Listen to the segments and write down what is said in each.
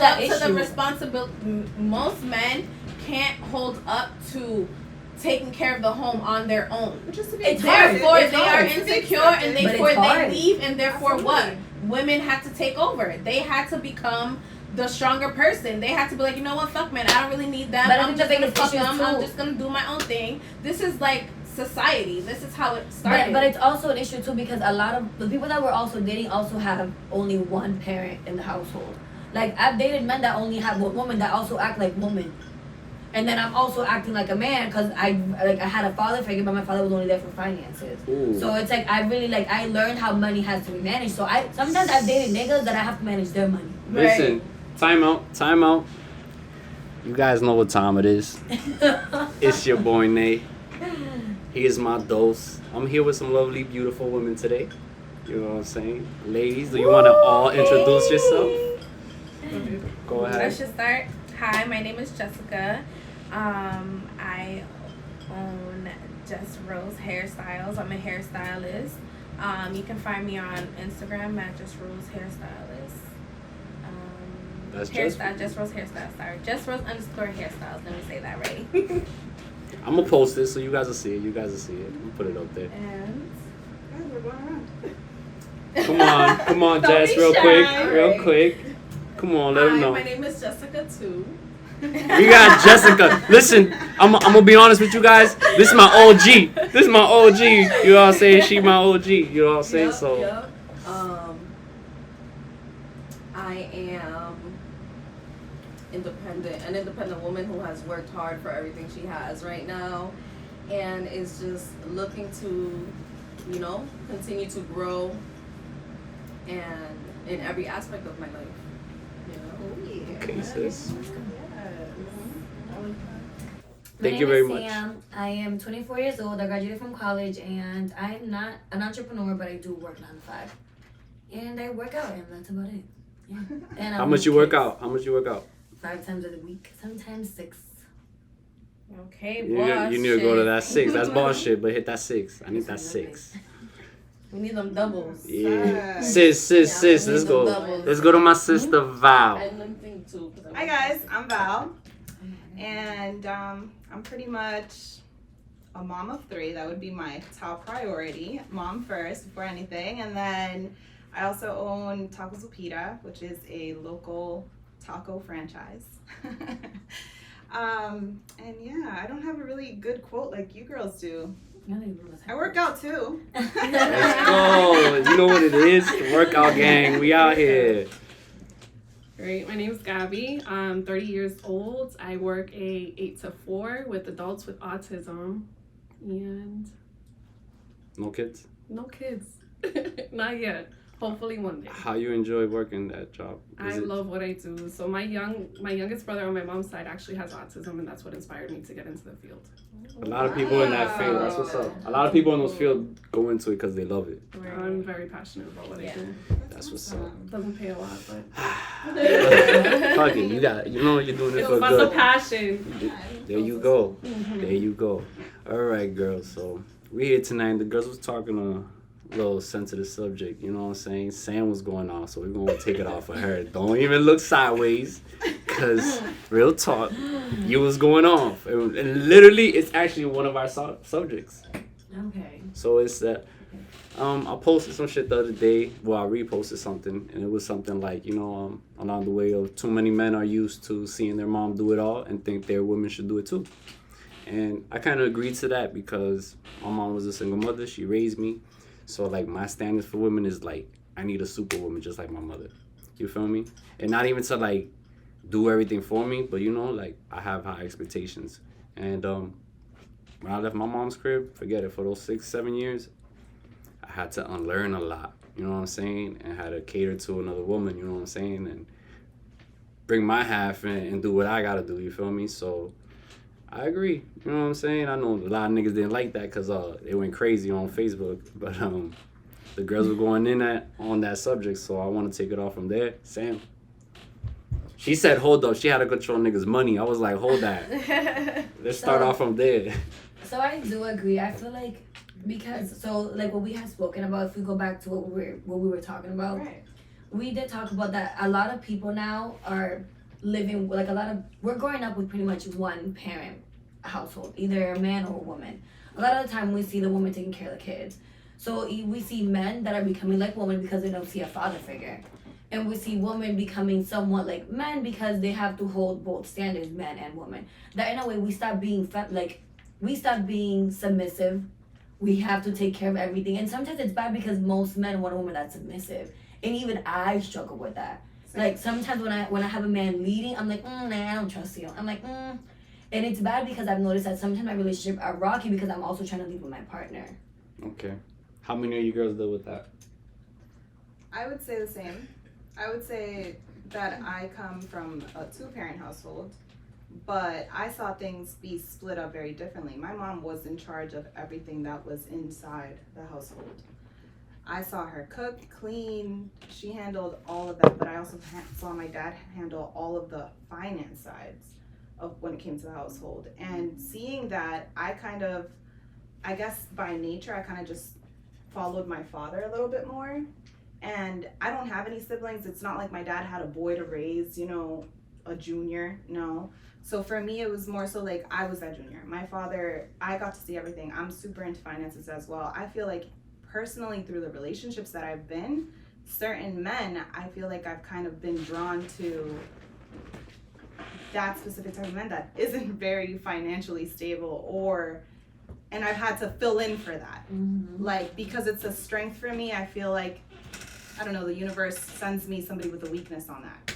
up to the responsibility. Most men can't hold up to taking care of the home on their own. Therefore, they are insecure, and therefore they leave, and therefore what? Women had to take over. They had to become the stronger person. They had to be like, you know what, fuck man, I don't really need them. I'm just gonna fuck them. I'm just gonna do my own thing. This is like society. This is how it started. But it's also an issue too, because a lot of the people that we're also dating also have only one parent in the household. Like, I've dated men that only have one woman that also act like women. And then I'm also acting like a man because I had a father figure, but my father was only there for finances. Ooh. So it's like I learned how money has to be managed. So sometimes I've dated niggas that I have to manage their money. Listen, time out. You guys know what time it is. It's your boy Nate. Here's my dose. I'm here with some lovely, beautiful women today. You know what I'm saying? Ladies, do you want to all introduce yourself? Go ahead. I should start. Hi, my name is Jessica. I own Jess Rose Hairstyles. I'm a hairstylist. You can find me on Instagram at Jess Rose Hairstylist. That's Jess Rose Hairstyles. Sorry, Jess Rose _hairstyles. Let me say that right. I'm gonna post it so you guys will see it. I'm gonna put it up there. And we're going around. Come on, Jess, real quick. Come on, let them know. My name is Jessica too. We got Jessica. Listen, I'm gonna be honest with you guys. This is my OG. You know what I'm saying? She my OG. You know what I'm saying? Yep. I am an independent woman who has worked hard for everything she has right now, and is just looking to, continue to grow, and in every aspect of my life. Okay, sis. Thank you very much. I am 24 years old. I graduated from college, and I'm not an entrepreneur, but I do work 9 to 5. And I work out, and that's about it. Yeah. And How much you work out? 5 times a week, sometimes 6. Okay, you need to go to that 6. That's bullshit, but hit that 6. I need that 6. We need them doubles. Yeah. Sis. Let's go. Let's go to my sister Val. Hi guys, I'm Val. And I'm pretty much a mom of 3. That would be my top priority. Mom first before anything. And then I also own Tacos Lupita, which is a local taco franchise. And yeah, I don't have a really good quote like you girls do. I work out too. Let's go. You know what it is? The workout gang. We out here. Great. My name is Gabby. I'm 30 years old. I work a 8 to 4 with adults with autism. And no kids? No kids. Not yet. Hopefully one day. How you enjoy working that job? I love what I do. So my youngest brother on my mom's side actually has autism, and that's what inspired me to get into the field. A lot of people in that field, that's what's up. A lot of people in those fields go into it because they love it. Right. I'm very passionate about what I do. That's what's up. Doesn't pay a lot, but fuck it, you know you're doing it for good. It's about the passion. There you go. There you go. All right, girls. So we're here tonight. The girls was talking on a little sensitive subject. You know what I'm saying? Sam was going off, so we're gonna take it off of her. Don't even look sideways, cause real talk, you was going off, and literally, it's actually one of our subjects. Okay. So it's that. I posted some shit the other day. Well, I reposted something, and it was something like, along the way of too many men are used to seeing their mom do it all and think their women should do it too. And I kind of agreed to that because my mom was a single mother. She raised me. So, like, my standards for women is, like, I need a superwoman just like my mother. You feel me? And not even to, like, do everything for me, but, like, I have high expectations. And when I left my mom's crib, forget it, for those 6-7 years, I had to unlearn a lot, you know what I'm saying? And had to cater to another woman, you know what I'm saying? And bring my half in and do what I gotta do, you feel me? So I agree, you know what I'm saying? I know a lot of niggas didn't like that because they went crazy on Facebook, but the girls were going in on that subject, so I want to take it off from there. Sam. She said, hold up, she had to control niggas' money. I was like, hold that. Let's start off from there. So I do agree. I feel like, because, like what we had spoken about, if we go back to what we were talking about, right. we did talk about that. A lot of people now are living like we're growing up with pretty much one parent household, either a man or a woman. A lot of the time we see the woman taking care of the kids. So we see men that are becoming like women because they don't see a father figure. And we see women becoming somewhat like men because they have to hold both standards, man and woman. That in a way we stop being submissive. We have to take care of everything. And sometimes it's bad because most men want a woman that's submissive. And even I struggle with that. Like sometimes when I have a man leading, I'm like, nah, I don't trust you. I'm like, And it's bad because I've noticed that sometimes my relationship are rocky because I'm also trying to lead with my partner. Okay. How many of you girls deal with that? I would say the same. I would say that I come from a 2-parent household, but I saw things be split up very differently. My mom was in charge of everything that was inside the household. I saw her cook, clean, she handled all of that, but I also saw my dad handle all of the finance sides of when it came to the household. And seeing that, I guess by nature, I kind of just followed my father a little bit more. And I don't have any siblings. It's not like my dad had a boy to raise, a junior, no. So for me, it was more so like I was that junior. My father, I got to see everything. I'm super into finances as well. I feel like personally through the relationships that I've been, certain men, I feel like I've kind of been drawn to that specific type of man that isn't very financially stable and I've had to fill in for that. Mm-hmm. Like, because it's a strength for me, I feel like, I don't know, the universe sends me somebody with a weakness on that.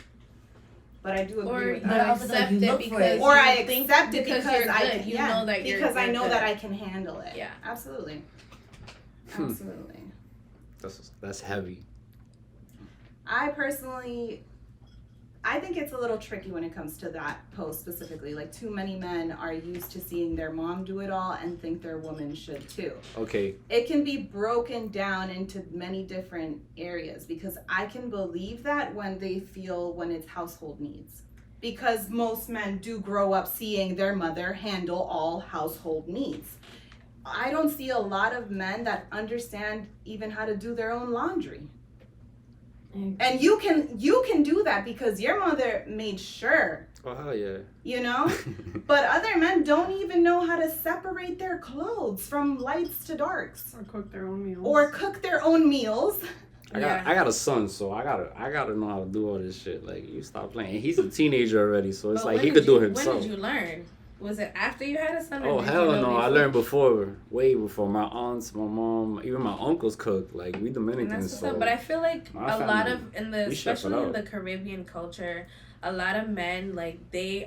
But I do agree with that. But I accept it because or I accept it because I know good. that I can handle it. Yeah. Absolutely. Absolutely. That's heavy. I think it's a little tricky when it comes to that post specifically. Like, too many men are used to seeing their mom do it all and think their woman should too. Okay. It can be broken down into many different areas because I can believe that when it's household needs. Because most men do grow up seeing their mother handle all household needs. I don't see a lot of men that understand even how to do their own laundry. And you can do that because your mother made sure. Oh, hell yeah. But other men don't even know how to separate their clothes from lights to darks. Or cook their own meals. I got a son, so I gotta know how to do all this shit. Like, you stop playing. He's a teenager already, so it's like he could do it himself. When did you learn? Was it after you had a son? Oh, hell no. I learned way before. My aunts, my mom, even my uncles cooked. Like, we Dominicans. So but I feel like a lot of, especially in the Caribbean culture, a lot of men, like, they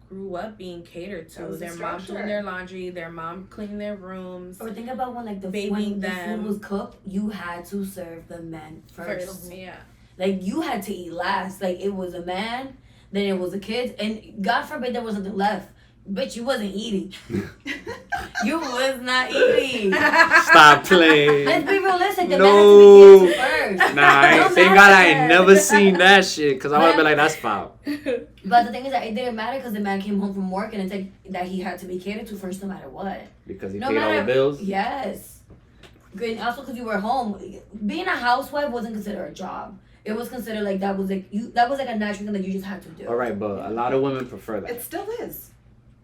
grew up being catered to. Their mom doing their laundry, their mom cleaning their rooms. Or think about when, like, the food was cooked, you had to serve the men first. Yeah. Like, you had to eat last. Like, it was a man, then it was the kids, and God forbid there wasn't left. Bitch, you wasn't eating. You was not eating. Stop playing. Let's be realistic. The man has to be catered first. Nah, thank God I ain't never seen that shit, because I would have been like, that's foul. But the thing is that it didn't matter because the man came home from work and it's like that he had to be catered to first no matter what. Because he paid all the bills? Yes. And also because you were home. Being a housewife wasn't considered a job. It was considered like that was like a natural thing that you just had to do. All right, but a lot of women prefer that. It still is.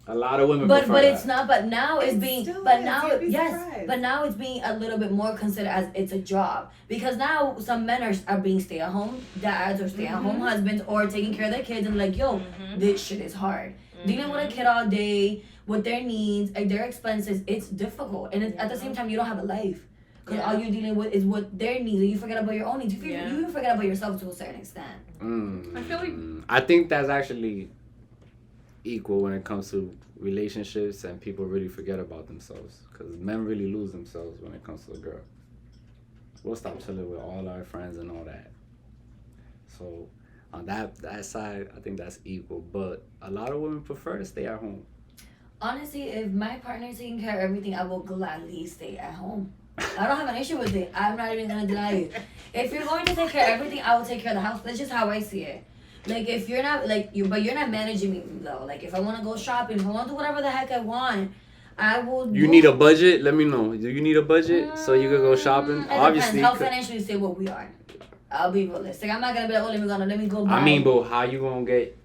A lot of women prefer that. But it's not. But now it's being. But now yes. But now it's being a little bit more considered as it's a job because now some men are being stay-at-home dads or stay-at-home husbands or taking care of their kids and like, yo, this shit is hard. Dealing with a kid all day with their needs, like their expenses, it's difficult. And at the same time, you don't have a life. Because all you're dealing with is what their needs, and you forget about your own needs. You even forget about yourself to a certain extent. I feel like I think that's actually equal when it comes to relationships, and people really forget about themselves. Because men really lose themselves when it comes to a girl. We'll stop chilling with all our friends and all that. So on that side, I think that's equal. But a lot of women prefer to stay at home. Honestly, if my partner is taking care of everything, I will gladly stay at home. I don't have an issue with it. I'm not even gonna deny it. If you're going to take care of everything, I will take care of the house. That's just how I see it. Like, if you're not but you're not managing me though. Like, if I want to go shopping, if I want to do whatever the heck I want, I will. You need a budget? Let me know. Do you need a budget so you can go shopping? It Obviously. depends how financially stable we are. I'll be realistic. I'm not gonna be like, oh, let me go buy. I mean, but how you gonna get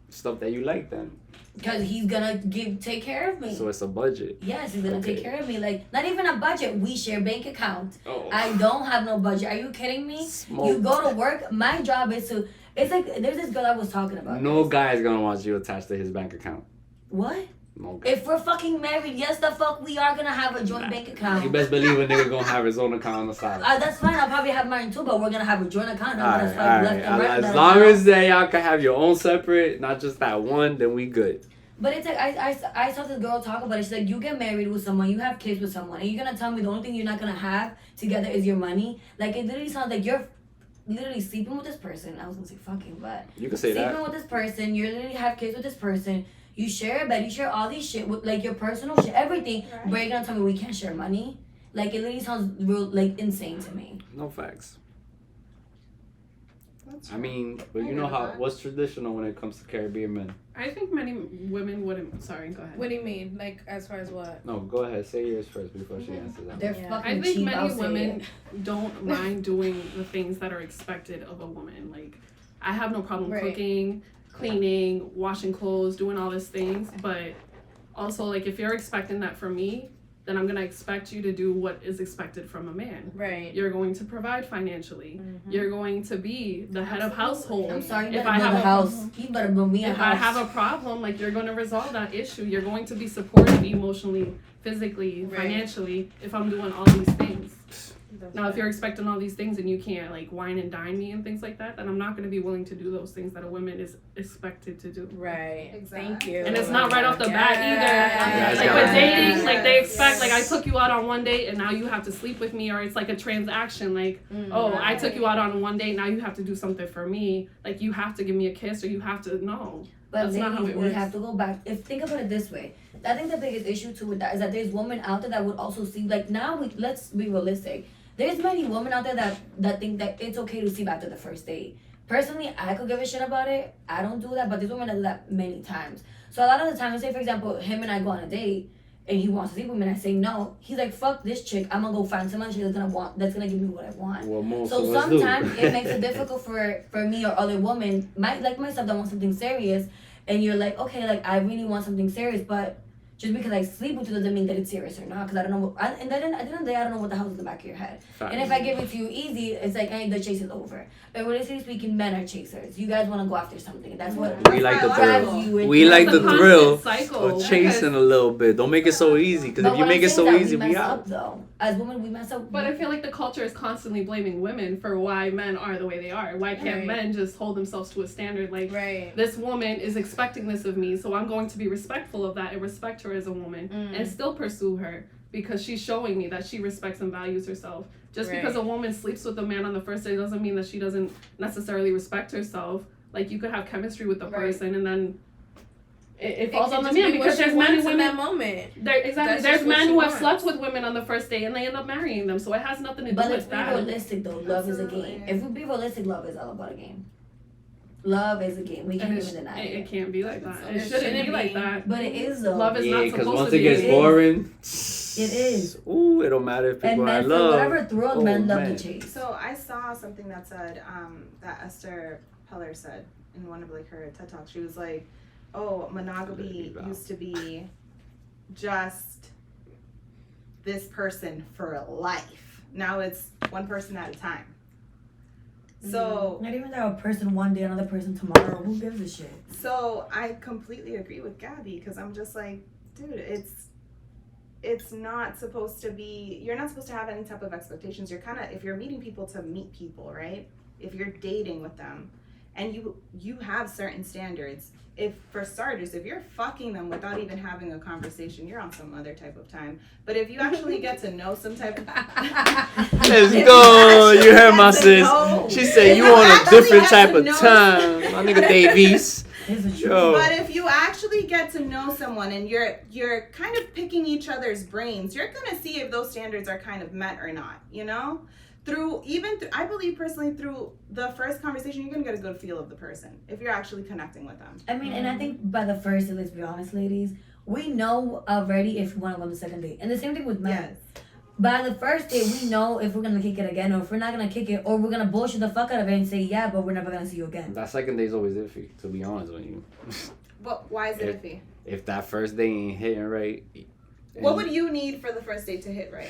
stuff that you like then? Because he's gonna take care of me. So it's a budget. Yes, he's gonna take care of me. Like, not even a budget. We share bank account. Oh. I don't have no budget. Are you kidding me? Smoke. You go to work. My job is to. It's like there's this girl I was talking about. No guy is gonna want you attached to his bank account. What? No guy. If we're fucking married, yes, the fuck we are gonna have a joint bank account. You best believe a nigga gonna have his own account on the side. That's fine. I'll probably have mine too, but we're gonna have a joint account. Alright, Left and right. as long as y'all can have your own separate, not just that one, then we good. But it's like I saw this girl talk about it. She's like, you get married with someone, you have kids with someone, and you're gonna tell me the only thing you're not gonna have together is your money. Like, it literally sounds like you're literally sleeping with this person. I was gonna say fucking, but you can say sleeping that. with this person. You literally have kids with this person. You share a bed. You share all these shit with like your personal shit, everything. Right. But you're gonna tell me we can't share money? Like, it literally sounds real like insane to me. No facts. That's I mean, but I you know get how that. what's traditional when it comes to Caribbean men. I think many women wouldn't. Sorry, go ahead. What do you mean? Like, as far as what? No, go ahead. Say yours first before she answers that. They're Yeah. fucking I think cheap. I'll many say women it. don't mind doing the things that are expected of a woman. Like, I have no problem Right. cooking, cleaning, washing clothes, doing all these things. But also, like, if you're expecting that from me, then I'm gonna expect you to do what is expected from a man. Right. You're going to provide financially. You're going to be the head of household. I'm sorry, you If better I build have a house. You better build me a If house. I have a problem, like, you're going to resolve that issue. You're going to be supportive emotionally, physically, Right. financially, if I'm doing all these things. Now, if you're expecting all these things and you can't, like, wine and dine me and things like that, then I'm not going to be willing to do those things that a woman is expected to do. Right. Exactly. Thank you. And it's not right off the bat Yeah, either. it's Like, gotta with be- dating, like, they Yes. expect, like, I took you out on one date and now you have to sleep with me, or it's like a transaction. Like, oh, I took you out on one date, now you have to do something for me. Like, you have to give me a kiss, or you have to, no. But That's not how ladies, it we works. have to go back. If think about it this way, I think the biggest issue too with that is that there's women out there that would also see like now. Let's be realistic. There's many women out there that think that it's okay to sleep after the first date. Personally, I could give a shit about it. I don't do that, but there's women that do that many times. So a lot of the time, say for example, him and I go on a date, and he wants to sleep with me, and I say no. He's like, "Fuck this chick. I'm gonna go find someone that's gonna give me what I want." Well, most So of us do. sometimes it makes it difficult for me or other women, like myself, that want something serious, and you're like, okay, like I really want something serious, but just because I sleep with you doesn't mean that it's serious or not, because I don't know. And then at the end of the day, I don't know what the hell is in the back of your head. Facts. And if I give it to you easy, it's like, hey, the chase is over. But realistically speaking, men are chasers. You guys want to go after something. That's what We like the drives thrill. you. We like It's the a thrill constant cycle, of chasing a little bit. Don't make it so easy, because if you make it so easy, we mess out. up though. As women, we mess up. But I feel like the culture is constantly blaming women for why men are the way they are. Why can't Right. men just hold themselves to a standard like Right. this woman is expecting this of me, so I'm going to be respectful of that and respect her as a woman and still pursue her because she's showing me that she respects and values herself. Just because a woman sleeps with a man on the first day doesn't mean that she doesn't necessarily respect herself. Like, you could have chemistry with the Right. person and then it It falls can on the just man be what because she there's many wants in that women. moment. Exactly. That's There's just what men she who have wants. slept with women on the first day and they end up marrying them. So it has nothing to do But let's with be that. realistic though. Love is a game. Absolutely. If we be realistic, love is all about a game. Love is a game. We can't And even deny it it. can't be like that. It It shouldn't shouldn't be like be. that. But it is though. Love is Yeah, not because supposed once to it be. gets It is. boring, It is. Ooh, it don't matter if people And I men, for love. whatever thrill, Oh, men love man. to chase. So I saw something that said that Esther Peller said in one of like her TED Talks. She was like, "Oh, monogamy used to be just this person for life. Now it's one person at a time." So Not even that a person one day, another person tomorrow. Who gives a shit? So I completely agree with Gabby because I'm just like, dude, it's not supposed to be. You're not supposed to have any type of expectations. You're kind of, if you're meeting people to meet people, right? If you're dating with them, and you have certain standards. If for starters, if you're fucking them without even having a conversation, you're on some other type of time. But if you actually get to know some type of Let's go. You heard my sis. She said you on a different type of time. My nigga Davies. Yo. But if you actually get to know someone and you're kind of picking each other's brains, you're gonna see if those standards are kind of met or not, you know? I believe personally through the first conversation, you're gonna get a good feel of the person if you're actually connecting with them. I mean, and I think by the first, let's be honest, ladies, we know already if we want to go on the second date. And the same thing with men. But on the first date, we know if we're gonna kick it again, or if we're not gonna kick it, or we're gonna bullshit the fuck out of it and say yeah, but we're never gonna see you again. That second day's always iffy, to be honest with you. But why is it iffy? If that first day ain't hitting right. What would you need for the first date to hit right?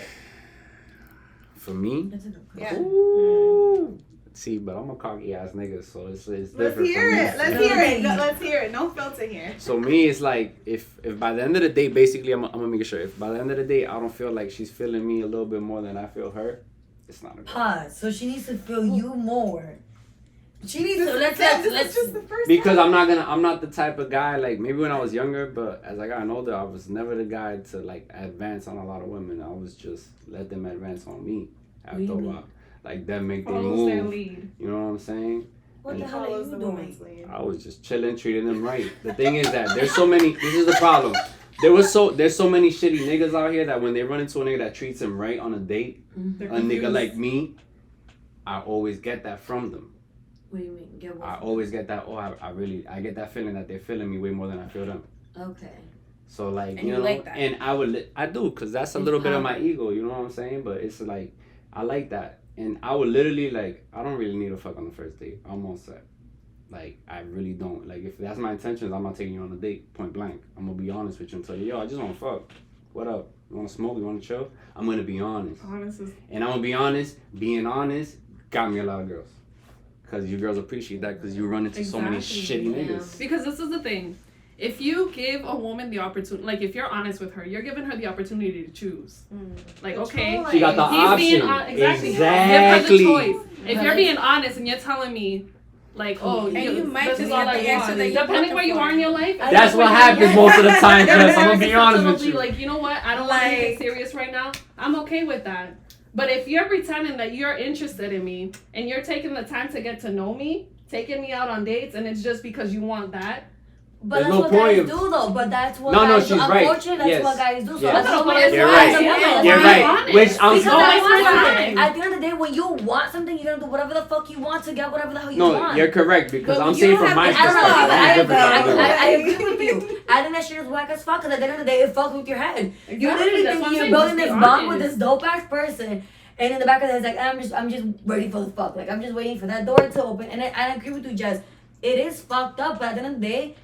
For me? Yeah. Ooh. See, but I'm a cocky ass nigga, so it's different. Let's hear for me. it. Let's hear it. No, let's hear it. No filter here. So me, it's like if by the end of the day, basically, I'm gonna make sure. If by the end of the day, I don't feel like she's feeling me a little bit more than I feel her, it's not a good. Pause. So she needs to feel you more. She needs to let's just the first Because time. I'm not the type of guy, like, maybe when I was younger, but as I got older, I was never the guy to like advance on a lot of women. I was just let them advance on me after a while. Like them make their Follows their move. lead. You know what I'm saying? What the And hell are Follows you the doing? woman's lead. I was just chilling, treating them right. The thing is that there's so many. This is the problem. There's so many shitty niggas out here that when they run into a nigga that treats them right on a date, They're a nigga confused. like me, I always get that from them. What do you mean? Get what? I always get that. Oh, I get that feeling that they're feeling me way more than I feel them. Okay. So like, And you you know, like that. and I do, cause that's a It's little bit of my power. ego. You know what I'm saying? But it's like, I like that, and I would literally like, I don't really need a fuck on the first date. I'm all set. Like, I really don't. Like, if that's my intentions, I'm not taking you on a date, point blank. I'm gonna be honest with you and tell you, yo, I just wanna fuck. What up? You wanna smoke? You wanna chill? I'm gonna be honest. Honest is And I'm gonna be honest, being honest got me a lot of girls. Cause you girls appreciate that because you run into so many Exactly, shitty niggas. because this is the thing. If you give a woman the opportunity, like if you're honest with her, you're giving her the opportunity to choose. Like, okay, She got the he's option. being exactly. Exactly. Give her the choice. If you're being honest and you're telling me, like, oh, And you might this just is all get I the answer want. that you're Depending looking where you for. are in your life, That's what happens most of the time, Jess. I'm gonna be honest with you. Like, you know what? I don't want anything serious right now. I'm okay with that. But if you're pretending that you're interested in me and you're taking the time to get to know me, taking me out on dates, and it's just because you want that. But There's that's no what point guys of- do though. But that's what No, guys she's do. right. Unfortunately, that's Yes. what guys do. So Yes. that's No, what but guys it's do. You're not. right. That's You're why right. I'm honest. Which I'm Because so. that's what fine. at the end of the day, when you want something, you're gonna do whatever the fuck you want to get whatever the hell you No, want. you're correct because But I'm you saying don't from my have to- I don't know. perspective. I'm different from you. I agree with you. I think that shit is whack as fuck. Because at the end of the day, it fucks with your head. You Exactly, literally that's think what I'm you're saying, building just this be bond with honest. this dope ass person, and in the back of the head, it's like I'm just ready for the fuck. Like I'm just waiting for that door to open. And I agree with you, Jess. It is fucked up, but at the end of the day,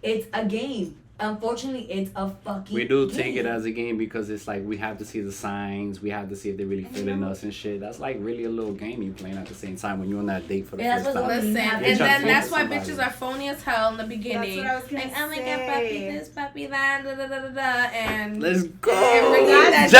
it's a game. Unfortunately, it's a fucking We do game. take it as a game because it's like we have to see the signs. We have to see if they're really feeling us and shit. That's like really a little game you playing at the same time when you're on that date for the Yeah, first that's time. what's Listen, You're and trying to then talk that's to why somebody. bitches are phony as hell in the beginning. That's what I was gonna Like, oh my god, say. puppy this, puppy that, da da da da da, and Let's go. That's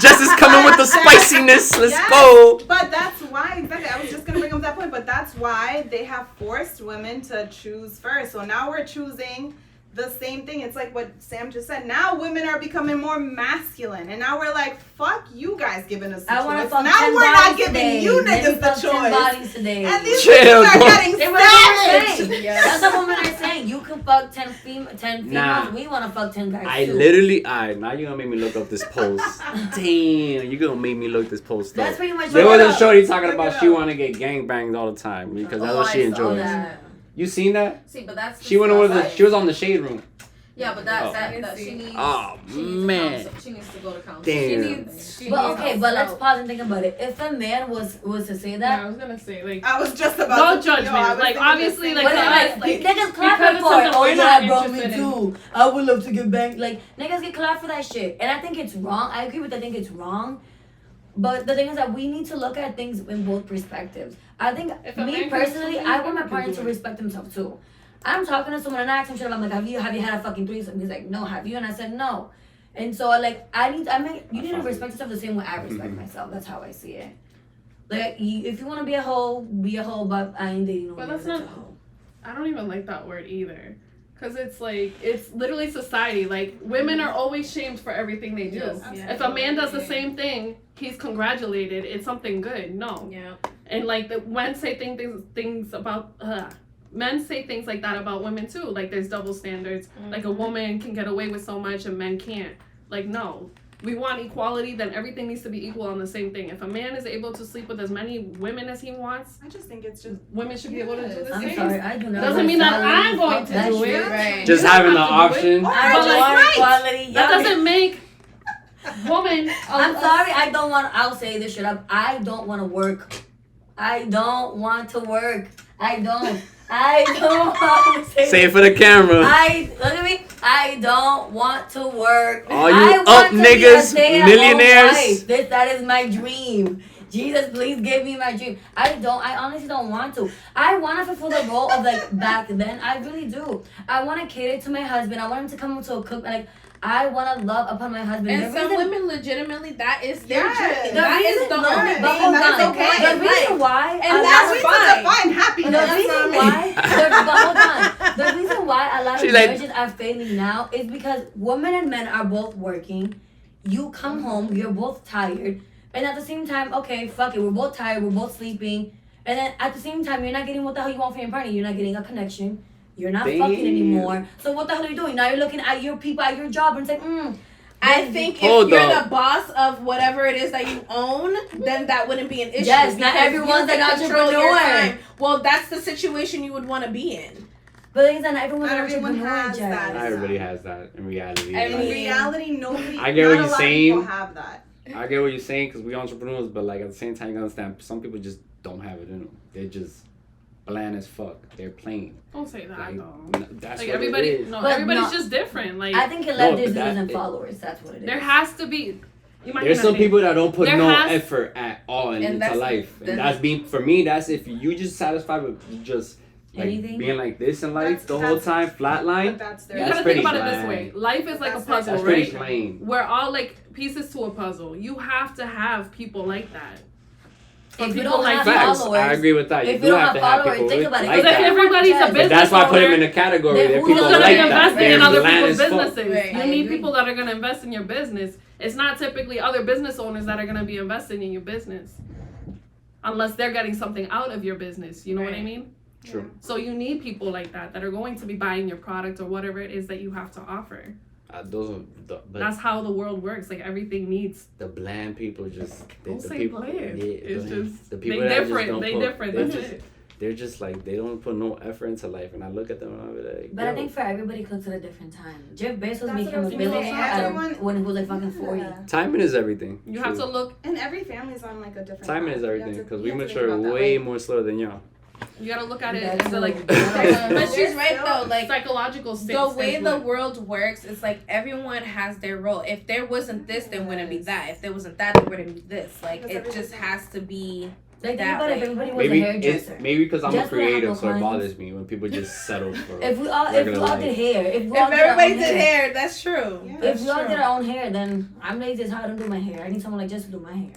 Jess is coming with the spiciness. Let's Yes, go. But that's why, exactly. I was just gonna bring up that point, but that's why they have forced women to choose first. So now we're choosing the same thing. It's like what Sam just said. Now women are becoming more masculine, and now we're like, fuck you guys giving us the I want to choice. fuck Now 10 we're not bodies giving today. you Let me niggas the fuck 10 choice. bodies today. And these Chill, bitches are bro. getting They were saying. savage. That's what women are saying. You can fuck 10 females. Nah. We want to fuck 10 guys I too. literally, now you're gonna make me look up this post. Damn, you're gonna make me look this post That's up. pretty much There what was it a is. shorty talking Look about it she up. wanna get gangbanged all the time because that's Oh, what she I saw enjoys. that. You seen that? See, but that's the She went over stuff she was on the shade room. Yeah, but that Oh. that she needs. Oh, she needs man. counsel. She needs to go to counsel. Damn. She But needs okay, but let's help. pause and think about it. If a man was to say Yeah, that, I was gonna say, like, I was just about no to, judgment. I was Like, thinking the obviously, same like, but thing. to us, niggas because clapping it's for it. something Oh we're yeah, not bro, me interested in. too. I would love to get banged. Like niggas get clapped for that shit, and I think it's wrong. I agree with. I think it's wrong. But the thing is that we need to look at things in both perspectives. I think If a man me can personally, do it, I want my can partner do to it. respect himself too. I'm talking to someone and I ask him shit. I'm like, have you had a fucking threesome? He's like, no. Have you? And I said no. And so like you need to respect yourself the same way I respect myself. That's how I see it. Like if you want to be a hoe, be a hoe. But I ain't dating no But one that's that's not- a hoe. I don't even like that word either. Because it's like, it's literally society. Like, women are always shamed for everything they do. Yes, yeah. If a man does the same thing, he's congratulated. It's something good. No. yeah. And like, men say things about, men say things like that about women too. Like, there's double standards. Like, a woman can get away with so much and men can't. Like, no. We want equality, then everything needs to be equal on the same thing. If a man is able to sleep with as many women as he wants, I just think it's just women should be able to do the I'm same. sorry, I do not. Doesn't mean that I'm going to That do shit. it. Right. Just You don't having the have to do it. option. I But, like, want right. equality. That Y'all doesn't make woman. I'm sorry, I'll say this shit up. I don't want to work. I don't want to work. I don't want to say it for the camera. Look at me. I don't want to work. All you I up want to niggas, be a millionaires. That is my dream. Jesus, please give me my dream. I honestly don't want to. I want to fulfill the role of like back then. I really do. I want to cater to my husband. I want him to come to a cook. Like, I want to love upon my husband. And some women legitimately, that is their dream. That is the only thing. But hold on. The reason why, and that's fine. to define happiness. The reason why, but hold on. The reason why a lot of marriages are failing now is because women and men are both working. You come home, you're both tired, and at the same time, okay, fuck it, we're both tired, we're both sleeping, and then at the same time, you're not getting what the hell you want from your partner. You're not getting a connection. You're not fucking anymore. So what the hell are you doing? Now you're looking at your people at your job and it's like, I think if you're the boss of whatever it is that you own, then that wouldn't be an issue. Yes, not everyone's an entrepreneur. Well, that's the situation you would want to be in. But the thing is that everyone has that. Not everybody has that in reality. In reality, nobody. I get what you're saying. People have that. I get what you're saying because we entrepreneurs, but like at the same time, you gotta understand some people just don't have it in them. They're just bland as fuck. They're plain. Don't say that like, though. That's like what everybody, it is. no, everybody's just different. Like I think it left diseases and followers. That's what it is. There has to be. There's some people that don't put no effort at all into life, and that's being for me. That's if you just satisfied with just like being like this in life the whole time, flatline. You gotta think about it this way. Life is like a puzzle, that's right? Plain. We're all like pieces to a puzzle. You have to have people like that. If you don't have facts, followers, I agree with that. If you don't have followers, think about it. Like that. Everybody's a business that's why I put owner. them in the category. They're people Who's gonna like be investing in other people's businesses? businesses? You need people that are gonna invest in your business. It's not typically other business owners that are gonna be investing in your business, unless they're getting something out of your business. You know what I mean? True. So you need people like that are going to be buying your product or whatever it is that you have to offer. That's how the world works. Like everything needs the bland people. Just don't say people. Bland. It's just the people they different. They different. That's it. They're just like they don't put no effort into life, and I look at them and I be like. But I think for everybody comes at a different time. Jeff Bezos became a billionaire when he was like fucking 40. Timing is everything. You have to look, and every family's on like a different. Timing is everything because we mature way more slower than y'all. You gotta look at it as a like. But she's right though. Like psychological the way the world works, it's like everyone has their role. If there wasn't this, there wouldn't be that. If there wasn't that, there wouldn't be this. Like it just has to be. Like that way. If everybody was a hairdresser. Maybe because I'm a creative, so it bothers me when people just settle for. If we all did hair, if everybody did hair, that's true. Yeah, if we all did our own hair, then I'm lazy as hell. I don't do my hair. I need someone like Jess to do my hair.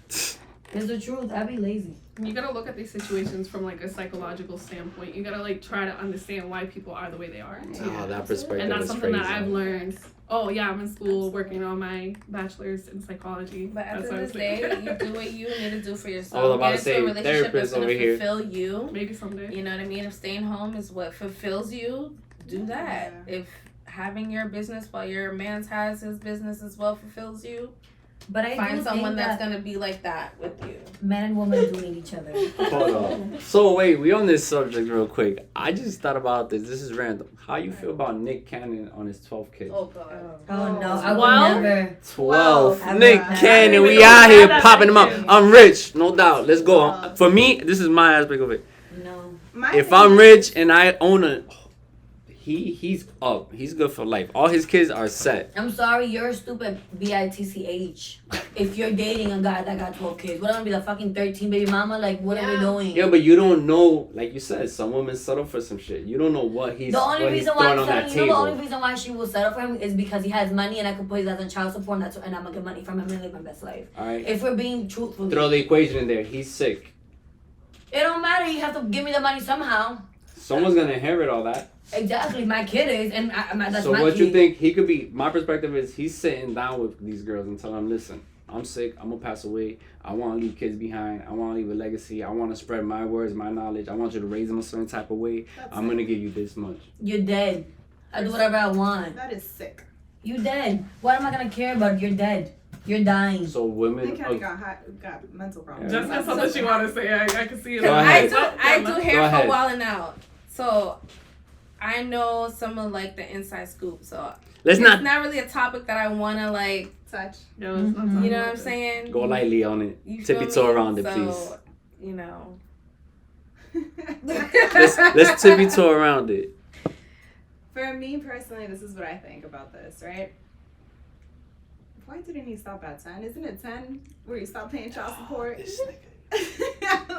It's the truth. I'd be lazy. You gotta look at these situations from like a psychological standpoint. You gotta like try to understand why people are the way they are. Oh, that perspective. And that's is something crazy. that I've learned. Oh yeah, I'm in school working on my bachelor's in psychology. But at the end of the day, you do what you need to do for yourself. I was about to say, relationship therapist that's gonna over here. fulfill you. Maybe someday. You know what I mean? If staying home is what fulfills you, do that. Yeah. If having your business while your man has his business as well fulfills you, but I find someone that's gonna be like that with you. Men and women do need each other. Hold on. So wait, we on this subject real quick. I just thought about this. This is random. How you feel about Nick Cannon on his 12th kid? Oh god. Oh no, I would never. 12. Nick Cannon, we out here popping them up. I'm rich, no doubt. Let's go. For me, this is my aspect of it. No. If I'm rich and I own a he's up. He's good for life. All his kids are set. I'm sorry, you're stupid, bitch. If you're dating a guy that got 12 kids, what am I gonna be the fucking 13 baby mama? Like, what are we doing? Yeah, but you don't know, like you said, some women settle for some shit. You don't know what he's the only reason why on that table. The only reason why she will settle for him is because he has money and I can put his ass on child support and I'm gonna get money from him and live my best life. All right. If we're being truthful. Throw the equation in there. He's sick. It don't matter. You have to give me the money somehow. Someone's gonna inherit all that. Exactly, my kid is, and that's my kid. So what you think he could be? My perspective is he's sitting down with these girls and telling them, listen, I'm sick, I'm gonna pass away, I want to leave kids behind, I want to leave a legacy, I want to spread my words, my knowledge, I want you to raise them a certain type of way, I'm gonna give you this much. You're dead. I do whatever I want. That is sick. You dead. What am I gonna care about? You're dead. You're dying. So women got mental problems. Just that's something she want to say. I can see it. I do hair for wilding out. So I know some of like the inside scoop. So it's not really a topic that I want to like touch. No, it's not talking You know what about I'm this. saying? Go lightly on it. You feel Tippy toe me? around it, So, please. You know. Let's tippy toe around it. For me personally, this is what I think about this, right? Why didn't he stop at 10? Isn't it 10 where you stop paying child support?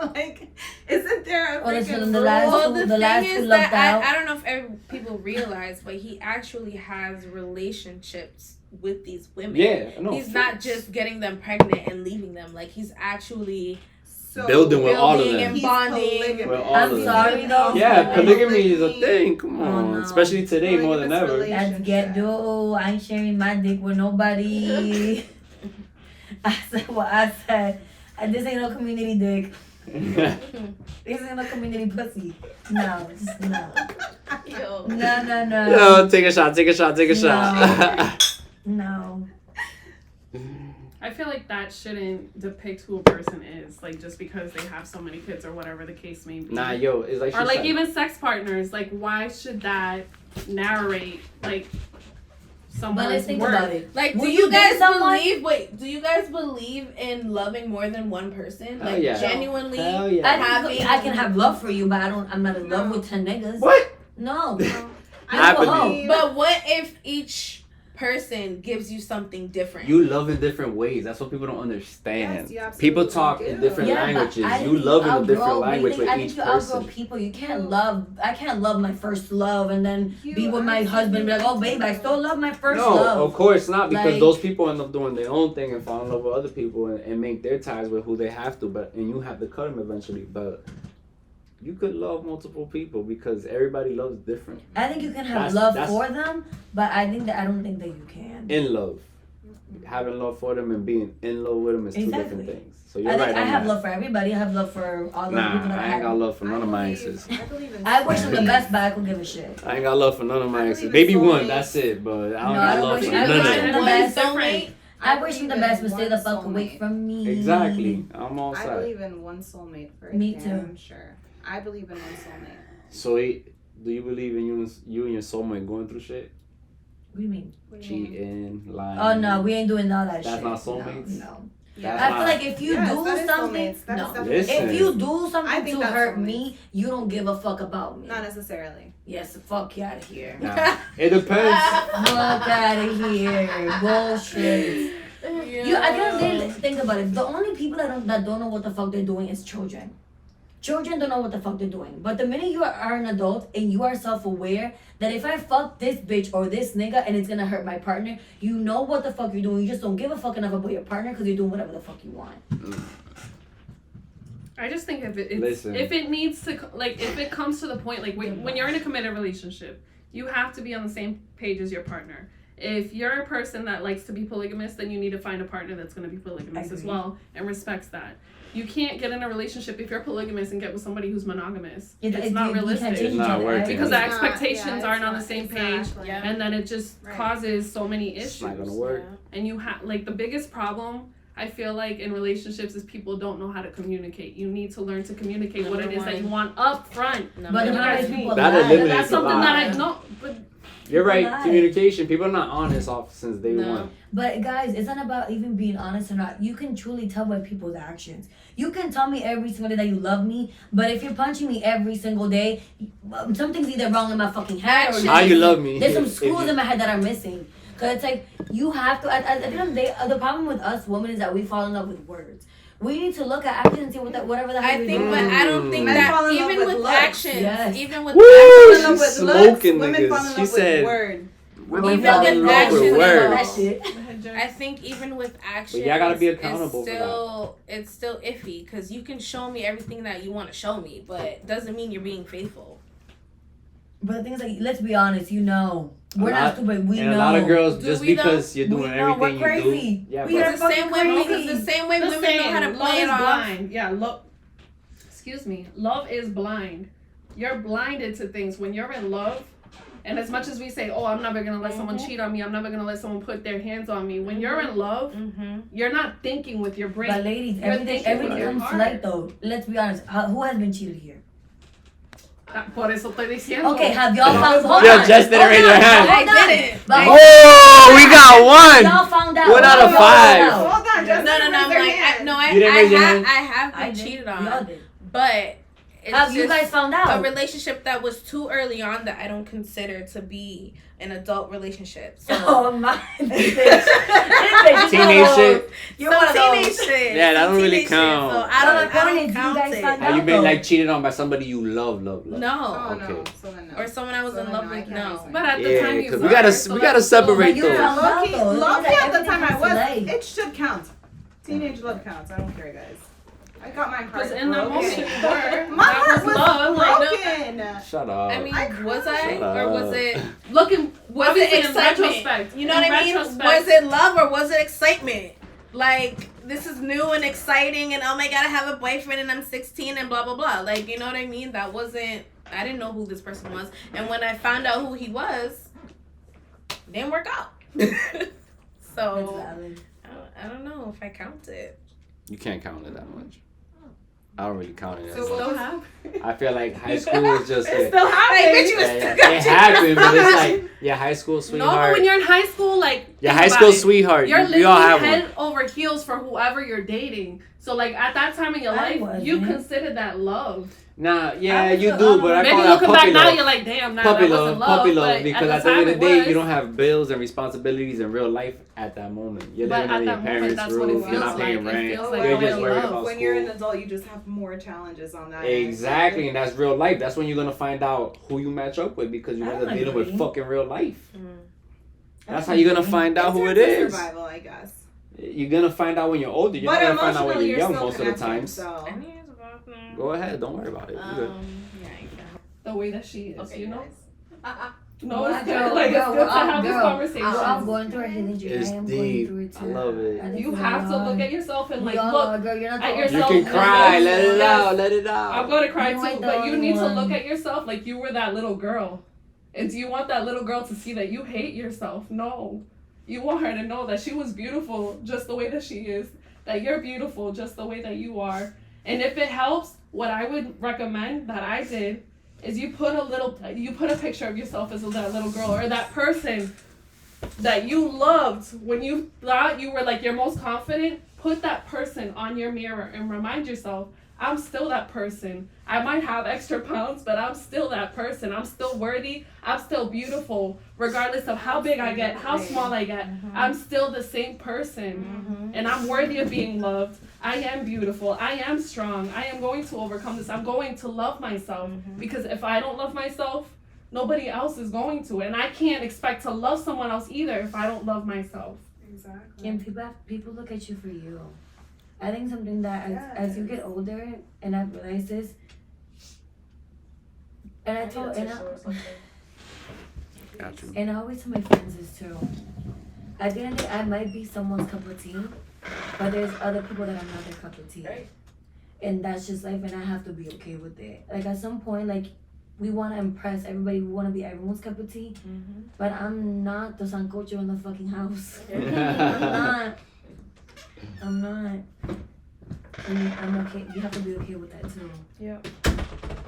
Like, isn't there a freaking the rule? last Well, two- the the thing last is two that lucked out. I don't know if people realize, but he actually has relationships with these women. Yeah, no. He's not just getting them pregnant and leaving them. Like, he's actually So Building with all of building them. and He's bonding. polygamous. With all I'm of them. sorry though. Yeah, polygamy is a Polygamy. thing. Come on, no. especially today more than Polygamous ever. relationship. That's ghetto. I ain't sharing my dick with nobody. I said what I said. This ain't no community dick. This ain't no community pussy. No, just no. Yo. No. Yo, take a shot. Take a shot. No. I feel like that shouldn't depict who a person is, like just because they have so many kids or whatever the case may be. Nah, yo, it's like. Or she like said. even sex partners, like why should that narrate like But someone's let's think worth? about it. Like, Will do you you guys date someone? believe? Wait, do you guys believe in loving more than one person? Hell Like, yeah. genuinely Hell yeah. I can have love for you, but I'm not in love with 10 niggas. What? No. I I'm a hoe. believe. But what if each person gives you something different? You love in different ways. That's what people don't understand. Yes, you absolutely People talk in do. different Yeah, but languages. I You think love in a outgrow- different language with I each think you outgrow person. people. You can't love. I can't love my first love and then You be with my husband and be like, oh babe, I still love my first No, love. of course not, because Like- those people end up doing their own thing and fall in love with other people and make their ties with who they have to. But and you have to cut them eventually. But you could love multiple people because everybody loves different. I think you can have That's- love that's- for them, but I don't think that you can. In love, having love for them and being in love with them is two different Exactly. things. So you're I right think I on have that. love for everybody. I have love for all the Nah, people that I ain't got love for none of my exes. I believe in I wish them the soulmates. best, but I don't give a shit. I ain't got love for none of my I exes. believe in Maybe one, soulmates. that's it. But I don't No, got I love wish- for I none wish of them them. the One best. soulmate. I wish them the believe best, in but stay one the fuck away soulmate. from me. Exactly. I'm all I set. believe in one soulmate for Me damn sure. I believe in one soulmate. So, do you believe in you and your soulmate going through shit? What do you mean? What do you mean? Cheating, lying. Oh no, we ain't doing all that That's shit. not soulmates? No. That's I feel not- like if you Yes, do that is something, soulmates. That is no. definitely Listen. If you do I something think to that's hurt soulmates. me, you don't give a fuck about me. Not necessarily. Yes, fuck you out of here. Nah. It depends. Fuck out of here. Bullshit. You, at the end of the day, think about it. The only people that don't know what the fuck they're doing is children. Children don't know what the fuck they're doing. But the minute you are an adult and you are self-aware that if I fuck this bitch or this nigga and it's gonna hurt my partner, you know what the fuck you're doing. You just don't give a fuck enough about your partner because you're doing whatever the fuck you want. I just think if Listen. if it needs to if it comes to the point when you're in a committed relationship, you have to be on the same page as your partner. If you're a person that likes to be polygamous, then you need to find a partner that's going to be polygamous as well and respects that. You can't get in a relationship if you're polygamous and get with somebody who's monogamous. It's not realistic. It's not working. Because the It's expectations aren't on the same page, Yeah. and then it just causes so many issues. It's not gonna work. And you have the biggest problem I feel like in relationships is people don't know how to communicate. You need to learn to communicate what it is that you want up front. But You nowadays guys people That lie. eliminates That's a something lot. that I know, but You're right. lie. Communication. People are not honest off since day No. one. But guys, it's not about even being honest or not. You can truly tell by people's actions. You can tell me every single day that you love me, but if you're punching me every single day, something's either wrong in my fucking head or How you love me? there's some If screws you- in my head that are missing. Cause it's like you have to. At the end of the day, the problem with us women is that we fall in love with words. We need to look at actions and see whatever the hell I you're think, doing. but I don't think Men that fall in love even with with looks. actions, Yes. even with Woo! Men fall in love She's with looks. smoking Women niggas. fall in love She with said- word. Women Even fall with in love actions, with that words. shit. I think even with actions, y'all gotta be accountable for it's still iffy because you can show me everything that you want to show me, but it doesn't mean you're being faithful. But the thing is, like, let's be honest. You know, we're not stupid. We and know. a lot of girls, Do just we know? because you're We doing know, we're everything you crazy. do. Yeah, We but are Because the same way, fucking because the same way women know how to play love it is off. blind. Yeah, excuse me. Love is blind. You're blinded to things when you're in love. And as much as we say, "Oh, I'm never gonna let someone cheat on me. I'm never gonna let someone put their hands on me." When you're in love, you're not thinking with your brain. But ladies, You're everything thinking with comes your to heart. light though. Let's be honest. Who has been cheated here? Por eso estoy diciendo. Okay, have y'all found? Hold Yo, on. Jess didn't raise her hand. I didn't. But Whoa, we got one. Y'all found out. 1 out of 5. Hold on, No, I'm like, You didn't raise your hand? I have I been did. cheated Y'all on, did. but it's Have you just guys found a out? relationship that was too early on that I don't consider to be an adult relationship. So Oh my bitch. Teenage shit. You're one of teenage those. shit. Yeah, that don't Some really teenage shit, count. So No, the I point don't is, you count guys it. found Have you out. been like cheated on by somebody you love? No. Okay. No, so then no. Or someone I was So in then love no, I with. can't No. answer. But at the Yeah, time you because were, we gotta so we gotta that's still- separate you those. found out, Low-key, though. low-key Like, at the everything time I comes was, to light. it should count. Teenage love counts. I don't care, guys. I got mine Because card in that broken. moment you were. My that heart was love. Like, broken. Shut up. I mean, I was I? Shut Or was up. it? looking, Was obviously it in excitement? retrospect. You know in what I mean? retrospect, Was it love or was it excitement? Like, this is new and exciting, and oh my god, I have a boyfriend and I'm 16 and blah blah blah. Like, you know what I mean? That wasn't. I didn't know who this person was, and when I found out who he was, it didn't work out. So I don't know if I count it. You can't count it that much. I don't really count it. So As what much. was happening? I feel like high school is just. It's Yeah, still happening. bitch, you it happened, but it's like high school No, sweetheart. but when you're in high school, like Yeah, think high about school it. sweetheart. You're We all have literally one. head over heels for whoever you're dating. So like at that time in your I life, you wasn't. consider that love. Nah, yeah, I was you a- do, but I Maybe call that looking puppy back now, love. you're like, damn, nah, Puppy that love, wasn't love. puppy but love, because at the end of the day, you don't have bills and responsibilities in real life at that moment. You're But living at on your that moment, parents' that's what it roof. You're feels not paying like. It rent. feels like You're a just little worried love. about When you're an school. adult, you just have more challenges on that. Exactly, and that's real life. That's when you're gonna find out who you match up with because you're I gonna don't dealing with agree. fucking real life. Mm. That's how you're gonna find out who it is. Survival, I guess. You're gonna find out when you're older. You're But not gonna find out when emotionally, you're you're young still most of the connected, times. So. I need to go now. Go ahead, don't worry about it. You're good. Yeah, The way that she is, okay, you know? guys. No, My it's girl, good. Like, it's girl, good to I'm have this girl. conversation. I'm going through a healing journey. It's I am deep. going through it too. I love it. I think You it's have to a lot. look at yourself and We like, all look are, girl. You're not at the You yourself. can cry, let it Yes. out, let it out. I'm going to cry You ain't too, the but you only need to one. look at yourself like you were that little girl. And do you want that little girl to see that you hate yourself? No. You want her to know that she was beautiful just the way that she is, that you're beautiful just the way that you are. And if it helps, what I would recommend that I did is you put a picture of yourself as that little girl or that person that you loved when you thought you were like your most confident. Put that person on your mirror and remind yourself, I'm still that person. I might have extra pounds, but I'm still that person. I'm still worthy. I'm still beautiful, regardless of how big I get, how small I get. I'm still the same person, and I'm worthy of being loved. I am beautiful. I am strong. I am going to overcome this. I'm going to love myself, because if I don't love myself, nobody else is going to, and I can't expect to love someone else either if I don't love myself. Exactly. And people look at you for you. I think something that as you get older, and I've realized this, and I always tell my friends this too. At the end of the day, I might be someone's cup of tea, but there's other people that are not their cup of tea. Right. And that's just life, and I have to be okay with it. Like at some point, like we want to impress everybody, we want to be everyone's cup of tea, but I'm not the sancocho in the fucking house. I'm not. And I'm okay. You have to be okay with that too. Yeah.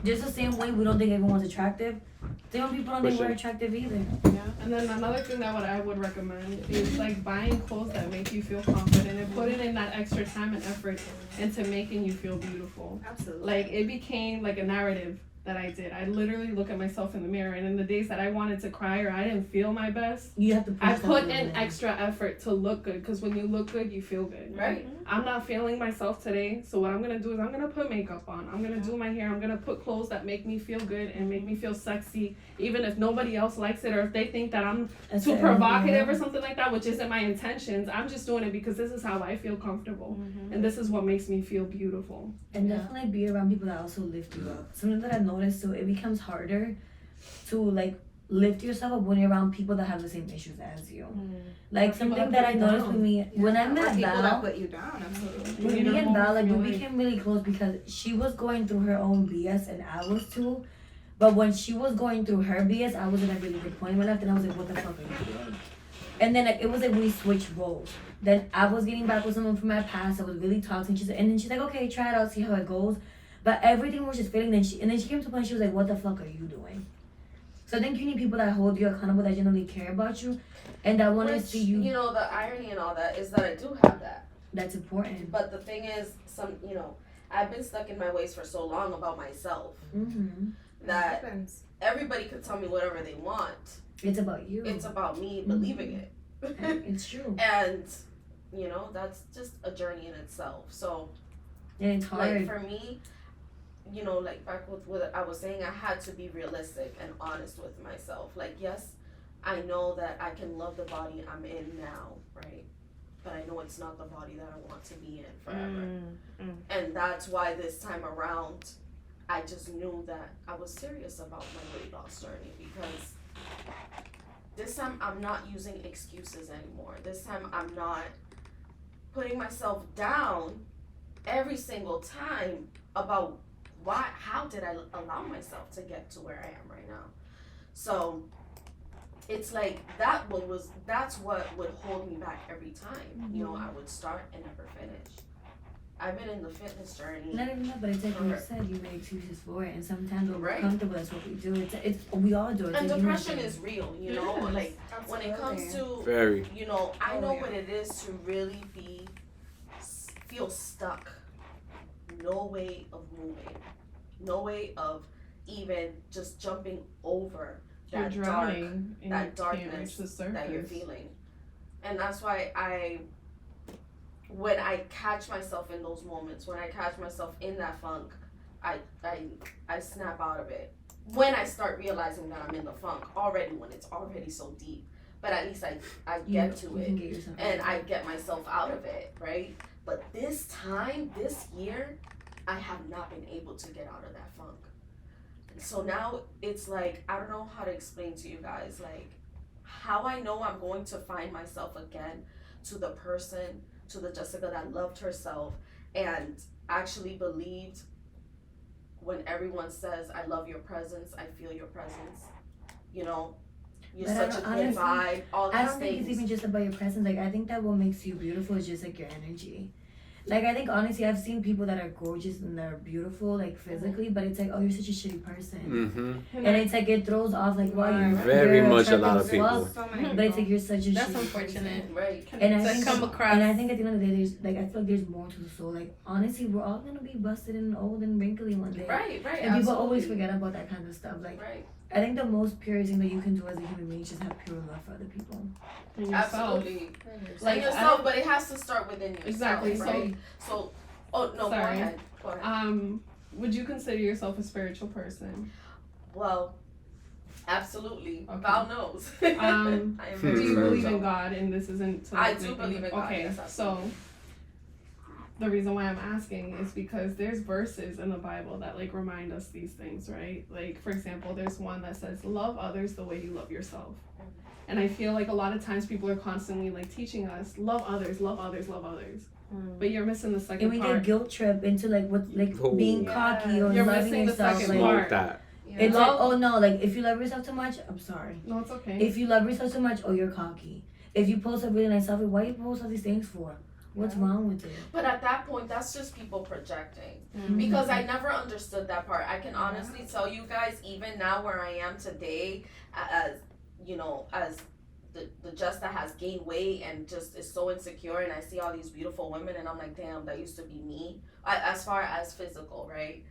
Just the same way we don't think everyone's attractive, same way people don't think For we're sure. attractive either. Yeah. And then another thing that I would recommend is like buying clothes that make you feel confident and putting in that extra time and effort into making you feel beautiful. Absolutely. Like it became like a narrative that I did. I literally look at myself in the mirror, and in the days that I wanted to cry or I didn't feel my best, You have to. I put in extra effort to look good, because when you look good, you feel good. Right. I'm not feeling myself today, so what I'm gonna do is I'm gonna put makeup on. I'm gonna do my hair. I'm gonna put clothes that make me feel good and make me feel sexy, even if nobody else likes it or if they think that I'm too provocative or something like that, which isn't my intentions. I'm just doing it because this is how I feel comfortable, and this is what makes me feel beautiful. And definitely be around people that also lift you up. Something that I've noticed too, it becomes harder to like lift yourself up when you're around people that have the same issues as you. Like People something that that I put you noticed down. with me when I Or met people that Val. put you down. Absolutely. When You me know, and Val, like, we really. became really close because she was going through her own BS and I was too. But when she was going through her BS, I was in a really good point in my life, and I was like, what the fuck are you doing? And then like, it was like we switched roles. Then I was getting back with someone from my past that was really toxic. And then she's like, okay, try it out, see how it goes. But everything was just failing. And then she came to a point. She was like, "What the fuck are you doing?" So I think you need people that hold you accountable, that genuinely care about you, and that want to see you. You know, the irony and all that is that I do have that. That's important. But the thing is, I've been stuck in my ways for so long about myself that everybody could tell me whatever they want. It's about you. It's about me believing it. It's true. And, that's just a journey in itself. So, and it's hard. like, for me, like, back with what I was saying, I had to be realistic and honest with myself. Like, yes, I know that I can love the body I'm in now, right? But I know it's not the body that I want to be in forever. And that's why this time around, I just knew that I was serious about my weight loss journey, because this time I'm not using excuses anymore. This time I'm not putting myself down every single time about how did I allow myself to get to where I am right now. So it's like that's what would hold me back every time. I would start and never finish. I've been in the fitness journey. Not even that, but it's like you said, you make excuses for it, and sometimes we're comfortable. That's what we do. It's we all do it. And depression is real, like when it comes to very, I know what it is to really feel stuck. No way of moving, no way of even just jumping over that darkness that you're feeling. And that's why when I catch myself in those moments, when I catch myself in that funk, I snap out of it. When I start realizing that I'm in the funk already, when it's already so deep, but at least I get to it and I get myself out of it, right? But this year, I have not been able to get out of that funk. So now it's like, I don't know how to explain to you guys, like, how I know I'm going to find myself again to the person, to the Jessica that loved herself and actually believed when everyone says, I love your presence, I feel your presence, you're such a good vibe, all these things. I don't think it's even just about your presence. Like, I think that what makes you beautiful is just like your energy. Like, I think honestly, I've seen people that are gorgeous and they're beautiful, like physically, but it's like, oh, you're such a shitty person. And it's like, it throws off, like, wow, you're much a lot of people. But it's like, you're such a That's shitty unfortunate. person. Right. And I think at the end of the day, there's like, I feel like there's more to the soul. Like, honestly, we're all gonna be busted and old and wrinkly one day. Right. And people always forget about that kind of stuff. Like, I think the most pure thing that you can do as a human being is just have pure love for other people. Absolutely. Like yourself, but it has to start within yourself. Exactly. Right? So, go ahead. Would you consider yourself a spiritual person? Well, absolutely. Okay. Val knows. Do you believe in God? And this isn't to I do believe in God. Okay, yes, so the reason why I'm asking is because there's verses in the Bible that like remind us these things, right? Like, for example, there's one that says, love others the way you love yourself. And I feel like a lot of times people are constantly like teaching us, love others, love others, love others. But you're missing the second part. And we get guilt trip into like what, like being cocky or you're loving missing yourself. the second Like, part. it's like, oh no, like if you love yourself too much, I'm sorry. No, it's okay. If you love yourself too much, oh, you're cocky. If you post a really nice selfie, why you post all these things for? What's wrong with it? But at that point, that's just people projecting. Because I never understood that part. I can honestly tell you guys, even now where I am today, as the Jess that has gained weight and just is so insecure, and I see all these beautiful women and I'm like, damn, that used to be me. As far as physical, right?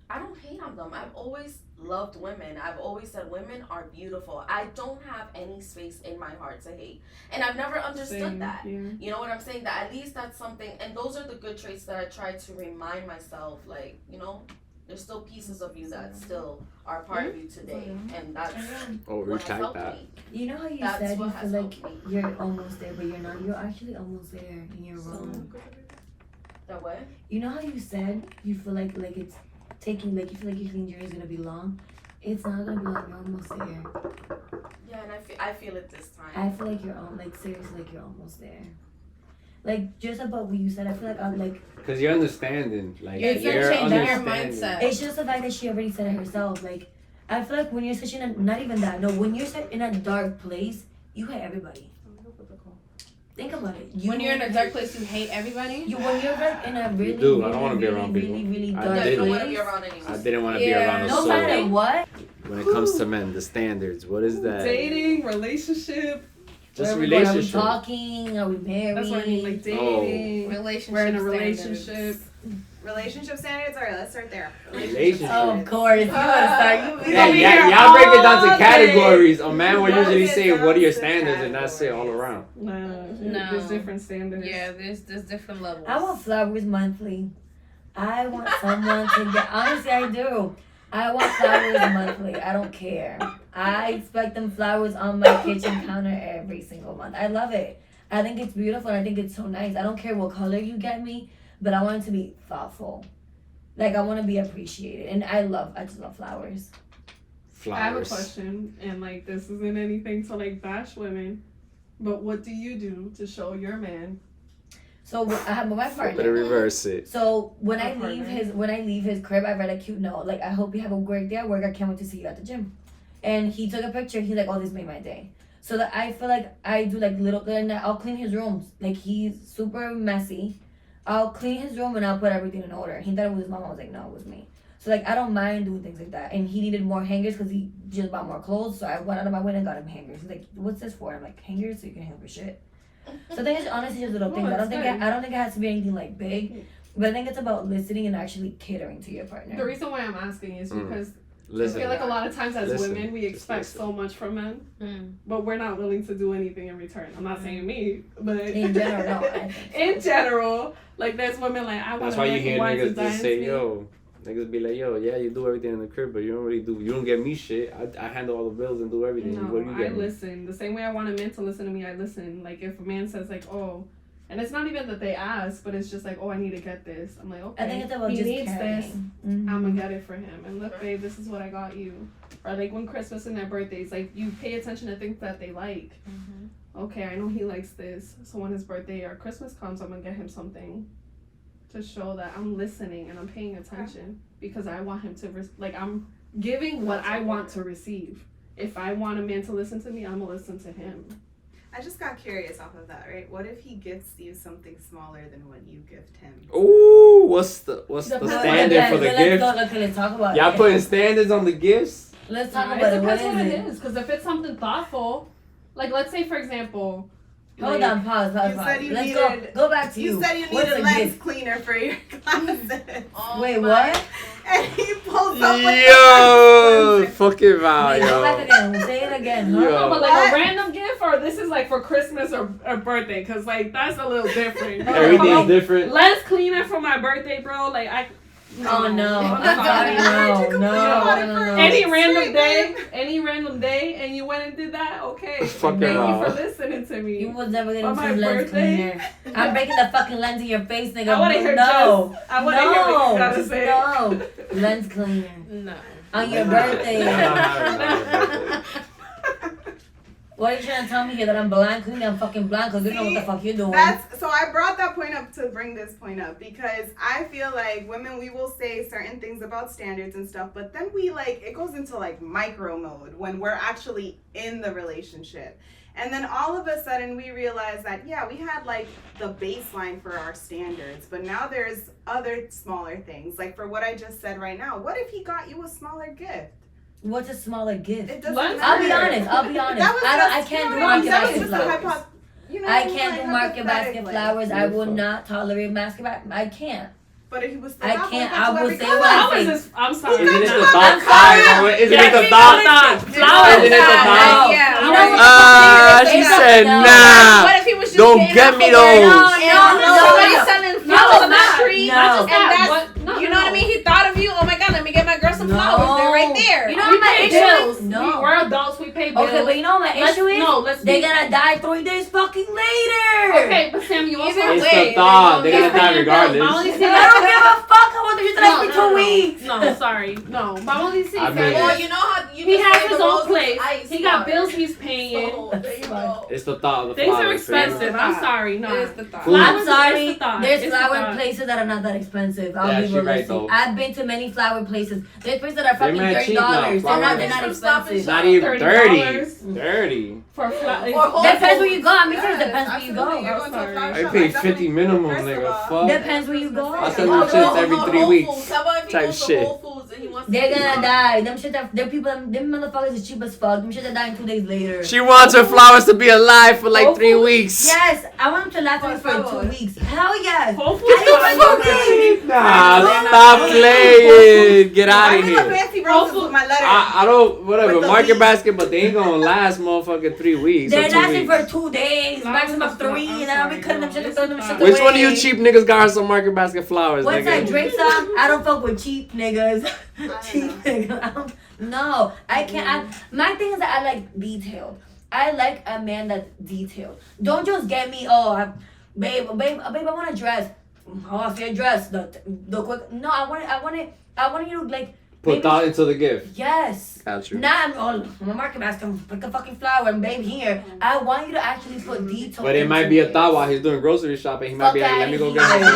I don't hate on them. I've always loved women. I've always said women are beautiful. I don't have any space in my heart to hate. And I've never understood that. Yeah. You know what I'm saying? That at least that's something, and those are the good traits that I try to remind myself, like, there's still pieces of you that still are part of you today. And that's what has helped me. You know how you That's said you what has feel like helped me. you're almost there, but you're not. You're actually almost there, and you're wrong. That what? You know how you said you feel like it's taking, like you feel like your clean journey is gonna be long. It's not gonna be long. You're almost there. Yeah, and I feel it this time. I feel like you're seriously, like you're almost there. Like, just about what you said, I feel like I'm like, because you're understanding, like you're changing your understanding. mindset. it's just the fact that she already said it herself. Like, I feel like when you're such in a, not even that, no, when you're such in a dark place, you hate everybody. Think about it. When you're in a dark place, you hate everybody. When you're like in a really, do. I don't want to be around people. really I dark You don't want to place. be around anyone. I didn't want to be around a No soul. matter what. When it comes to men, the standards. What is that? Dating, relationship. Just Where we going? relationship. Are we talking? Are we married? That's what I mean, like dating. Relationship. We're in a standards. relationship. Relationship standards? Alright, let's start there. Relationship. Oh, of course. You gotta start. Y'all break it down to all day. categories. A man will Break usually it say, down "What are your to standards?" and that's it all around. No, there's different standards. Yeah, there's different levels. I want flowers monthly. I want someone to get. Honestly, I do. I want flowers monthly. I don't care. I expect them flowers on my kitchen counter every single month. I love it. I think it's beautiful. And I think it's so nice. I don't care what color you get me, but I want it to be thoughtful. Like, I want to be appreciated. And I just love flowers. Flowers. I have a question, and like this isn't anything to like bash women, but what do you do to show your man? So I have my Better partner. reverse it. So when I My leave his crib, I write a cute note. Like, I hope you have a great day at work. I can't wait to see you at the gym. And he took a picture. He's like, oh, this made my day. So that I feel like I do like little, and I'll clean his rooms. Like, he's super messy. I'll clean his room and I'll put everything in order. He thought it was his mom. I was like, no, it was me. So like, I don't mind doing things like that. And he needed more hangers because he just bought more clothes. So I went out of my way and got him hangers. He's like, what's this for? I'm like, hangers so you can hang up your shit. So I think it's honestly just little things. I don't think it has to be anything like big, but I think it's about listening and actually catering to your partner. The reason why I'm asking is because Listen. I feel like a lot of times as Listen. women we Just expect listen. so much from men, but we're not willing to do anything in return. I'm not saying me, but In general, no. I think so. in general, like there's women like I want That's to why you make hear wine to niggas dine just say, me. "Yo." Niggas be like, "Yo, yeah, you do everything in the crib, but you don't really do. You don't get me shit. I handle all the bills and do everything. No, what do you I get me?" listen. The same way I want a man to listen to me, I listen. Like if a man says like, oh, and it's not even that they ask, but it's just like, oh, I need to get this. I'm like, okay, I think it's about he just needs caring. this. Mhm. I'm gonna get it for him. And look, babe, this is what I got you. Or like when Christmas and their birthdays, like you pay attention to things that they like. Okay, I know he likes this, so when his birthday or Christmas comes, I'm gonna get him something to show that I'm listening and I'm paying attention because I want him to I'm giving what I want to receive. If I want a man to listen to me, I'm gonna listen to him. I just got curious off of that, right? What if he gifts you something smaller than what you gift him? Ooh, what's the Depends. standard for the gift? Let's talk about Y'all it. putting standards on the gifts? Let's talk It about it. What depends what is it it? is. Because if it's something thoughtful, like let's say for example, Hold like, on, pause. You said you Let's needed- go back to you. You said you What's needed a lens gift? cleaner for your closet. Wait, what? And he pulls up with Yo, fucking Val, Wait, go back yo. again. Say it again. Huh? Yo. No, but like What? a random gift, or this is like for Christmas or birthday, cause like that's a little different. Everything's different. Less cleaner for my birthday, bro. Like I. Oh no! I'm sorry. No. Any random day, and you went and did that. Okay, Fucking thank you hell. for listening to me. You was never For getting my some lens birthday? cleaner. I'm breaking the fucking lens in your face, nigga. I wanna hear no. Jess. I wanna hear what you gotta say. No. Lens cleaner. No. On your I'm birthday. not having that. What are you trying to tell me here? That I'm blind? Clearly I'm fucking blind because you know what the fuck you're doing. That's so I brought that point up to bring this point up because I feel like women, we will say certain things about standards and stuff, but then we it goes into micro mode when we're actually in the relationship. And then all of a sudden we realize that, yeah, we had the baseline for our standards, but now there's other smaller things. Like for what I just said right now, what if he got you a smaller gift? What's a smaller gift? It doesn't Let's- matter. I'll be honest. That was I just- can't you do know what I market mean? That was basket just a flowers. I can't do market basket hypothetical. flowers. I will Beautiful. not tolerate basket basket. I can't. But if he was still I out, can't- got I you will every say color. what I Flowers think. is. I'm sorry. Isn't it the no. thought side? Isn't it the thought? Flowers. Isn't it the thought? Yeah. You know She what? It's a- said, no. nah. What if he was just Don't getting get off me of those. work No, and no, somebody's no. selling No, flowers on the not. street? No. Not just And that. that's, But, no, you know what I mean? He thought of you. Oh my God, let me get my girl some No. flowers. They're right there. You know We what my pay issue bills. is? No. We're adults. We pay bills. Okay, but you know what my Let's- issue is? no, let's They're be- gonna die 3 days fucking later. Okay, but Sam, you also Either It's way, the thought. They're They're gonna die paying bills. regardless. My only I thing don't give a fuck. I want them to last for 2 weeks. No, sorry. No. My only thing I is mean- Well, you know how you he can has say his the own rose is place. ice He got water. bills he's paying. So, there you though. It's the thought of the Things flowers. are expensive. I'm sorry. No. It is the thought. Flowers I'm is sorry. the thought. There's It's the flower thought. places that are not that expensive. I'll Yeah, be she right, realistic. though. I've been to many flower places. There's places that are They're fucking mad $30. cheap now. They're Flowers. not From Stop and expensive. Not even 30. $30. 30. For flowers. Depends where you go. I mean, it depends where you Absolutely. go. You're going to a flower I shop, paid definitely- 50 minimum, first of nigga. all, Fuck. Depends where you go. I said Or them shits every Whole 3 weeks. Foods. How about if he Type goes to shit. Whole Foods and he wants They're to gonna die. Them shit that them people them motherfuckers is cheap as fuck. Them shit that die 2 days later. She wants her flowers to be alive for like 3 weeks. Yes, I want them to last me for 2 flowers. weeks. Hell yes. Whole Foods I flowers don't are fucking- cheap. Nah, stop playing. Get out I of need a here. fancy roses with my letter. I don't, whatever, With the market leaves. basket, but they ain't gonna last motherfucking 3 weeks. They're or 2 lasting weeks. for 2 days, Flowers maximum are 3, I'm and then I'll be sorry, cutting them no, shit and it's throwing them not. shit Which away. one of you cheap niggas got her some market basket flowers? What's that nigga? Drake song? I don't fuck with cheap niggas. don't Cheap know. niggas. I don't, no, I can't. My thing is that I like detailed. I like a man that's detailed. Don't just get me, babe, I want a dress. Oh, I see a dress. The quick. No, I want you to like. Put maybe- thought into the gift. Yes. Got you. Not I'm a market basket. Pick a fucking flower and babe here. I want you to actually put detail. But it might into be a it. thought while he's doing grocery shopping. He might Fuck be like, let me go outta get here.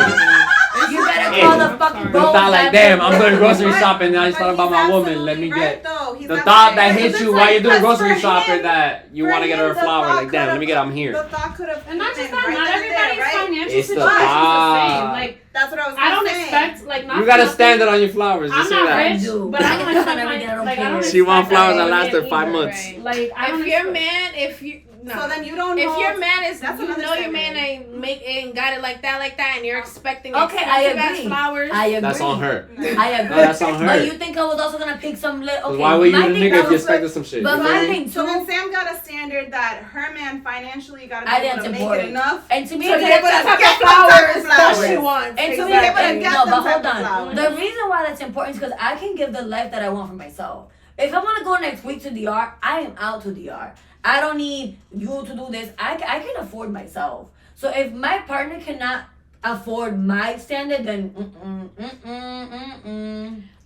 it. You better Hey. call the I'm fucking sorry. The bro. thought like, damn, I'm doing grocery But- shopping. Now he's but thought about he's my woman. Let absolutely me right, get. though. He's The absolutely thought that right. hits It's you like, while you're doing 'cause grocery for shopping him- that you for want to get her a him, the flower. thought Like, damn, let could've- me get, I'm here. The thought could have And not just hit that, him not right then and there, everybody's right? financial It's the situation is the thought. same. Like, That's what I was I don't saying. expect, like, not You got a nothing. standard on your flowers. Just I'm say not that. rich, do. but I don't I expect don't my, care. like, I don't She want expect flowers my that last her man 5 either. months. Like, I don't If your expect- man, if you no. So then you don't If hold- your man is, That's you another know your man standard. ain't got it like that, and you're expecting Okay, I expensive ass agree. flowers. I agree. That's on her. I agree. No, that's on her. But you think I was also gonna pick some little? 'Cause Okay, why would you my the thing nigga if was- you expected some shit? But You my feel me? thing So then too, Sam got a standard that her man financially got to I be able didn't to make support it it. enough. and to me, So it's get like- the type of get the flowers type of that she flowers. wants. And to me, Exactly. but Get no, them but type hold of on. flowers. The reason why that's important is because I can give the life that I want for myself. If I want to go next week to DR, I am out to DR. I don't need you to do this. I can afford myself. So if my partner cannot afford my standard, then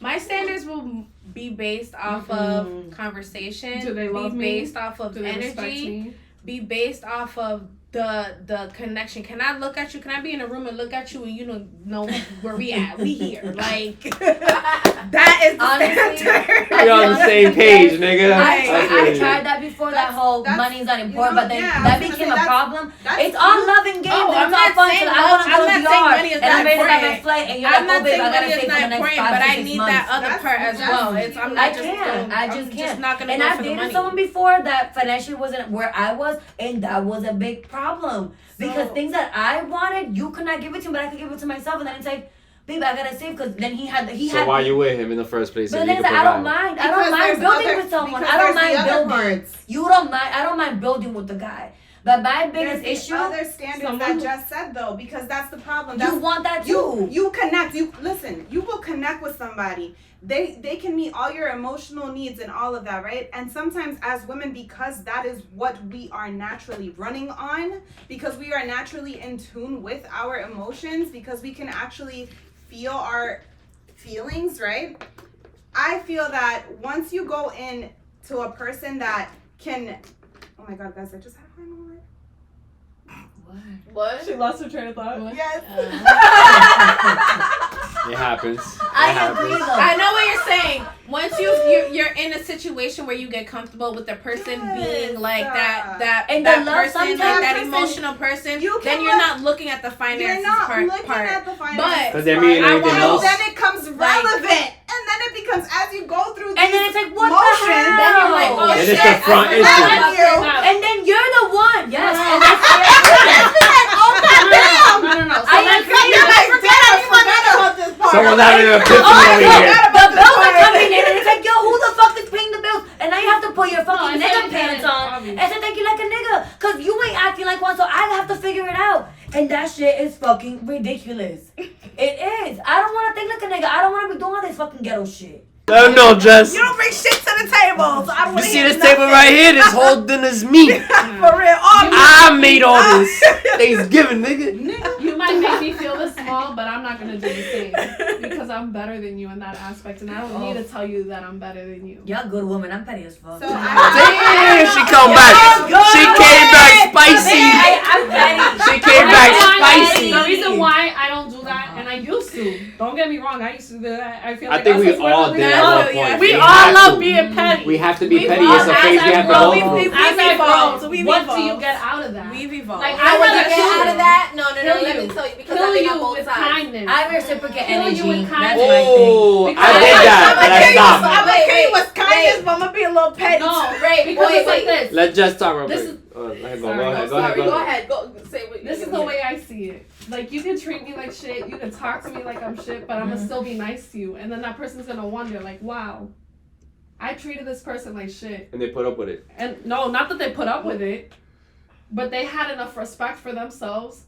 My standards will be based off of conversation. Do they love be me? based off of Do they respect energy. me? Be based off of the connection. Can I look at you? Can I be in a room and look at you and you know where we at? We here. Like that is the Honestly, standard. We're on the same page, nigga. I tried that before. That That's- whole that's- money's not you important, know, but then yeah, I that was gonna became say a that's- problem. that's It's all cute. love and games. Oh, and I'm it's all not fun. saying So I want to love- go I'm to not saying money DR, is and I'm not ready to buy my important. flight, and you're I'm like, not oh babe, saying I gotta money is save for the not next important, 5 but to I 6 need months. that other That's- part as that's well. cute. It's I'm I not just can't. going, I I'm just can't. not gonna And go I've for the dated money. someone before that financially wasn't where I was, and that was a big problem because So- things that I wanted, you could not give it to me, but I could give it to myself, and then it's like, babe, I gotta save because then he had. So why you with him in the first place? But If the you thing is, could I don't provide? mind. I don't Because mind there's building other- with someone. because I don't there's the mind other building. parts. You don't mind. I don't mind building with the guy. But my biggest There's the issue, other standards Someone- that Jess said though, because that's the problem. you That's want that too. you connect. You listen. You will connect with somebody. They can meet all your emotional needs and all of that, right? And sometimes as women, because that is what we are naturally running on, because we are naturally in tune with our emotions, because we can actually feel our feelings, right? I feel that once you go in to a person that can, oh my God, guys, I just had a hormone. What? She lost her train of thought. Yes. It happens. I agree though. I know what you're saying. Once you're in a situation where you get comfortable with the person being like that And that the love person, like sometimes that person- emotional person, you then can you're look- not looking at the You're finances not part. looking at the finances. But Because they're meeting I anything want- else. then it comes relevant, and then it becomes as you go through these And then it's like, what the motions, hell? then you're like, oh And shit, it's the front I issue. forgot about you. And then you're the one. Yes. And And it's like, oh goddamn! No. So I like, agree. I forget anyone about this part. Someone's having an epiphany Oh, over no, here. the bills are coming in, and it's like, yo, who the fuck is paying the bills? And now you have to put your fucking it's nigga like pants that, on obvious. and say thank you like a nigga, cause you ain't acting like one, so I have to figure it out. And that shit is fucking ridiculous. It is. I don't want to think like a nigga. I don't want to be doing all this fucking ghetto shit. No, Jess. you don't bring shit to the table, so I don't You want to see this table right here? This whole dinner's me. for real. I made all this. Thanksgiving, nigga. You might make me feel this small, but I'm I'm not gonna do the same because I'm better than you in that aspect, and I don't need to tell you that I'm better than you. You're a good woman. I'm petty as fuck. So Damn, she come back. She came back spicy. I'm petty. She came back spicy. The reason why I don't do that, and I used to. Don't get me wrong, I used to do that. I feel like I think us we as all women, did at one point. We all have love to. being petty. We have to be petty. all- It's a phase as we I have to grow, go through. As I evolved. grow, We've what do you evolved. get out of that? We've evolved. Like, I I'd want rather to get kill out of you. that. No, Kill let me you. tell you because Kill I've been you on both with sides. kindness. I reciprocate Kill you energy. with That's kindness. my thing. Oh, I Because did that, I'm but gonna I kill you. stopped. I'm gonna kill you with kindness, but I'm gonna be a little petty. No, Right, because wait, it's like wait. this. Let's just talk real This quick. Go ahead, Sorry, go ahead, Sorry, go go ahead. ahead. Go say what This you're is the gonna way I see it. Like, you can treat me like shit, you can talk to me like I'm shit, but I'm gonna still be nice to you. And then that person's gonna wonder, like, wow, I treated this person like shit. And they put up with it. And no, not that they put up with it, but they had enough respect for themselves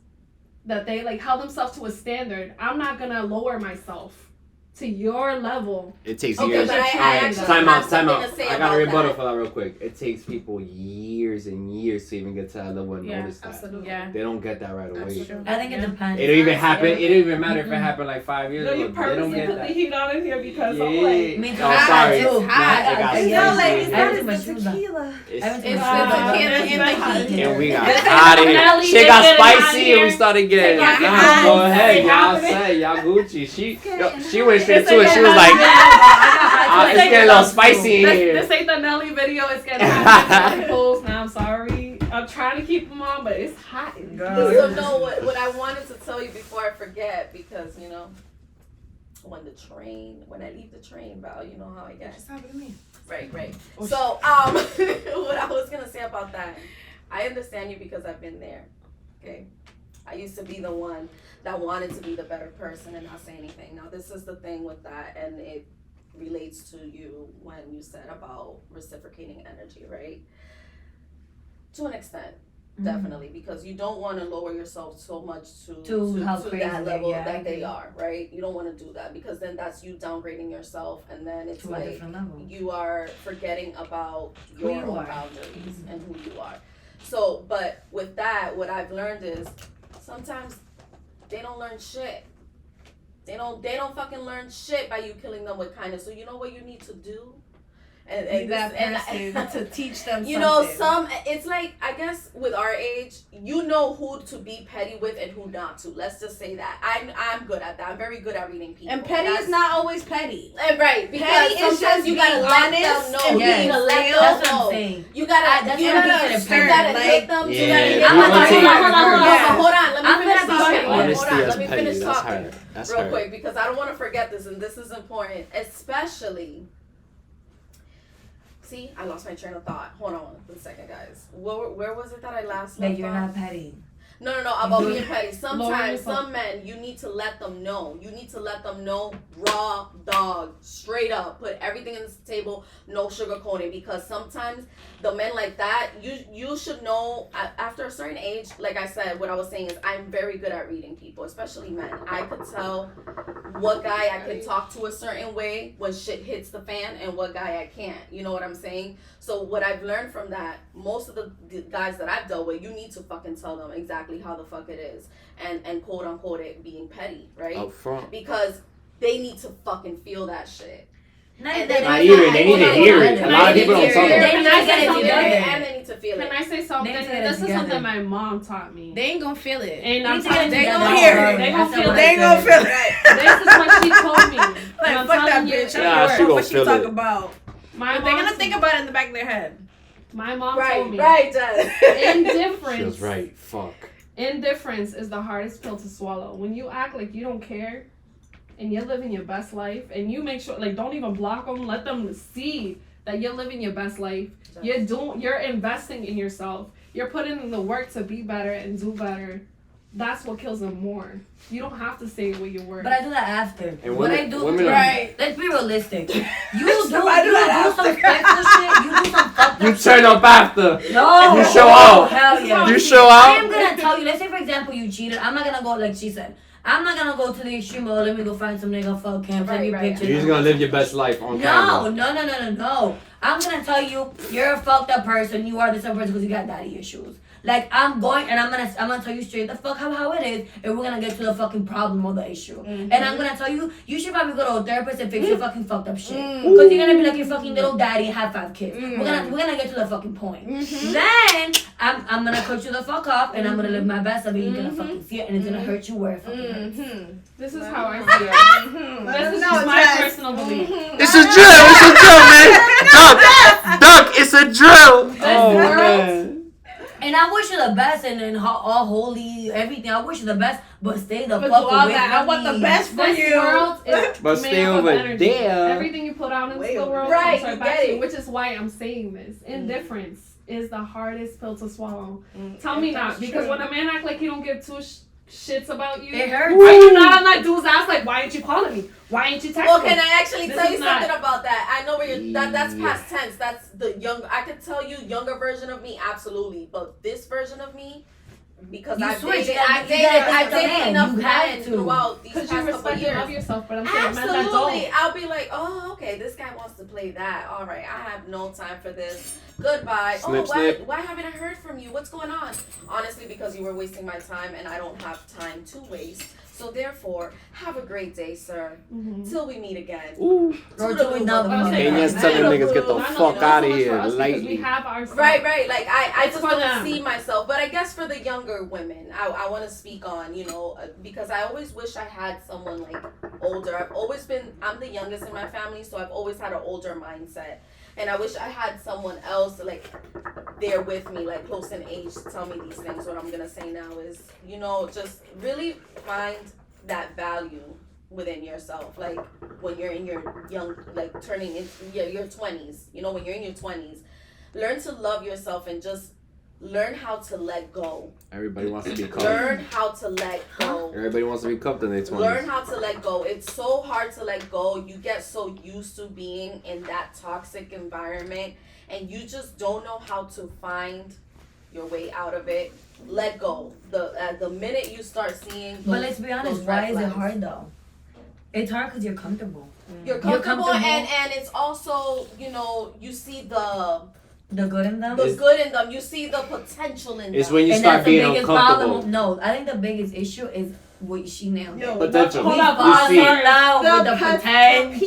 that they, like, held themselves to a standard. I'm not gonna lower myself to your level. It takes Okay, years. but I actually Time have out. something to say I got about a rebuttal that. for that real quick. It takes people years and years to even get to that level and Yeah, notice that. Absolutely. Yeah. They don't get that right That's away. true. I think it depends. It don't even happen. It don't even matter if it happened like 5 years No, ago. you They don't purposely get put the that. heat on in here because I'm Yeah. like, Me too. Oh, sorry. It's hot. Nah, it got It's spicy. not like I it's had not too much tequila. tequila. It's- It's It's the tequila in the heat. And we got This out of here. Nelly Shit got is getting hot spicy and we here. started getting. Take Nah, out go your ahead. eyes. Y'all It's say y'all Gucci. She went straight to it. She getting was hot like, here. it's getting a little spicy in here. This ain't the Nelly video. It's getting hot. It's close now. I'm sorry. I'm trying to keep them on, but it's hot. in here. So no, what I wanted to tell you before I forget, because you know, when I leave the train, Val, you know how I get. Just happened to me. Right. So what I was gonna say about that, I understand you because I've been there. Okay, I used to be the one that wanted to be the better person and not say anything. Now this is the thing with that, and it relates to you when you said about reciprocating energy, right? To an extent. Definitely, because you don't want to lower yourself so much to how crazy that level yeah, that they are, right? You don't want to do that because then that's you downgrading yourself, and then it's to a like different level. you are forgetting about Who your you own are. boundaries and who you are. So, but with that, what I've learned is sometimes they don't learn shit. They don't fucking learn shit by you killing them with kindness. So you know what you need to do? Be that person to teach them you something. know, it's like, I guess with our age, you know who to be petty with and who not to. Let's just say that. I'm good at that. I'm very good at reading people. And petty is not always petty. Right, because Petty is sometimes just you gotta being let honest them know. and You being gotta let real. them That's what I'm know. saying. You gotta, That's you what I'm gotta, considering you gotta petty. hit them. Yeah, You gotta. you I'm wanna not take- hold on. Let me I'm finish gonna talking. be Honesty Hold on. as Let me petty. finish That's talking her. That's real her. quick because I don't want to forget this, and this is important, especially. See, I lost my train of thought. Hold on one second, guys. Where was it that I last Like left you're off? not petty. No, about You- being petty. Sometimes, yourself. some men, you need to let them know. You need to let them know raw dog, straight up. Put everything on the table, no sugarcoating. Because sometimes the men like that, you should know after a certain age, like I said, what I was saying is I'm very good at reading people, especially men. I could tell what guy I can talk to a certain way when shit hits the fan and what guy I can't. You know what I'm saying? So what I've learned from that, most of the guys that I've dealt with, you need to fucking tell them exactly how the fuck it is, and quote unquote it being petty, right? Up front. Because they need to fucking feel that shit. Not And that Not they even. They need to hear it. A lot of people don't talk They about it. need to get it together. And they need to feel Can it. I say something? They need to get it This is together. something my mom taught me. They ain't gonna feel it. And They I'm need to get it telling They you, together. gonna hear it. They gonna That's feel what They I ain't gonna said. feel it. This is what she told me. Like, And I'm fuck that telling you, bitch. Nah, she gonna what she feel talk it. about. My But they're mom, gonna think about it in the back of their head. my mom told me. Right, Jess. Indifference. She was right. Fuck. Indifference is the hardest pill to swallow. When you act like you don't care and you're living your best life and you make sure, like, don't even block them, let them see that you're living your best life. You're investing in yourself. You're putting in the work to be better and do better. That's what kills them more. You don't have to say what your word. But I do that after. And What women- I do, women are- Right. let's be realistic. You do I do that some after. spiteful shit. You do some fucked You up turn shit. up after. No. You show out. Hell yeah. You show I am out. gonna tell you. Let's say for example you cheated. I'm not gonna go like she said. I'm not gonna go to the extreme. Oh, let me go find some nigga fuck him. Send me Right. pictures. You're just gonna live your best life on camera. No. I'm gonna tell you, you're a fucked up person. You are this type of person because you got daddy issues. Like, I'm gonna tell you straight the fuck how it is, and we're gonna get to the fucking problem or the issue. And I'm gonna tell you, you should probably go to a therapist and fix your fucking fucked up shit. Because you're gonna be like your fucking little daddy and have 5 kids. We're gonna get to the fucking point. Then I'm gonna cut you the fuck off, and I'm gonna live my best life, and you're gonna fucking see it, and it's gonna hurt you where it fucking hurts. This is how I see it. This is my personal belief. It's a drill. It's a drill, man. Duck. It's a drill. Oh man. And I wish you the best, and all holy everything. I wish you the best, but stay the But fuck do all away that. from I want me. the best for This you. world is But made stay up of over energy. there. Everything you put out into the world Right, comes you back get to you, it. which is why I'm saying this. Indifference is the hardest pill to swallow. Tell me not, because when a man act like he don't give two shits about you, It hurts. are you not on that dude's ass? Like, why ain't you calling me? Why ain't you texting Well, me? can I actually This tell you is not- something about that? I know where you're. That's past tense. That's the young. I could tell you younger version of me, absolutely. But this version of me, because You I've switch. dated, You I've gotta dated man. enough You have men to. throughout these Because past you couple respect and love years. yourself, but I'm saying men that Absolutely. don't. I'll be like, oh, okay, this guy wants to play that. All right, I have no time for this. Goodbye. Snip, oh, snip. why haven't I heard from you? What's going on? Honestly, because you were wasting my time, and I don't have time to waste. So therefore, have a great day, sir. Till we meet again. Ooh. Or till we know the I'm fuck. saying And yes, men tell them are niggas get the blue. I know fuck not outta so much here, for us because lightly. We have our stuff. Right. Like I It's just for don't them. see myself. But I guess for the younger women, I want to speak on, because I always wish I had someone like older. I'm the youngest in my family, so I've always had an older mindset. And I wish I had someone else like there with me, like close in age, to tell me these things. What I'm gonna say now is, just really find that value within yourself. Like when you're in your young, like turning into your 20s. When you're in your 20s, learn to love yourself and just learn how to let go. Everybody wants to be cuffed. Learn how to let go. Everybody wants to be cuffed in their 20s. Learn how to let go. It's so hard to let go. You get so used to being in that toxic environment, and you just don't know how to find your way out of it. Let go. The minute you start seeing those, But let's be honest, those why red is it flags. hard though? It's hard because you're comfortable. You're comfortable, and it's also, you see the good in them. good in them. You see the potential in It's them. when you And start that's the being biggest uncomfortable. problem. No, I think the biggest issue is what she nailed. Yo, Potential. Hold up, Fall see. in love The with the P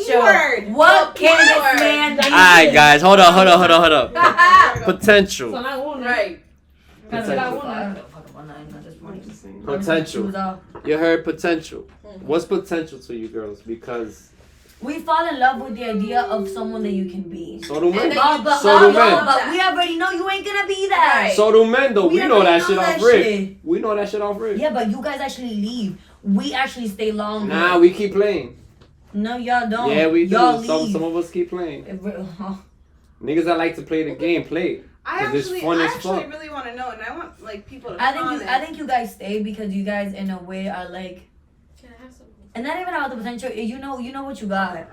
potential. word. What The can P this word. man do? Alright, guys, hold up. So Potential. not one, Right. That's what I I want. don't know fuck about nothing at this point. Potential. Shoes off. You heard potential. What's potential to you girls? Because We fall in love with the idea of someone that you can be. so do men. And then But So do men. we already know you ain't gonna be that. Right. So do men though. We know already that shit off that rip. shit. We know that shit off rip. Yeah, but you guys actually leave. We actually stay longer. Nah, we keep playing. No, y'all don't. Yeah, we do. Y'all Some leave. of us keep playing. Huh. Niggas that like to play the game, play. I 'Cause it's actually, fun I as actually fuck. really want to know, and I want people to I comment. think you guys stay because you guys in a way are like, Can I have some? and not even about the potential. You know what you got.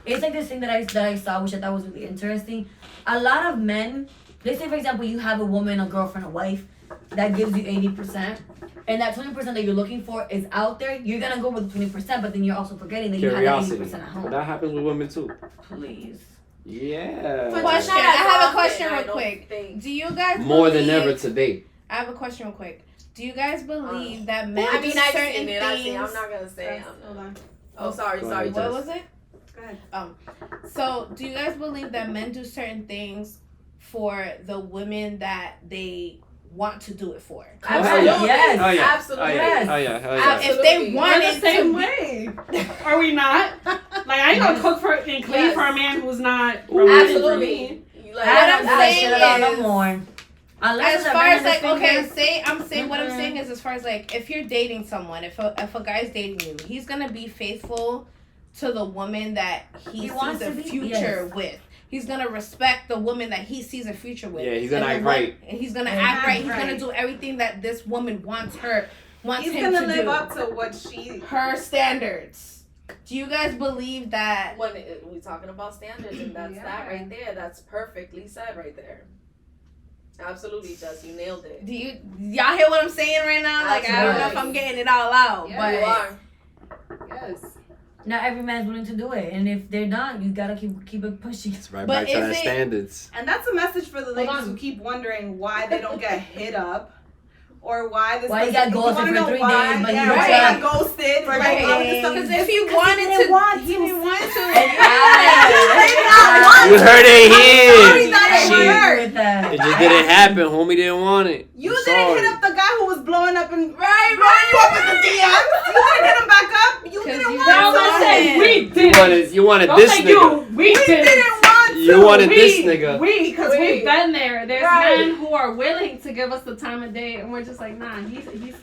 It's like this thing that I saw, which I thought was really interesting. A lot of men, let's say for example, you have a woman, a girlfriend, a wife, that gives you 80%, and that 20% that you're looking for is out there. You're gonna go with the 20%, but then you're also forgetting that you have that 80% at But home. that happens with women too. Please. Yeah. Question. I have a question real quick. Do you guys More than believe- ever today. I have a question real quick. Do you guys believe that men I do mean, I've certain seen it. I've seen it. I'm things? not gonna say. Hold on. Oh, sorry. Go Sorry. ahead, What Jess. was it? Go ahead. So, do you guys believe that men do certain things for the women that they want to do it for? Absolutely. Yes. Oh yeah. Absolutely. Oh yeah. Yes. Oh yeah. Oh yeah. If they Absolutely. We're wanted the same to, way. Are we not? Like I ain't gonna cook for and clean Yes. for a man who's not Ooh. providing for Absolutely. me. Like, I don't I'm do that saying shit about no is- more. Unless as it's a far as random like, okay, finger. say I'm saying what I'm Mhm. saying is as far as like if you're dating someone, if a guy's dating you, he's gonna be faithful to the woman that he He sees wants a to be, future yes. with. He's gonna respect the woman that he sees a future with. Yeah, he's gonna And the act one- right. And he's gonna And act act right. He's right. gonna do everything that this woman wants He's him gonna to live do. up to what she. Her standards. Do you guys believe that? when we talking about standards, and that's that Yeah. right there. That's perfectly said right there. Absolutely, Jess. You nailed it. Do y'all hear what I'm saying right now? Like I don't know if I'm getting it all out, Yeah, but You are. Yes. not every man's willing to do it, and if they're not, you gotta keep it pushing. It's right But back to is that it- standards. And that's a message for the ladies who keep wondering why they don't get hit up. Or why this? Why you got ghosted wanna for know 3 why? days, but yeah, you why tried. you got ghosted? For Right. all this stuff. Because if he wanted to, he didn't want to. You heard it here. Sorry that it She- worked. With that. It just didn't happen. Homie didn't want it. You I'm didn't sorry. hit up the guy who was blowing up and Right. up in the DMs. You didn't hit him back up. You didn't you want don't to. say we You did. wanted Don't this say nigga. you. We We did. didn't want to. You wanted this nigga. Because we've been there. There's Right. men who are willing to give us the time of day, and we're just like, nah, he's.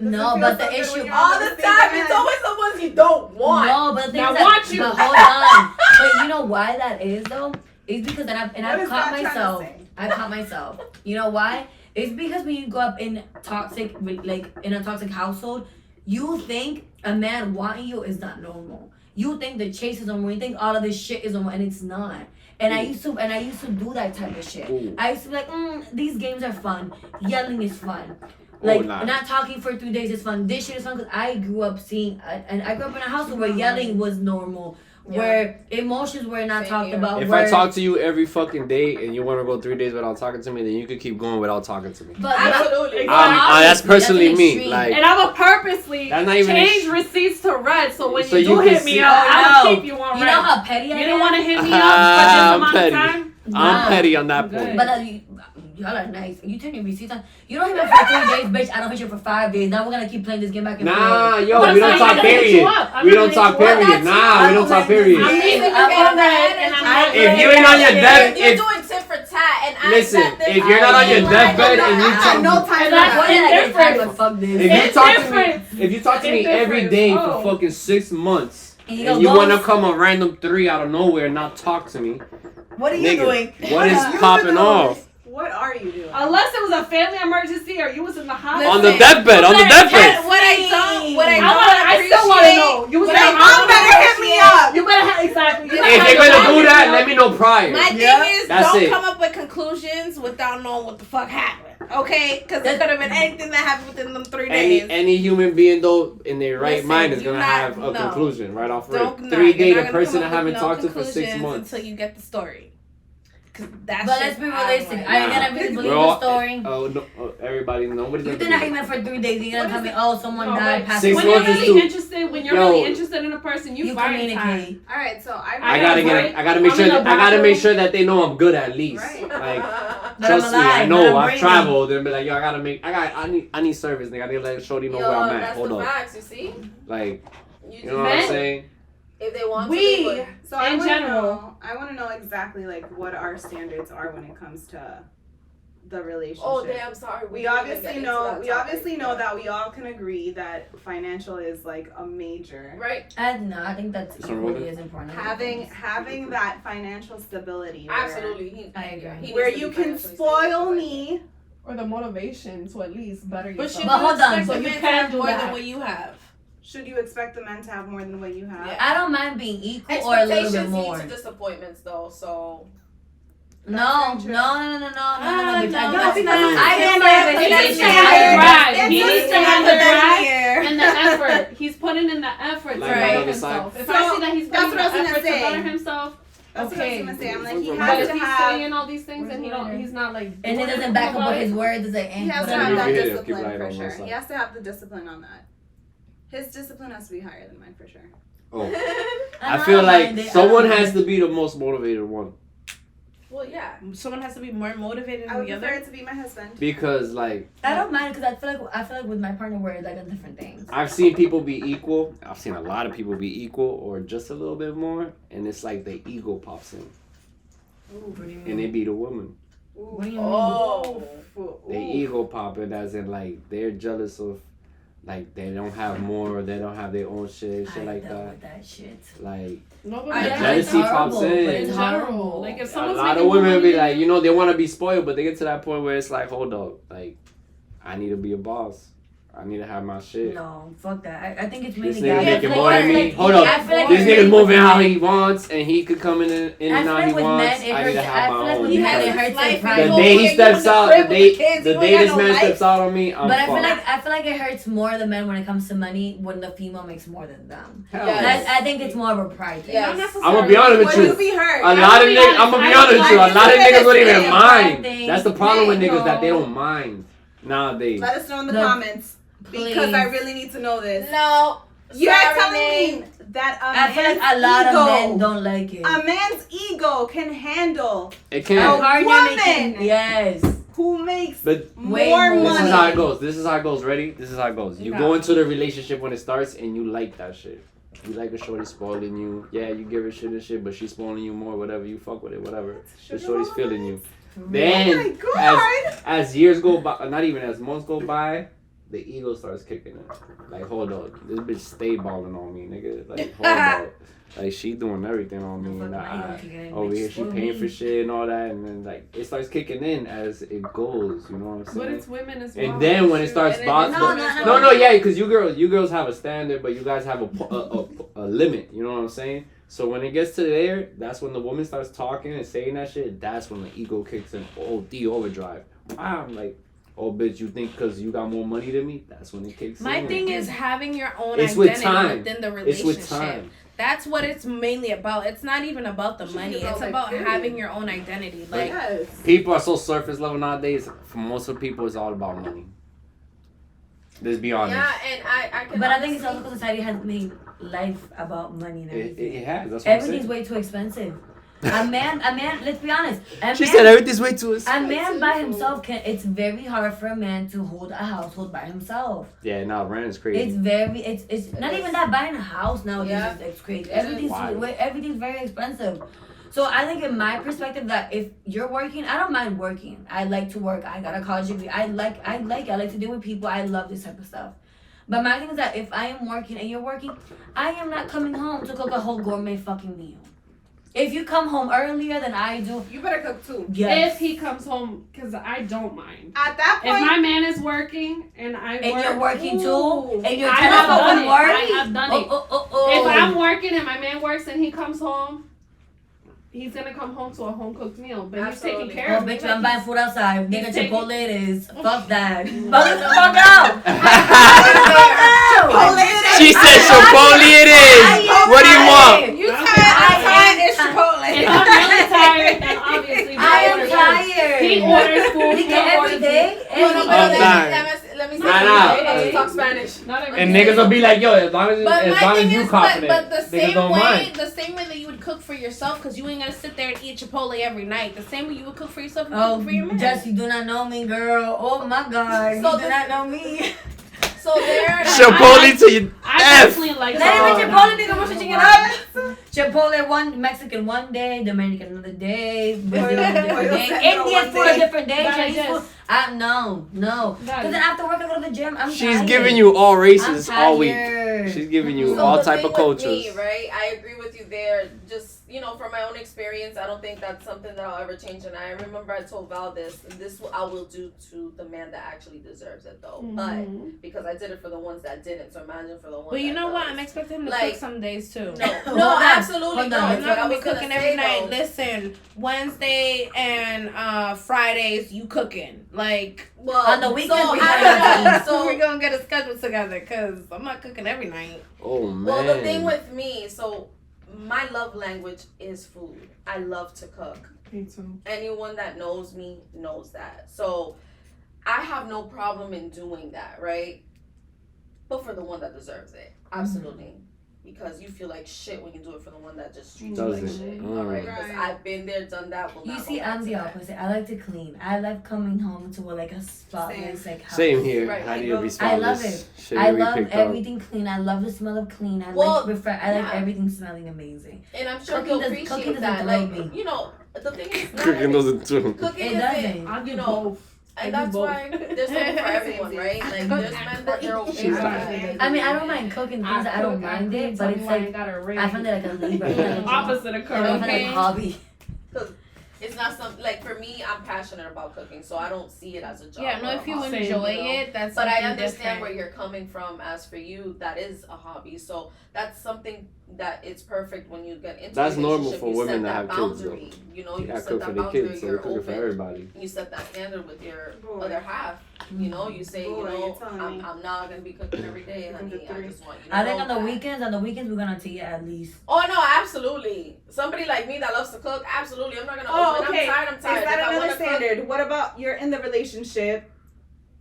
No, but the issue All the time, it's always the ones you don't want. No, but the thing Now is that, watch you. but hold on. But you know why that is though? It's because What I've is caught that trying to myself. say? I caught myself. You know why? It's because when you grow up in in a toxic household, you think a man wanting you is not normal. You think the chase is normal. You think all of this shit is normal, and it's not. And I used to do that type of shit. Ooh. I used to be like, these games are fun. Yelling is fun. Oh, Like nah. not talking for 3 days is fun. This shit is fun because I grew up and I grew up in a household where yelling was normal, where emotions were not Same talked here. about. If where, I talk to you every fucking day and you want to go 3 days without talking to me, then you could keep going without talking to me. but Absolutely. That's personally an me. extreme. Like, And I would purposely That's not even change a- receipts to red, so when So you you do can hit me see- up, Oh, I'll no. keep you on You red. know how petty I You am? didn't want to hit me up for I'm this amount petty. of time? I'm petty on that Good. point. But y'all are nice. You turn your receipts on. You don't hit me for 3 days, bitch. I don't hit you for 5 days. Now we're gonna keep playing this game back and Nah, forth. yo, But we don't I'm talk not gonna hit you period. up. I'm We not don't gonna talk hit you up. period. Nah, we don't talk period. I'm leaving you I'm on on red, red. and I'm I- not If you ain't on your death, You're if doing tit for tat, and I listen, sat there if you're not on your like, deathbed and you I had talk, no time And for that's Why that. did I get different. time to fuck this? if you It's talk to different. me, if you talk to me It's every different. day Oh. for fucking 6 months, And and you ghost? wanna come a random 3 out of nowhere and not talk to me, What are you nigga, doing? what is You popping doing? off? What are you doing? Unless it was a family emergency or you was in the hospital. On the Listen, deathbed, on the deathbed. What I don't I still want to know. You was What in I the don't hospital. better hit me up. You better have exactly. You If better you're have gonna your do that, body let me know prior. My thing is, That's don't it. come up with conclusions without knowing what the fuck happened. Okay? Because it could have been anything that happened within them 3 days. Any human being though in their right Listen, mind is you're gonna not- have a no. conclusion right off Don't rip. no, 3 you're days, not a gonna person come I up haven't with no talked to for 6 conclusions months. until you get the story. Cause that But shit, let's be I'm realistic. like, Are you Nah. gonna really believe We're all- the story? Oh no, everybody, nobody's You gonna did not believe hit me for 3 days. You're gonna tell me, oh, someone No, died, wait. passed Six When away. you're months is really too- interested, when you're Yo. really interested in a person, you find time. communicate. All right, so I I gotta got get. break. I gotta make I'm sure. in the I gotta make bathroom. sure that they know I'm good at least. Right. Like, But I'm trust me, I alive, but know. I'm I've breathing. traveled and be like, yo, I need service, nigga. I need to let Shorty know Yo, where I'm at. that's Hold the up. facts, you see? Like, You you know what I'm Men? saying? If they want to, they would. So I In wanna general. know, I want to know exactly like what our standards are when it comes to the relationship. Oh, damn, sorry. We didn't obviously get into know. that We topic. obviously know that we all can agree that financial is like a major. Right. No, I think that's What's wrong with equally it? as important. Having that financial stability. where- Absolutely. I agree. He Where needs to you be can financially spoil stable. me. Or the motivation to at least better But yourself. should But you hold on. expect So the you man to can have do more that. than what you have? Should you expect the men to have more than what you have? Yeah. I don't mind being equal or a little bit Expectations more. lead to disappointments, though, so. No, That's no, very no, no, no, no, no, No, bitch. I it's do not. I It's don't not. have He needs to expectations. have the I- drive. He It's needs to just have the another drive year. and the effort. He's putting in the effort to Like better on the side. himself. If So, I see that he's that's putting what I the was gonna effort to say. better himself, That's what I okay. was gonna say. I'm like, he But But has if to he's have. saying all these things and he's not like And it doing doesn't back up about with it, his words. It's like, He has to Whatever have you that hear, keep discipline right for on sure. one side. He has to have the discipline on that. His discipline has to be higher than mine for sure. Oh, I I feel don't like mind it. someone I don't has mind to be the most motivated one Well, yeah. Someone has to be more motivated I than would the prefer other. it to be my husband. because like it. I don't mind because I feel like with my partner we're like on different things. I've seen people be equal. I've seen a lot of people be equal or just a little bit more, and it's like the ego pops in, and they be the woman. What do you mean? Oh. Their ego popping as in like they're jealous of, like they don't have more, or they don't have their own shit like dealt that. with that shit. Like nobody I The know does. it's jealousy pops horrible, in. but In it's general, horrible. like if a someone's lot making of women more be money like, than you know, they want to be spoiled, but they get to that point where it's like, hold up, like I need to be a boss. I need to have my shit. No, fuck that. I think it's This mainly nigga guys. making more than me. Like, Hold I up. feel like This it's nigga's really moving how men. he wants, and he could come in and I out feel he like with wants. men, it I need to hurts. have I my feel like own. with He men, has it his hurts life their and pride. The day he steps out, the day kids, you this ain't got no man life. steps out on me, I'm But fucked. I feel like it hurts more the men when it comes to money when the female makes more than them. Hell Yes. no. I think it's more of a pride thing. Yes. Not necessarily. I'm gonna be honest with Will you. you be hurt? A lot of niggas, I'm gonna be honest with you. A lot of niggas don't even Yeah. mind. Thing. That's the problem with Hey, niggas that they no. don't mind nowadays. Let us know in the No. comments because Please. I really need to know this. No. You're sorry, telling Nate. me that I feel like a lot of men don't like it. a man's ego can handle It A can't. a partner making- woman. yes. who makes But Way more more. this money. is how it goes. This is how it goes. Ready? This is how it goes. You No. go into the relationship when it starts and you like that shit. You like a shorty spoiling you. Yeah, you give her shit and shit, but she's spoiling you more. Whatever, you fuck with it. Whatever. The shorty's feeling you. Oh Then, my god. as years go by, not even as months go by, the ego starts kicking in. Like, hold up, this bitch stay balling on me, nigga. Like, hold up. Like, she doing everything on me. And over here, she paying for shit and all that. And then, like, it starts kicking in as it goes. You know what I'm saying? But it's women as well. And then when it starts And it bothering, is no, yeah, because you girls have a standard, but you guys have a limit. You know what I'm saying? So when it gets to there, that's when the woman starts talking and saying that shit. That's when the ego kicks in. OD overdrive. I'm like, oh bitch, you think because you got more money than me? That's when it kicks in. My thing is having your own It's with identity time. within the It's relationship. with time. That's what it's mainly about. It's not even about the money. It's about having your own identity. Like, Yes. People are so surface level nowadays. For most of the people, it's all about money. Let's be honest. Yeah, and I can. But I think it's honestly- also because society has made life about money and It, everything. it has. That's what I'm Everything's saying. way too expensive. A man, let's be honest. She said everything's way too A expensive. man by himself it's very hard for a man to hold a household by himself. Yeah, now rent is crazy. It's not even that buying a house nowadays Yeah. is it's crazy. It is Everything's very expensive. So I think in my perspective that if you're working, I don't mind working. I like to work. I got a college degree. I like to deal with people. I love this type of stuff. But my thing is that if I am working and you're working, I am not coming home to cook a whole gourmet fucking meal. If you come home earlier than I do, You better cook too. yes. If he comes home, because I don't mind. At that If point, my man is working and I and work, you're working too, Ooh. and you're I trying have to done it. work. I have done it. Oh. If I'm working and my man works and he comes home, he's gonna come home to a home cooked meal, but Absolutely. he's taking care Oh, of me. bitch, I'm buying food outside. Nigga, He's taking- Chipotle it is. Fuck that. Fuck the fuck out. She said Chipotle it is. What do you want? you I'm tired? tired. It's Chipotle. If I'm really tired, then obviously I am orders food. tired. He orders food. Nigga, every day. No, Every but I'm day. tired. let me say Nah, something. nah. Okay. Talk Spanish. Not every And day. niggas will be like, yo, as long as But my thing you is, copping but it, the niggas same don't way, mind. the same way that you would cook for yourself, because you ain't gonna sit there and eat Chipotle every night. The same way you would cook for yourself, you Oh, cook for your man. Jess, you do not know me, girl. Oh my God, So you do the- not know me. So there. Chipotle to you. I personally like Let me Chipotle. Chipotle, nigga. What's chicken up? Chipotle one, Mexican one day, Dominican another day, Brazilian a different day, Indian food a different day, Right, Chinese yes. food. No. Because then after work I go to the gym. I'm She's tired. giving you all races I'm all week. tired. She's giving you So all the type thing of with cultures. Me, right? I agree with you there. Just, from my own experience, I don't think that's something that I'll ever change. And I remember I told Val this I will do to the man that actually deserves it, though. Mhm. But because I did it for the ones that didn't, so imagine for the ones. But you that know what? does. I'm expecting him to Like- cook some days too. No, Hold no, on. absolutely Hold no. on. I'm But not I gonna be was gonna cooking say, every night. though, Listen, Wednesday and Fridays you cooking. Like well, On the weekends, so we I gotta don't know. eat. so we're So gonna get a schedule together because I'm not cooking every night. Oh man. well, the thing with me, so my love language is food. I love to cook. Me too. Anyone that knows me knows that. So I have no problem in doing that, right? But for the one that deserves it, absolutely. Because you feel like shit when you do it for the one that just treats you like Doesn't. shit. Mm. Alright? Because Right. I've been there, done that. Will You not see, go back I'm to the that. opposite. I like to clean. I like coming home to a spotless house. Same here. Right. How do you be I love spotless? it. Shit I we love picked up. everything clean. I love the smell of clean. I Well, like yeah. everything smelling amazing. And I'm sure Cooking he'll does- appreciate cooking that. doesn't Like, thrill me. the thing is, not Cooking every- doesn't too. Cooking It isn't, doesn't. I do you know, both. I and do that's both. why there's something for everyone, right? Like, there's men that they're okay with that. I mean, I don't mind cooking things. I don't mind it, but it's like I find it like a labor. Opposite of I find it like a curry. hobby. It's not something like for me. I'm passionate about cooking, so I don't see it as a job. Yeah, no. If you hobby, enjoy you know? it, that's. But I something understand different. where you're coming from. As for you, that is a hobby. So that's something that it's perfect when you get into. That's a normal relationship, for you women set that have kids, though. boundary. You know, You you gotta set cook that for their boundary. kids, so You're you're cooking for open. everybody. You set that standard with your Boy. other half. You know, you say, Boy, you know, you're telling me. I'm not gonna be cooking every day, honey. I just want you to I think know on the that. weekends we're gonna take it at least. Oh no, absolutely. Somebody like me that loves to cook, absolutely. I'm not gonna. Oh, When okay. I'm tired. Is If that I another wanna cook, standard? What about you're in the relationship,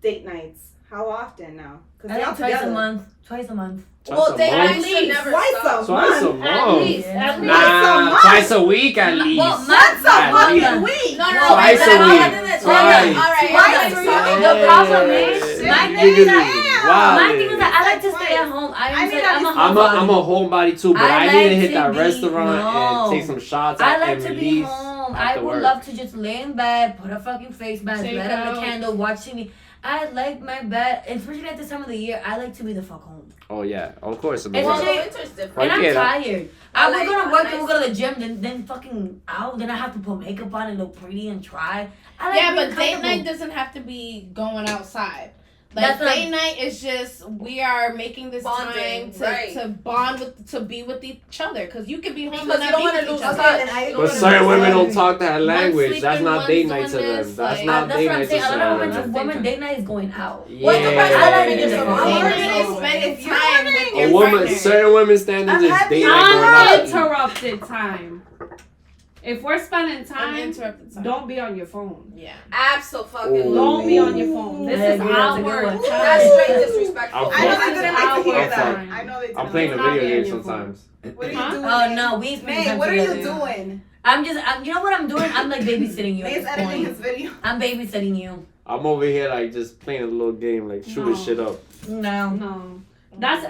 date nights? How often now? I think twice a month. Twice a month. well, date month? nights should never Twice stop. a Twice a month. At month. least, at least. Nah, twice a week at least. Well, Once a At least. fucking week. No, Twice wait, a no, week. other than that, Twice. All right, Twice. The problem is, my thing is that Wow. my thing is that I like to stay at home. I'm I'm a homebody too, but I need to hit that be- restaurant no. and take some shots I at like to be Emily's home. I after would work. love to just lay in bed, put a fucking face mask, Take light up out. a candle, watch TV. I like my bed, especially at this time of the year. I like to be the fuck home. Oh yeah, of course. It's Well, just- the winter's different. Fuck And I'm yeah, tired. I I was like gonna a work nice- and we'll go to the gym, then fucking out. Then I have to put makeup on and look pretty and try. I like Yeah, being but date comfortable. night doesn't have to be going outside. Like That's what date night is just we are making this Bonding, time to, right. to bond with to be with each other because you could be home Because and you not don't be want with to lose each other. touch. then I- You But don't certain wanna women lose don't talk that language. sleeping, That's not one's date night to doing them. this, That's like- not That's date what I'm night to saying. A lot of some women, women. women date night is going out. Well, it depends on I like the it women. different. Date Yeah. night is spending time with A your woman, partner. certain women standards is date night going out to eat. Uninterrupted time. If we're spending time, Uninterrupted time. don't be on your phone. Yeah. Absolutely. Don't be on your phone. This I is agree, that's a good our one. time. That's straight disrespectful. I'm I know fuck- they didn't like to hear I'm that. fine. I know they didn't. I'm playing a Not video be on game your phone. sometimes. What are you Huh? doing? Oh no, we spend May, time what are you together. doing? You know what I'm doing? I'm like babysitting you at May's this editing point. his video. I'm babysitting you. I'm over here like just playing a little game, like shooting No. shit up. No. No. That's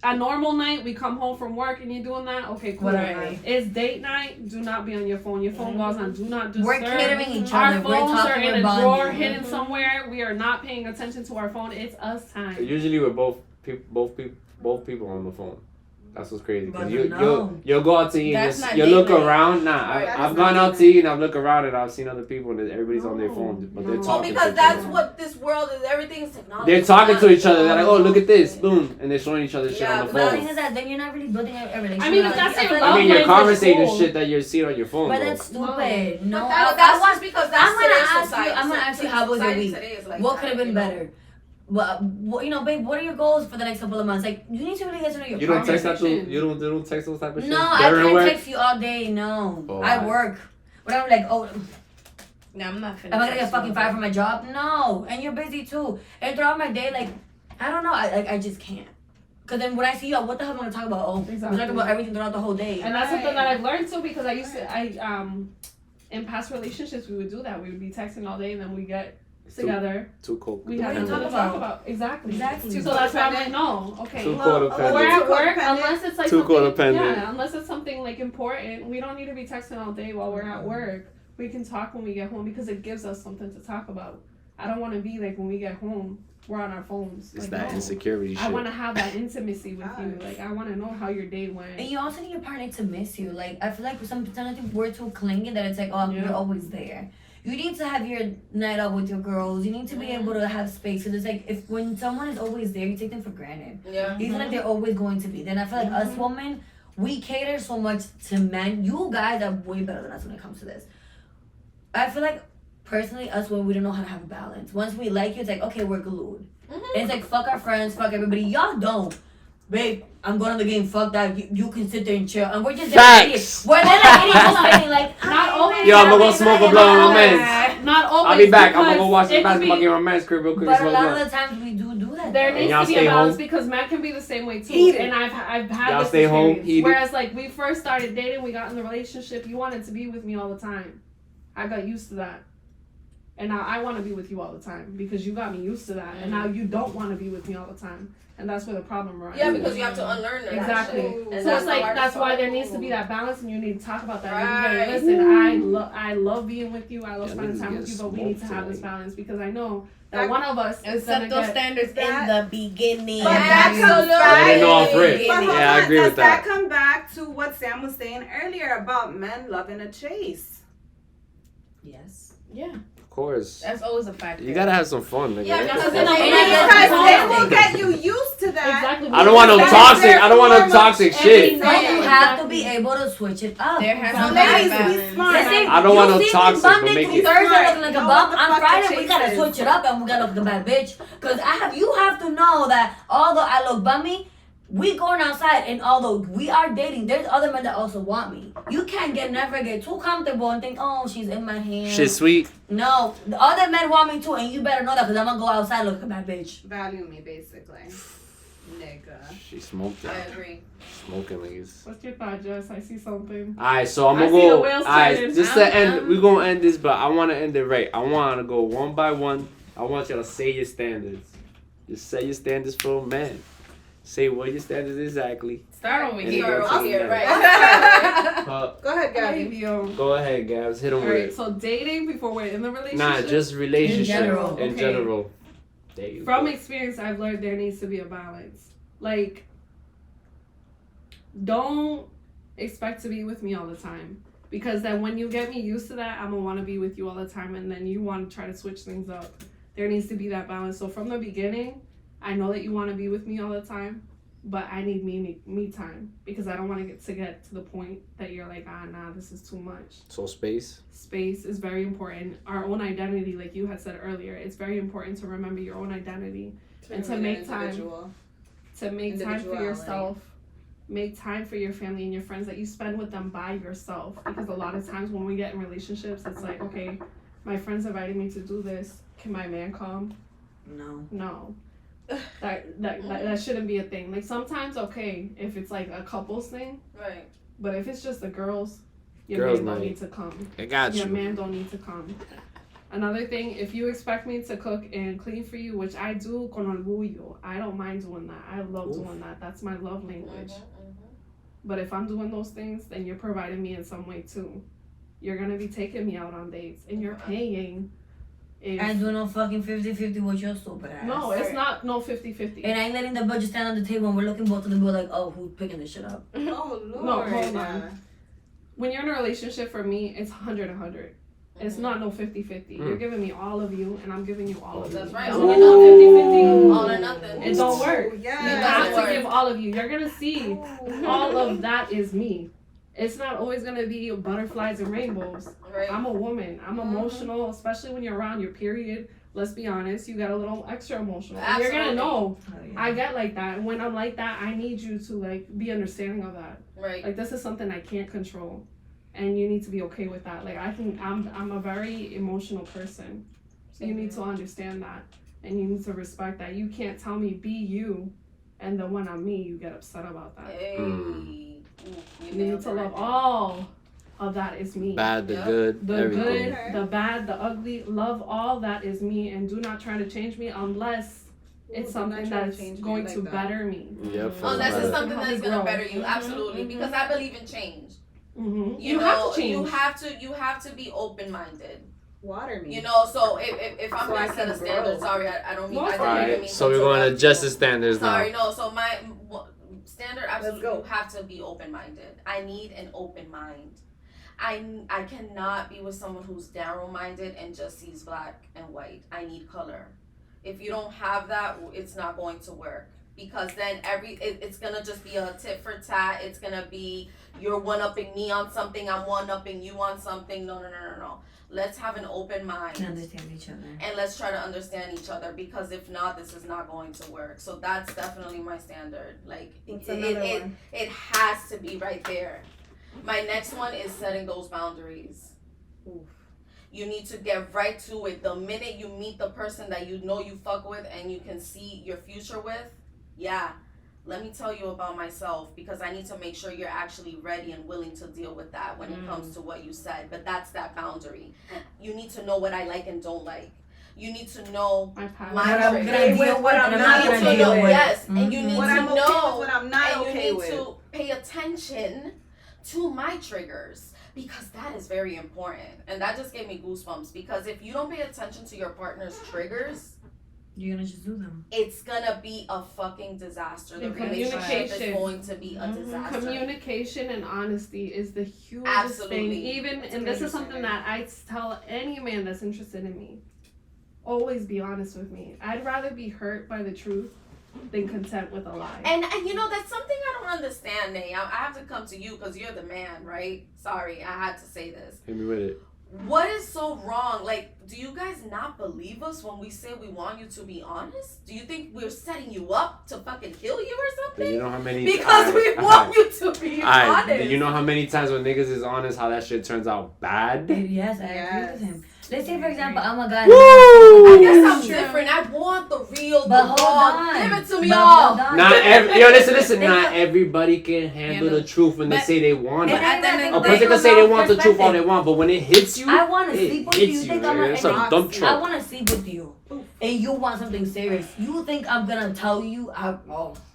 a normal night. We come home from work and you're doing that. Okay, cool. Whatever. It's date night. Do not be on your phone. Your phone goes on do not disturb. We're catering each Our other. We're phones are talking. in We're a drawer bonding. hidden somewhere. We are not paying attention to our phone. It's us time. Usually we're both people on the phone. That's what's crazy. Cause But you no. you'll go out to eat. That's And not you date look night. around. Right, that's I've not gone out date to eat and I've looked around and I've seen other people and everybody's on their No. phone, but they're No. Well, talking. because to that's each other. what this world is. Everything's technology. They're talking to each other. They're like, oh, look at this, Yeah. boom, and they're showing each other shit Yeah, on the But the phone. thing is that then you're not really building a relationship. I mean, if Like, that's I your feel love I mean, you're language is conversating cool. shit that you're seeing on your phone. But though. that's stupid. No, But that's I want. just because that's I'm gonna today's ask you. society. I'm gonna ask you how was your Society week? today is like What that, could have been you know? better? Well, babe, what are your goals for the next couple of months? Like, you need to really get to know your You don't partner. text that to you don't text those type of shit. No, I During can't work? text you all day. No, Oh, I alright. work. But I'm like, oh, No, I'm not finished. am I gonna get fucking fired from my job? No, and you're busy too. And throughout my day, like, I don't know, I just can't. Cause then when I see you, what the hell am I gonna talk about? Oh, Exactly. we're talking about everything throughout the whole day. And that's something that I've learned too because in past relationships we would do that. We would be texting all day and then we get together. Too cold. We What had are you nothing to talking talk about? about. Exactly. Exactly. So that's why I'm like, no, okay. Too We're codependent. at work Codependent. unless it's like Too something. codependent. Yeah, unless it's something like important. We don't need to be texting all day while we're at work. We can talk when we get home because it gives us something to talk about. I don't want to be like when we get home, we're on our phones. It's Like, that no. insecurity I shit. want to have that intimacy with you. Yes. Like I want to know how your day went. And you also need your partner to miss you. Like, I feel like sometimes we're too clingy that it's like, oh, Yeah. you're always there. You need to have your night out with your girls. You need to be able to have space. Because it's like, if when someone is always there, you take them for granted. Yeah. You feel like they're always going to be. Then I feel like us women, we cater so much to men. You guys are way better than us when it comes to this. I feel like, personally, us women, we don't know how to have a balance. Once we like you, it's like, okay, we're glued. And it's like, fuck our friends, fuck everybody. Y'all don't. Babe, I'm going on the game, fuck that. You can sit there and chill. And we're just Facts. idiots. We're like idiots spending like, Not always. Yo, I'm gonna go smoke a blunt with my mans. Not always. I'll be back. I'm gonna go because watch the it could basketball be- game on man's crib real quick. but a Smoke a lot of blunt. the times we do that. There though. needs y'all to be stay a balance home? because men can be the same way too. Eat it. And I've had Y'all this stay home, experience. eat it. Whereas like we first started dating, we got in the relationship, you wanted to be with me all the time. I got used to that. And now I want to be with you all the time because you got me used to that. And now you don't want to be with me all the time. And that's where the problem arises. Yeah, because you have to unlearn that Exactly. shit. And So it's the like hardest that's why part. there needs to be that balance, and you need to talk about that. Right. You listen, I love being with you. I love Yeah, spending niggas time get with you, but we need to smoked have this tonight. balance because I know that That- one of us And is gonna set those get. standards That- in the beginning. But that comes Absolutely. back. Let it know off rip. But hold Yeah, I on, agree does with that. come back to what Sam was saying earlier about men loving a chase? Yes. Yeah. Of course. That's always a factor. You gotta have some fun, nigga. Yeah, because Because they will get you used to that. Exactly. I don't want no toxic. I don't want no toxic shit. But you have to be able to switch it up. There has So to be ladies, balance. be smart. Listen, I don't want no you see toxic, me but Monday make to it- Thursday Smart. looking like a Know bum. what the On fuck Friday the we gotta chase switch is. it up and we gotta look like a bad bitch. Cause you have to know that although I look bummy, we going outside and although we are dating, there's other men that also want me. You can't never get too comfortable and think, oh, she's in my hand. Shit sweet. No, the other men want me too, and you better know that because I'm gonna go outside looking like a bad bitch. Value me, basically. Nigga. She smoked I that. agree. Smoking niggas. What's your thought, Jess? I see something. Alright, so I'm I gonna see the go. wheels Alright, turning. just to end, we're gonna end this, but I wanna end it right. I wanna go one by one. I want y'all to say your standards. Just say your standards for a man. Say what your standards exactly. Start over And here. go Over to here, the right? next. Go ahead, Gabby. Go ahead, Gabs. Hit him with Alright, it. so dating before we're in the relationship. Nah, just relationship general. in Okay. general. There you From go. experience, I've learned there needs to be a balance. Like, don't expect to be with me all the time. Because then when you get me used to that, I'm going to want to be with you all the time. And then you want to try to switch things up. There needs to be that balance. So from the beginning, I know that you want to be with me all the time. But I need me time. Because I don't want to get to the point that you're like, nah, this is too much. So space. Space is very important. Our own identity, like you had said earlier, it's very important to remember your own identity and to make time for yourself. Make time for your family and your friends that you spend with them by yourself. Because a lot of times when we get in relationships, it's like, okay, my friends invited me to do this. Can my man come? No. That shouldn't be a thing. Like sometimes, okay, if it's like a couples thing, Right. but if it's just the girls, your Girls man don't night. need to come. I got Your you. man don't need to come. Another thing, if you expect me to cook and clean for you, which I do con orgullo, I don't mind doing that. I love doing that. That's my love language. But if I'm doing those things, then you're providing me in some way too. You're gonna be taking me out on dates and you're paying. I ain't doing no fucking 50-50 with your stupid ass. No, it's not no 50-50. And I ain't letting the budget stand on the table and we're looking both of them go like, oh, who's picking this shit up? Oh, Lord. No, hold on. When you're in a relationship, for me, it's 100-100. It's not no 50-50. You're giving me all of you, and I'm giving you all of you. That's right. It's only no 50-50. All or nothing. It don't work. Yeah. You have to give all of you. You're gonna see all of that is me. It's not always gonna be butterflies and rainbows. Right. I'm a woman. I'm emotional, especially when you're around your period. Let's be honest, you got a little extra emotional. And you're gonna know I get like that. And when I'm like that, I need you to like be understanding of that. Right. Like this is something I can't control. And you need to be okay with that. Like I'm a very emotional person. So you need to understand that. And you need to respect that. You can't tell me be you and then when I'm me, you get upset about that. Hey. You need to love all of that is me. Bad, the Yep. good, The everything. good, the bad, the ugly, love all that is me and do not try to change me unless it's something that's going to better me. Yep. for Unless the it's better. something Help that's me gonna grow. better you, absolutely. Because I believe in change. Mm-hmm. You know, have to change. you have to be open minded. Water me. You know, so if I'm So I gonna set can a standard, grow. sorry, I don't mean No, I it's didn't fine. even mean Alright, so we're to going to interrupt justice you. standards now. Sorry, no. So my standard, absolutely, go. you have to be open minded. I need an open mind. I cannot be with someone who's narrow minded and just sees black and white. I need color. If you don't have that, it's not going to work. Because then it's gonna just be a tit for tat. It's gonna be you're one-upping me on something, I'm one-upping you on something. No. Let's have an open mind. Can understand each other. And let's try to understand each other, because if not, this is not going to work. So that's definitely my standard. Like What's another one? it has to be right there. My next one is setting those boundaries. Oof. You need to get right to it. The minute you meet the person that you know you fuck with and you can see your future with, yeah, let me tell you about myself, because I need to make sure you're actually ready and willing to deal with that when it comes to what you said. But that's that boundary. You need to know what I like and don't like. You need to know My past. my What I'm triggers. gonna deal with, what I'm and not I'm You not need gonna to know, deal with. yes, and you need What to I'm okay know, with, what I'm not and okay you need with. to pay attention to my triggers, because that is very important. And that just gave me goosebumps, because if you don't pay attention to your partner's triggers, You're gonna just do them. It's gonna be a fucking disaster. The And relationship is going to be a disaster. Communication and honesty is the hugest thing. Even, and this is something that I tell any man that's interested in me. Always be honest with me. I'd rather be hurt by the truth than content with a lie. And you know, that's something I don't understand, Nate. I have to come to you because you're the man, right? Sorry, I had to say this. Hit me with it. What is so wrong? Like, do you guys not believe us when we say we want you to be honest? Do you think we're setting you up to fucking kill you or something? Do you know how many? Because we want you to be honest. Do you know how many times when niggas is honest, how that shit turns out bad? Yes, I agree with him. Let's say, for example, I'm a guy. Woo! I guess I'm different. I want the real, But the hold raw. on. Give it to me But all. hold on. Listen. Not everybody can handle the truth when they say they want it. A person can say they want the truth all they want, but when it hits you, I want to sleep with you. You think I'm it's a dump I truck. want to sleep with you, and you want something serious. You think I'm gonna tell you?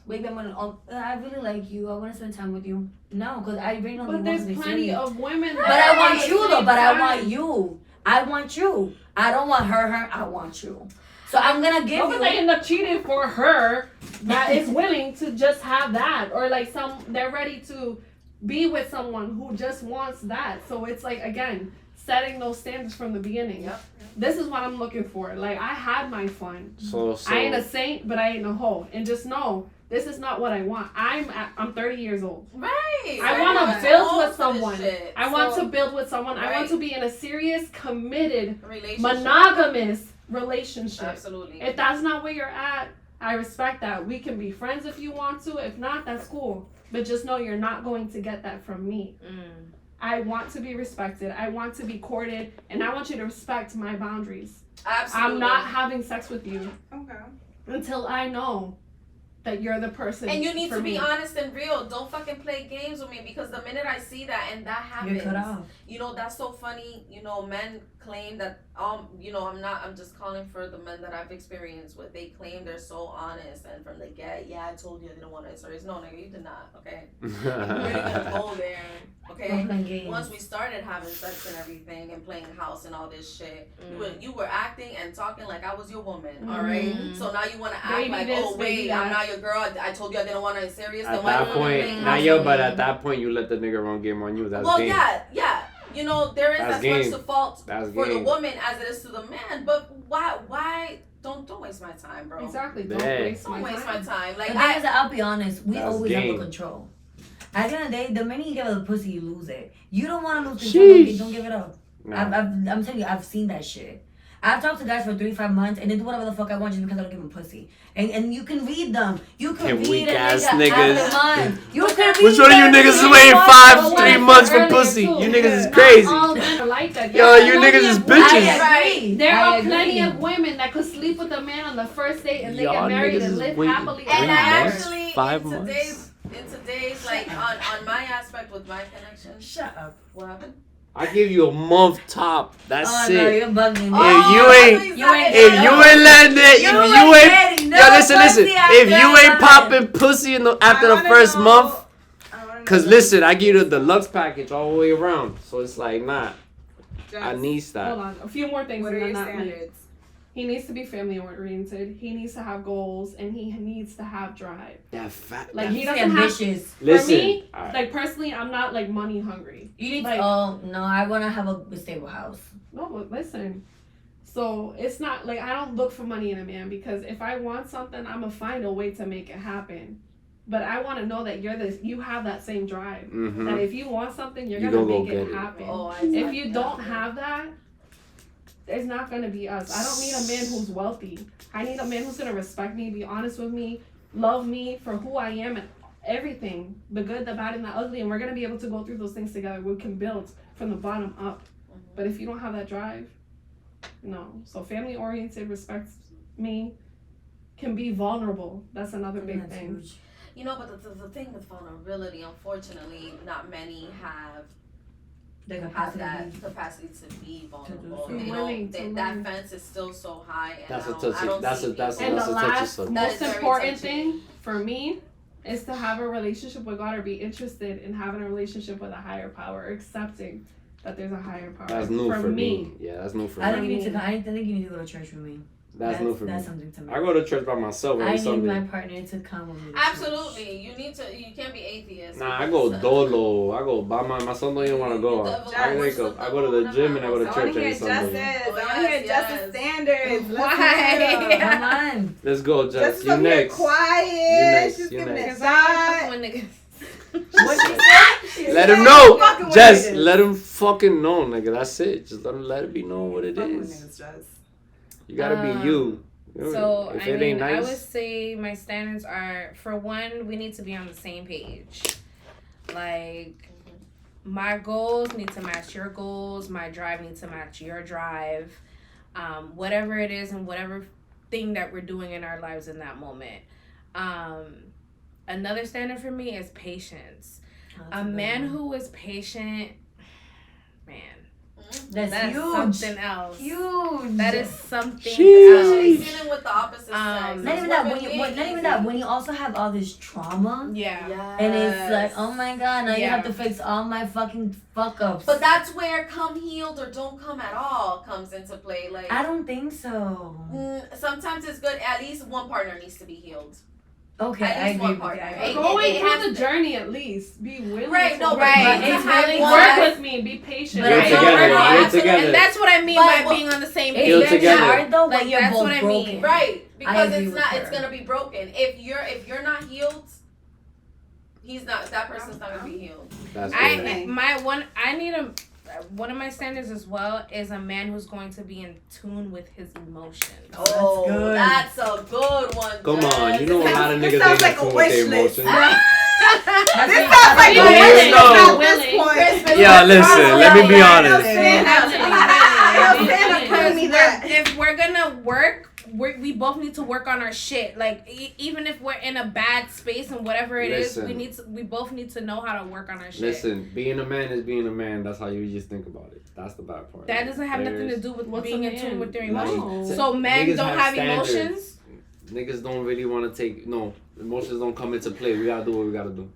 Maybe I'm gonna. I really like you. I want to spend time with you. No, because I really don't. But there's plenty of women. But I want you though. But I want you. I want you. I don't want her. I want you. So I'm gonna give you. But they end up cheating for her that is willing to just have that, or like they're ready to be with someone who just wants that. So it's like, again, setting those standards from the beginning. Yep. This is what I'm looking for. Like, I had my fun. So I ain't a saint, but I ain't a hoe. And just know, this is not what I want. I'm 30 years old. Right. I want to build with someone. I want So, to build with someone. I want right. to be in a serious, committed, relationship. monogamous relationship. Absolutely. If that's not where you're at, I respect that. We can be friends if you want to. If not, that's cool. But just know you're not going to get that from me. I want to be respected. I want to be courted. And I want you to respect my boundaries. Absolutely. I'm not having sex with you Okay. until I know that you're the person. And you need for to me. be honest and real. Don't fucking play games with me, because the minute I see that and that happens, You're cut off. you know, that's so funny. You know, men claim that you know, I'm just calling for the men that I've experienced with. They claim they're so honest, and from the get, I told you I didn't want to stories. No, nigga, you did not. Okay, we're really gonna go there. Okay, once we started having sex and everything and playing house and all this shit, you were acting and talking like I was your woman. All right, so now you want to act like, this, oh wait, I'm not your girl. I told you I didn't want to serious. At that point, but at that point, you let the nigga run game on you. That's game. yeah. You know, there is as much to fault for the woman as it is to the man. But why? Don't waste my time, bro. Exactly. Don't waste my time. Like, I'll be honest. We That's always game. have the control. At the end of the day, the minute you give a pussy, you lose it. You don't want to lose control. Don't give it up. No. I'm telling you, I've seen that shit. I've talked to guys for 3-5 months and they do whatever the fuck I want just because I don't give them pussy. And you can read them. You can read weak a ass nigga niggas. after month. You can read Which one of you niggas is waiting 3 months for pussy? You niggas is crazy. All men are like that. Yo, you niggas is bitches. Right. There are plenty of women that could sleep with a man on the first date and they Y'all get married niggas and is live waiting happily. 3 And I months? actually, 5 in months? today's, like, on my aspect with my connection. Shut up. What happened? I give you a month top. That's Oh, it. no, you're bugging me. If you ain't landed, if you ain't, yo, listen. If you ain't popping pussy after the first month, cause listen, I give you the deluxe package all the way around, so it's like, nah, I need that. Hold on, a few more things. What are and your then that standards? He needs to be family oriented. He needs to have goals, and he needs to have drive. That fat. Like, he He's doesn't ambitious. For Listen, me, all right. like personally, I'm not like money hungry. You need Like- to. Oh no, I want to have a stable house. No, but listen. So it's not like I don't look for money in a man, because if I want something, I'm gonna find a way to make it happen. But I want to know that you have that same drive. Mm-hmm. That if you want something, you're You gonna gonna go make it get it. happen. If you don't have that, it's not gonna be us. I don't need a man who's wealthy. I need a man who's gonna respect me, be honest with me, love me for who I am and everything, the good, the bad, and the ugly, and we're gonna be able to go through those things together. We can build from the bottom up. But if you don't have that drive, no. So family oriented, respects me, can be vulnerable. That's another big thing. Huge. You know, but the thing with vulnerability, unfortunately, not many have The have that capacity. capacity to be vulnerable. so. They Willing don't, to that learn. fence is still so high, and That's I a don't, touchy- I don't that's see a- that's a- people. And that's the touchy last, subject. That most is very important touchy. thing for me is to have a relationship with God, or be interested in having a relationship with a higher power, or accepting that there's a higher power. That's new for me. Yeah, that's new for I me. think you need to. I think you need to go to church with me. That's new for me. That's something to me. I go to church by myself every I need Sunday. my partner to come with me. to Absolutely, you can't be atheist. Nah, I go dolo. I go by my son don't even want to go. I wake up. I go to the gym and I go to I want church to hear every Sunday. Jess's. Oh, I want to hear yes, Jess's standards. Why? Come on. Let's go, Jess. Jess is You up here next. quiet. You next, She's you giving next. it Cause I shot. when niggas. What she said? She Let said, him know. "Fucking with Jess, niggas." let him fucking know, nigga. That's it. Just let it be known what it Fucking with is. niggas, Jess. You gotta be you. So If I it mean, ain't I nice, would say my standards are, for one, we need to be on the same page. Like, my goals need to match your goals. My drive needs to match your drive. Whatever it is and whatever thing that we're doing in our lives in that moment. Another standard for me is patience. A man who is patient, man, That's that's huge. something else. Huge. That is something Sheesh. else. Dealing with the opposite sex. Not even that. Not even that. When you also have all this trauma, Yeah. and it's like, oh my god, now you Yeah. have to fix all my fucking fuck ups. But that's where come healed or don't come at all comes into play. Like, I don't think so. sometimes it's good. At least one partner needs to be healed. Okay, At I least agree one with partner. that. Going it through has the to- journey at least. Be willing. Right, to no, work. right. But it's to have really one- Work hard. with me. Be patient. But You're it's together. hard. You're Absolutely. together. And that's what I mean But- by being on the same It's Heal page. very together. hard though when Like, you're that's both what I mean. broken. Right, because agree it's with not. her. It's gonna be broken. If you're not healed, he's not. That person's not gonna be healed. That's good. One of my standards as well is a man who's going to be in tune with his emotions. Oh, good. that's a good one. Come Jess. on, you know a lot of This niggas sounds ain't like in a tune with wish their list. emotions. This sounds like Be a willing. wish list at Willing. this point. Christmas. Yeah, listen, let me be Yeah, honest. If we're gonna work, we both need to work on our shit. Like, even if we're in a bad space and whatever it is, we both need to know how to work on our shit. Listen, being a man is being a man. That's how you just think about it. That's the bad part. That doesn't have nothing to do with What's being a in tune man? with their Like, emotions. So men niggas don't have have standards. emotions. Niggas don't really want to take emotions don't come into play. We gotta do what we gotta do.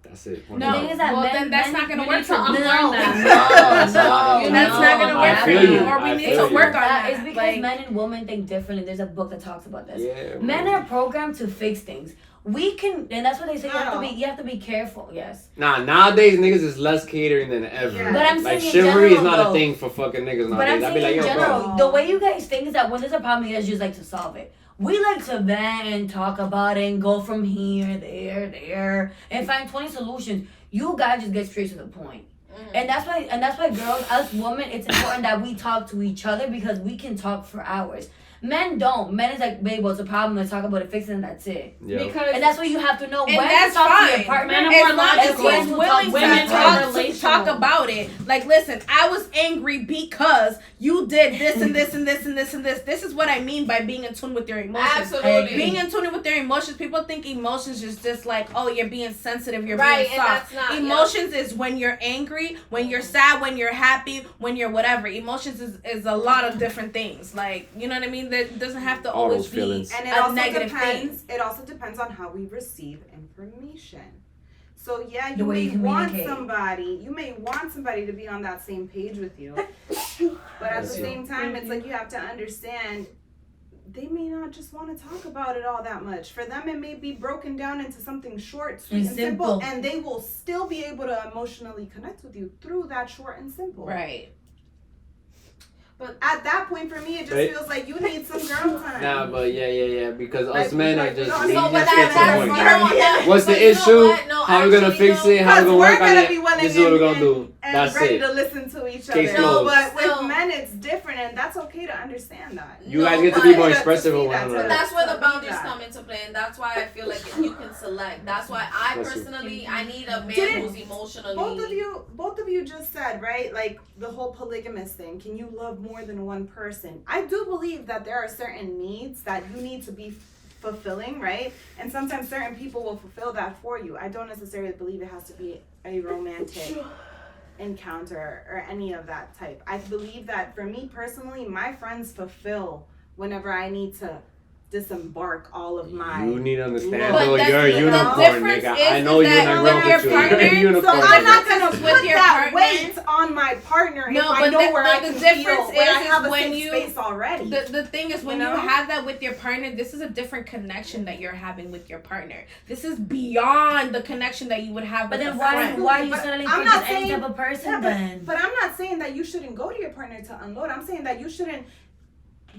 That's it. No, The thing is that well men- then that's men- not gonna you work need for to me. unlearn that. That's That's not gonna I work for feel me. you. Or we I need feel to you. work on that. It's because Like, men and women think differently. There's a book that talks about this. Yeah, Men are programmed to fix things. We can, and that's what they say. You have to be careful. Yes. Nah, nowadays niggas is less catering than ever. Yeah. But I'm like saying in chivalry is general, not though. a thing for fucking niggas But I'm nowadays. I'd saying be like, in yo, general, bro. the way you guys think is that when there's a problem, you guys just like to solve it. We like to vent and talk about it and go from here, there, and find 20 solutions. You guys just get straight to the point. And that's why girls, us women, it's important that we talk to each other because we can talk for hours. Men don't. Men is like, babe, what's the problem? Let's talk about it, fix it, and that's it. Yeah. Because And that's what you have to know and when that's to talk to fine. your partner. Men are As more long as logical. he's willing Women to are talk relational. about it. Like, listen, I was angry because you did this and this and this and this and this. This is what I mean by being in tune with your emotions. Absolutely. Being in tune with their emotions, people think emotions is just like, oh, you're being sensitive, you're Right, being and soft. that's not- Emotions is when you're angry, when you're sad, when you're happy, when you're whatever. Emotions is a lot of different things. Like, you know what I mean? That doesn't have to All always those be feelings. And it a also negative depends. thing. It also depends on how we receive information. So yeah, The you way may you want communicate. somebody. You may want somebody to be on that same page with you, but at the That's same time, it's like you have to understand. They may not just want to talk about it all that much. For them, it may be broken down into something short, sweet, and simple, and they will still be able to emotionally connect with you through that short and simple. Right. But at that point, for me, it just Right. feels like you need some girl time. Nah, but yeah, because Like, us men are like, just, no, we so just but get to the that's point. fine. What's the But you know issue? what? No, How we gonna actually, fix no. it? How we Because gonna we're work on gonna it? be willing This is what we're gonna do. and That's ready it. to listen to each Case other. closed. But Still- with men, it's different, and that's okay to understand that. You guys get to be but- more to expressive see with one that, another. That's where the to be boundaries that. come into play, and that's why I feel like you can select. That's why I Bless you. personally I need a man Didn't- who's emotionally. Both of you just said, right, like the whole polygamous thing. Can you love more than one person? I do believe that there are certain needs that you need to be fulfilling, right? And sometimes certain people will fulfill that for you. I don't necessarily believe it has to be a romantic encounter or any of that type. I believe that for me personally, my friends fulfill whenever I need to disembark all of my. You need to understand, But though, that's you're a the unicorn, difference nigga. is I know you're that not with wrong your with you. partner- You're a unicorn. So I'm not nigga. gonna With put your that partner- weight on my partner No, if I but know where I the can difference feel, where I is have a when safe you- space already. The thing is, when you know? have that with your partner, this is a different connection that you're having with your partner. This is beyond the connection that you would have But with then a why friend. are you But suddenly I'm just not any saying- type of person Yeah, then? But I'm not saying that you shouldn't go to your partner to unload. I'm saying that you shouldn't.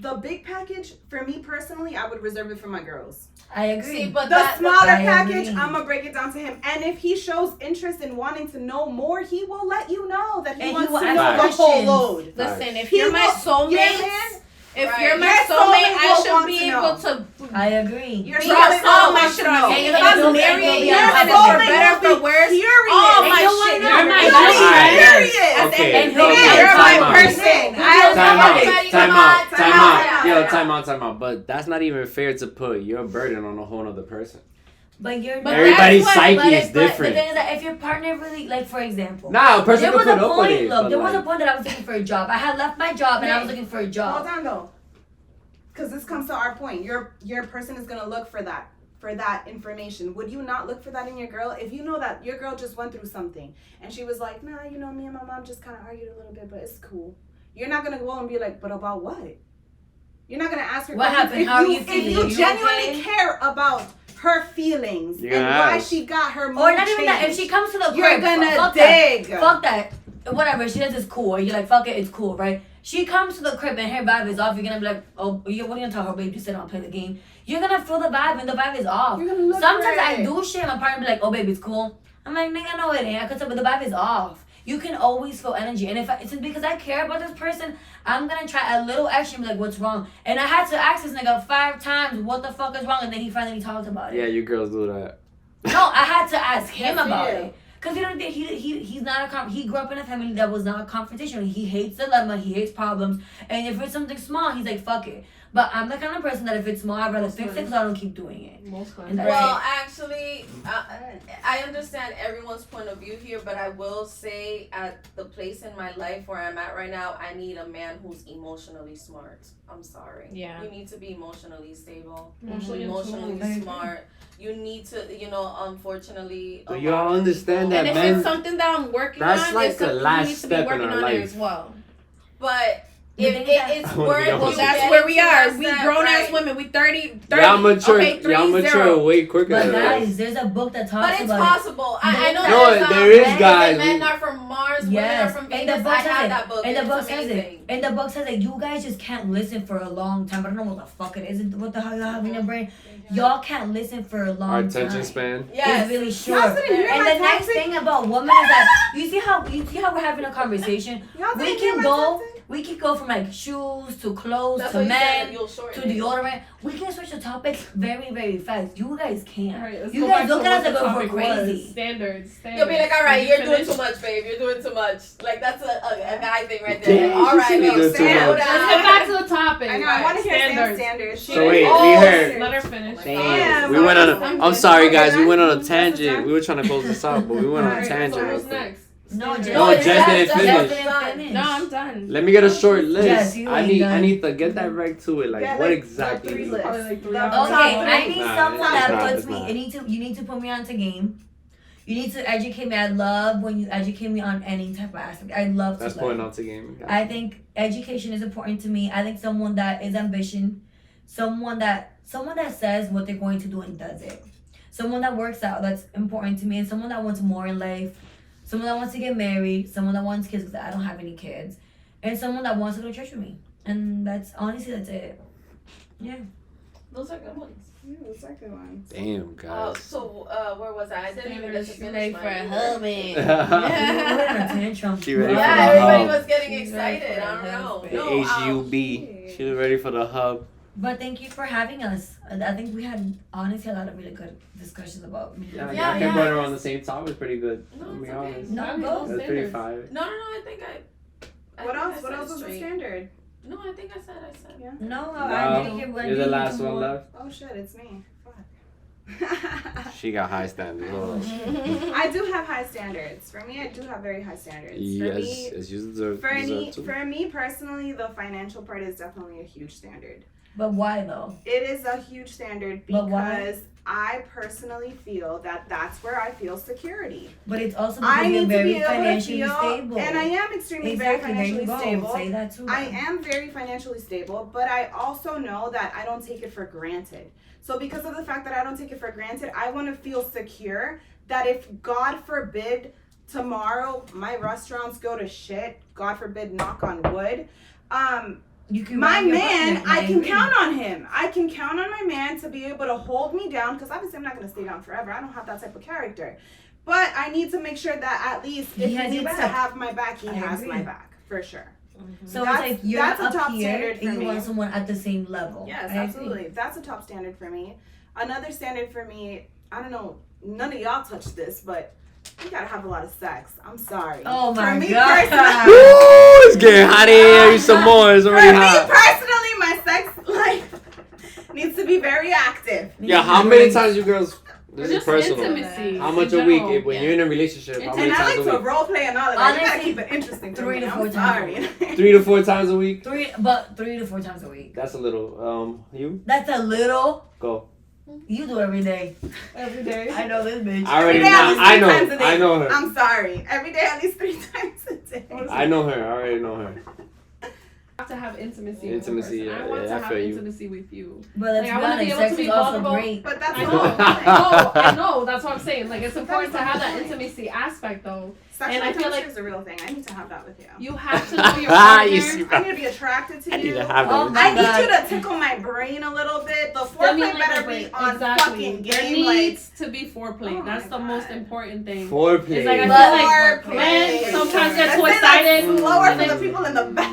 The big package, for me personally, I would reserve it for my girls. I agree. See, but The smaller I package, agree. I'm gonna break it down to him. And if he shows interest in wanting to know more, he will let you know that he And he wants will to ask know the whole questions. load. Listen, if He you're my will- soulmate, Yeah, man. if Right. you're my Your soulmate, soulmate I will should want be to able know. to I agree. Your drop soulmate will all my want shit to on know. you. And If your I'm soulmate married will and be you're on and it's top for of it. better or for worse, Furious. all And my you shit. wanna You're know my more. soulmate. Furious. Okay, And he'll okay, be You're on my top of it. person. Time out. Time out. Yo, time out. But that's not even fair to put your burden on a whole other person. But you're But Everybody's that's what- psyche but is the different. thing is that if your partner really, like, for example, Nah, a person there can was put a up with point. it. Look, but there was a like, point that I was looking for a job. I had left my job and I was looking for a Hold job. on though, because this comes to our point. Your person is gonna look for that information. Would you not look for that in your girl? If you know that your girl just went through something and she was like, nah, you know, me and my mom just kind of argued a little bit, but it's cool. You're not gonna go and be like, but about what? You're not gonna ask her What questions. happened? If How are you, you feeling? If you You genuinely okay? care about her feelings You're and gonna why ask. she got her mood Or not even that. If changed, she comes to the you're crib, gonna fuck dig. that. Fuck that. Whatever. She does it's cool. Or you're like, fuck it, it's cool, right? She comes to the crib and her vibe is off. You're gonna be like, oh, what are you gonna tell her, babe? Just sit down and play the game. You're gonna feel the vibe and the vibe is off. You're gonna look Sometimes for I it. do shit and my partner be like, oh, babe, it's cool. I'm like, nigga, no, it ain't. I could tell, but the vibe is off. You can always feel energy. And if it's because I care about this person, I'm gonna try a little extra and be like, what's wrong? And I had to ask this nigga 5 times, what the fuck is wrong? And then he finally talked about it. yeah, you girls do that. No, I had to ask him Yes, about you do. it. Cause you know he's not he grew up in a family that was not confrontational. He hates dilemma, he hates problems, and if it's something small, he's like fuck it. But I'm the kind of person that if it's small, I'd rather fix it, so I don't keep doing it. Most And times. that's Well, it. actually, I understand everyone's point of view here, but I will say at the place in my life where I'm at right now, I need a man who's emotionally smart. I'm sorry. Yeah. You need to be emotionally stable, Emotionally emotionally Mhm. smart. You need to, unfortunately. Do y'all understand that, And if men? it's something that I'm working That's on, like it's the something last you need to be step in working our on life. it as well. But The if thing is that- it's I wanna worth be you honest. That's getting where we to are. that We step, grown ass right. women. We 30. Y'all mature. Okay, 30, Y'all mature 0. way quicker But than us. guys, there's a book that talks But it's about possible. I know No, there's there is men, guys. Men are from Mars, women are Yes, from and Venus. the book I says have it. that book. And the It's book says it. amazing. And the book says that you guys just can't listen for a long time. I don't know what the fuck it is. What the hell y'all have in your brain? Y'all can't listen for a long Our time. attention span. Yes. It's really short. Y'all sitting here And my the next toxic- thing about women is that you see how we're having a conversation. Y'all We didn't hear can my go topic? we can go from like shoes to clothes That's to what you said. men You'll shorten to it. deodorant. We can switch the topics very, very fast. You guys can't. Alright, let's You go guys back to look at us what the like we're topic was. crazy. Standards. You'll be like, all right, Did you're you doing finish? too much, babe. You're doing too much. Like that's a guy thing right Damn, there. All she right, said you're babe, doing too slow much. Let's get down. back to the topic. I know. I want to hear Sam's Standards. standards. So wait, we Oh, heard. Let her finish. Damn, we sorry. went on. I'm sorry, guys. We went on a That's the tangent. time. We were trying to close this out, but we went on a Alright, tangent. So real who's quick. next? No, Standards. No, Jess didn't finish. finish. No, I'm done. Let me get a short list. Jess, you I ain't need. done. I need to get that right to it. Like, Yeah, what like, exactly? three is lists. Probably like 3 Okay, hours. I need Nah, someone it's that not, puts it's me. not. You need to put me onto game. You need to educate me. I love when you educate me on any type of aspect. I love That's to point learn. out to gaming. I think education is important to me. I think someone that is ambition, someone that says what they're going to do and does it. Someone that works out, that's important to me, and someone that wants more in life. Someone that wants to get married, someone that wants kids because I don't have any kids, and someone that wants to go to church with me. And that's it. Yeah. Those are good ones. Yeah, the second one. Damn, guys. Where was I? I didn't even get to She's finish ready for a mine. hubby. We're on a tantrum. She ready for Yeah, the everybody hub. was getting She's ready excited. for I don't a know. husband. The No, HUB. She was ready for the hub. But thank you for having us. I think we had honestly a lot of really good discussions about. Yeah, Yeah, I yeah. can put her on the same top. It's pretty good. No, I'll be it's okay. honest. No, Standards. go. That's pretty Standards. fire. No, I think I. What think else? I What said else was the straight. standard? No, I think I said. Yeah. No, No, I think you're the last one left. Oh shit, it's me. Fuck. She got high standards. Hold on. I do have high standards. For me, I do have very high standards. Yes, as you deserve to. For me personally, the financial part is definitely a huge standard. But why though? It is a huge standard because I personally feel that that's where I feel security. But it's also because you're very financially stable. And I am extremely very financially stable. Say that too. I am very financially stable, but I also know that I don't take it for granted. So because of the fact that I don't take it for granted, I want to feel secure that if, God forbid, tomorrow my restaurants go to shit, God forbid, knock on wood, my man, I can count on him. I can count on my man to be able to hold me down, because obviously I'm not going to stay down forever. I don't have that type of character. But I need to make sure that at least if he needs to have my back, he has my back, for sure. Mm-hmm. So it's like you're that's up a top here standard for and you me. want someone at the same level. Yes, absolutely. That's a top standard for me. Another standard for me, I don't know, none of y'all touch this, but you gotta have a lot of sex. I'm sorry. Oh my for me God. personally, Woo, it's getting hot in here. Some more. It's already hot. For me personally, my sex life needs to be very active. Yeah, how many times you girls? This is Just personal. intimacy. How much in a week? general. When you're in a relationship, how many And I times like a to week? role play and all of that. You gotta Honestly, keep it interesting for 3 me. to 4 I'm times. sorry. 3 to 4 times a week. 3 to 4 times a week. That's a little. You That's a little. go. You do every day. Every day. I know this bitch. I already Every day at least 3 I know. times a day. I know her. I'm sorry. Every day at least 3 times a day. I know her. I already know her. have to have intimacy. Intimacy, with the person. yeah, I want yeah, to I have feel you. intimacy with you. But let's Like, be I wanna be honest, able sex to be is also vulnerable. great. But that's I the know. whole point. I know. That's what I'm saying. Like, it's important to have that intimacy aspect, though. Sexual And I feel chemistry like is a real thing. I need to have that with you. You have to know your Ah, partner. you see, I need to be attracted to I you. need to have Oh it. my I need God. you to tickle my brain a little bit. The Stimulate foreplay better the brain. be on Exactly. fucking There game. needs to be foreplay. Oh That's my the most God. important thing. Foreplay. It's like I But- feel like men sometimes get too Let's say that excited. slower and for then- the people in the back.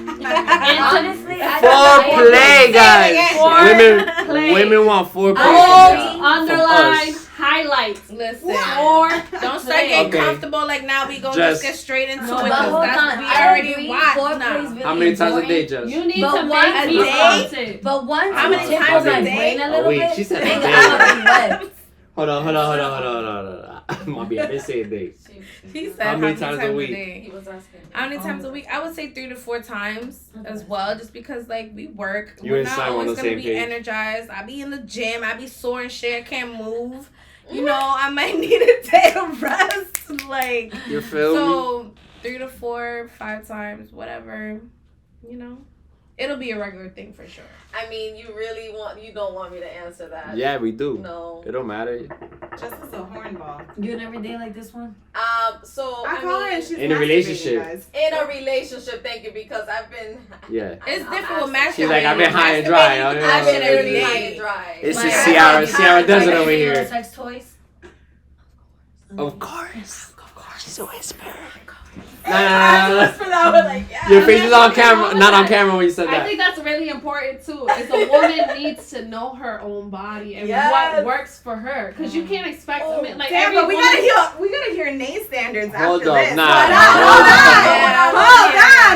Honestly, I Foreplay, guys. Foreplay. Women want foreplay. Oh, Underline, us. highlights. Listen, Or don't start getting Okay. comfortable like now we gonna Just- just get straight into No, it but because hold that's on. we I already agree. watched Foreplay's now. really How many times a important. day, Jess? you need But to once make a me day- want it. But once How you many tickle times a my day? brain a A little week. bit, She said a nigga, day. I'm gonna be wet. Hold on. Mommy, I didn't say a day. He said How many times a week? He was asking. How many times a week? I would say 3 to 4 times as well, just because like we work. You We're and not Simon on always the gonna same be page. energized. I be in the gym. I be sore and shit. I can't move. You know, I might need a day of rest. Like, You feel me? so 3 to 4, 5 times, whatever. You know, it'll be a regular thing for sure. I mean, you don't want me to answer that. Yeah, we do. No. It don't matter. Just as a hornball. You an everyday like this one? So I call her and mean, she's In a masturbating, relationship. guys. in a relationship, thank you, because I've been. Yeah. It's I'm different with asking. masturbating. She's like, I've been high and dry. Masturbating, you can I've do been shit every Really day. high and dry. It's Like, just I Ciara. like Ciara does it how over you here. Sex toys? Of course. She's a whisper. I Nah. just for that one, like, yeah. Your face is on camera. Not on camera when you said I that. think that's really important too. Is a woman needs to know her own body and Yes. what works for her, because you can't expect a man, like Damn, every but we woman. gotta hear Nay's standards Hold after up, this. nah. Hold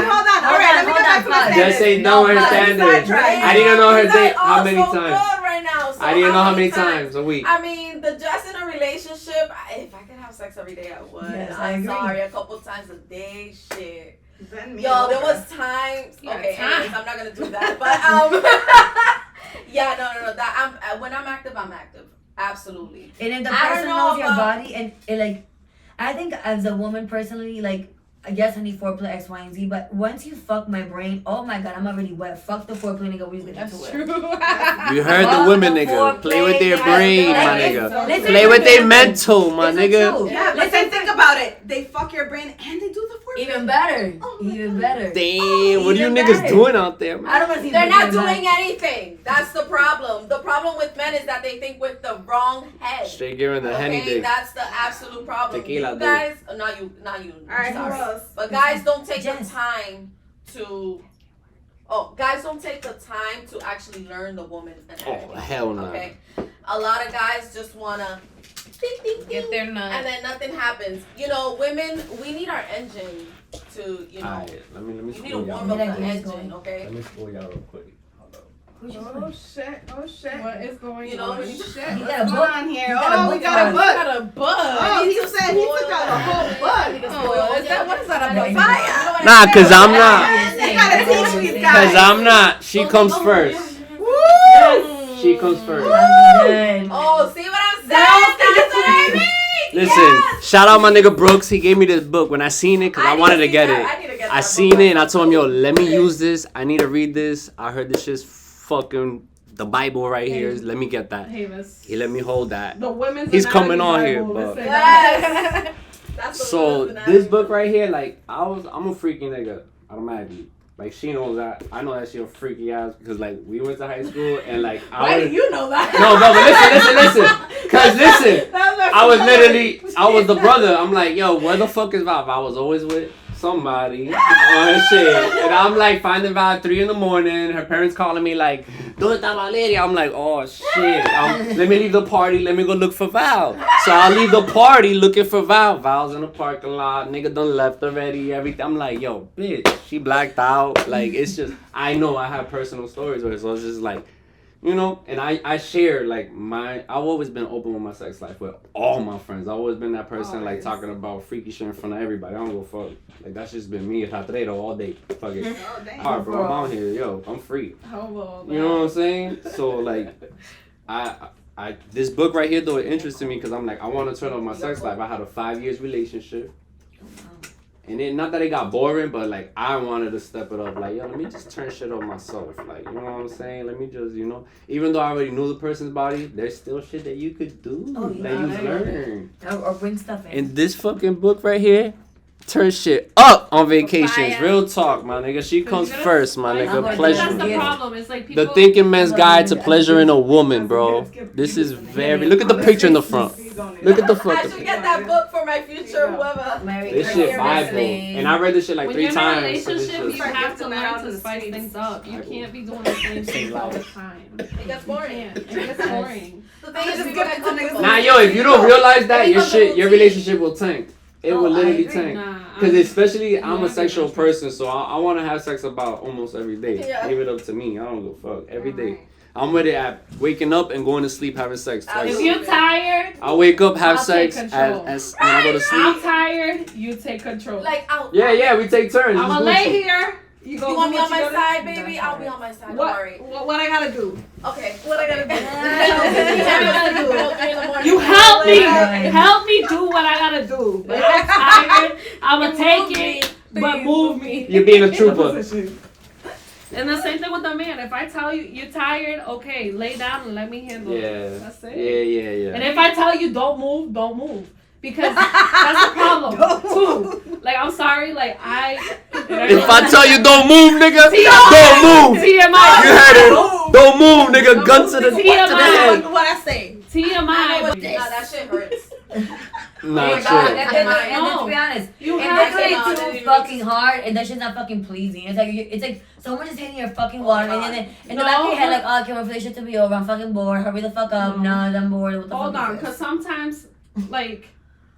Hold on. All right, let me get back to my Just standards. Just ain't know her No, standards. sidetrack. I didn't know her These date. are How many all so times? good right now. So I didn't know how many times a week. I mean, the just in a relationship. If I could have sex every day, I would. Yes, I I'm agree. sorry, a couple times a day, shit. Then me Yo, there over. was times. Yeah, Okay, time. anyways, I'm not gonna do that. But yeah, no. That when I'm active, I'm active. Absolutely. And if the I don't person know knows your about- body and it like, I think as a woman personally, like, I guess I need foreplay X, Y, and Z, but once you fuck my brain, oh my god, I'm already wet. Fuck the foreplay, nigga. We just get into it. You heard the women, nigga. Play with their brain, my Like, nigga. listen Play to with their me. mental, my Listen nigga. to- Yeah, but then think about it. They fuck your brain and they do the foreplay. Even better. Oh my Even God. better. Damn, what are you Even niggas better. doing out there, man? I don't want to see They're you not get doing back. anything. That's the problem. The problem with men is that they think with the wrong head. Straight giving the henny Okay, dick. that's the absolute problem. Tequila, You guys, not you. All right, who sorry. else? But guys don't take the Jess. time to. Oh, guys don't take the time to actually learn the woman anatomy. Oh, hell no. Okay, a lot of guys just wanna ding, ding, ding, Get their nut. and then nothing happens. You know, women, we need our engine to, you know, Alright, let me you need to spool warm y'all. up Get the that gas engine. going. Okay. Let me spool y'all real quick. Hold Oh shit! What is going on? Shit! You What's got a going book? on here? You got a Oh, we book got a on. book. Got a bug. Oh, he said he took out a whole book. What is that? No, A you fire? Nah, cause I'm not. You gotta teach these Cause guys. I'm not. She comes first. Woo! She comes first. Oh, see what I'm saying? That's what I mean. Listen, shout out my nigga Brooks. He gave me this book when I seen it, cause I wanted to get it. I need to get I that seen book. it and I told him, yo, let me use this. I need to read this. I heard this shit's fucking the Bible right here. Let me get that. Havis. He let me hold that. The women's He's anatomy coming on here, Bible, but- listen. Yes. That's the So women's this anatomy. book right here, like I'm a freaky nigga automatically. Like she knows that. I know that she a freaky ass because like we went to high school and like Why do you know that? No, but listen. Cause listen, I was the brother. I'm like, yo, where the fuck is Val? Val was always with somebody on shit. And I'm like finding Val at 3 a.m. Her parents calling me like, ¿Dónde está Valeria? I'm like, oh shit. Let me leave the party. Let me go look for Val. So I leave the party looking for Val. Val's in the parking lot. Nigga done left already. Everything. I'm like, yo, bitch. She blacked out. Like, it's just, I know I have personal stories with her. So it's just like, you know, and I share like I've always been open with my sex life with all my friends. I've always been that person like talking about freaky shit in front of everybody. I don't go fuck. Like that's just been me. It's Tatrero all day. Fuck it. Oh, dang. Alright, bro, I'm out here. Yo, I'm free. How about that? You know what I'm saying? So like, I this book right here though it interested me because I'm like I want to turn on my sex life. I had a 5 years relationship. And then, not that it got boring, but, like, I wanted to step it up. Like, yo, let me just turn shit on myself. Like, you know what I'm saying? Let me just, you know. Even though I already knew the person's body, there's still shit that you could do. Oh, yeah. That you learn. Or bring stuff in. And this fucking book right here, turn shit up on vacations. Papaya. Real talk, my nigga. She comes first, my nigga. That's Pleasure. That's the problem. It's like people. The Thinking Man's Guide to Pleasuring a Woman, bro. This is very... Look at the picture in the front. Look at the I fucking... should get that book for my future whoever. This shit Bible. And I read this shit like when 3 you're in a times. So this relationship, just- you have to learn out to the spice streets. things up. You can't be doing the same things all the time. It gets You boring. can't. It gets boring. The thing is, Just people give it get to comfortable. niggas. Nah, yo, if you don't realize that, your relationship will tank. It Oh, will I literally agree. tank. Nah, Because especially, I'm Yeah, a sexual that's true. person, so I want to have sex about almost every day. Yeah. Leave it up to me. I don't give a fuck. Every day. I'm with it at waking up and going to sleep having sex twice. If you're tired, I wake up, have I'll take sex, control. as when I go to I'm sleep. tired. You take control. Like, out. Yeah, we take turns. I'm It's gonna good lay shit. here. You You want me on my side, baby? That's I'll right. be on my side. Don't What? worry. What I gotta do? Okay. What I gotta do? You help me. Right. Help me do what I gotta do. But I'm tired. I'ma take it, but move me. You're being a trooper. And the same thing with the man. If I tell you you're tired, okay, lay down and let me handle it. Yeah. That's it. Yeah. And if I tell you don't move, don't move. Because that's the problem too. Like I'm sorry, like If I tell you don't move, nigga, don't move. TMI. You heard it. Don't move, nigga. Gun to the TMI. head. What I say? TMI. Nah, that shit hurts. Nah, Oh my shit. God. And then No. to be honest, You if have that's to. like too fucking hard and that shit's not fucking pleasing. It's like someone just hitting your fucking water and then in the back of your head like, oh, I can't wait for this shit to be over. I'm fucking bored. Hurry the fuck up. No. Nah, I'm bored. What the Hold fuck on, is because this? sometimes, like,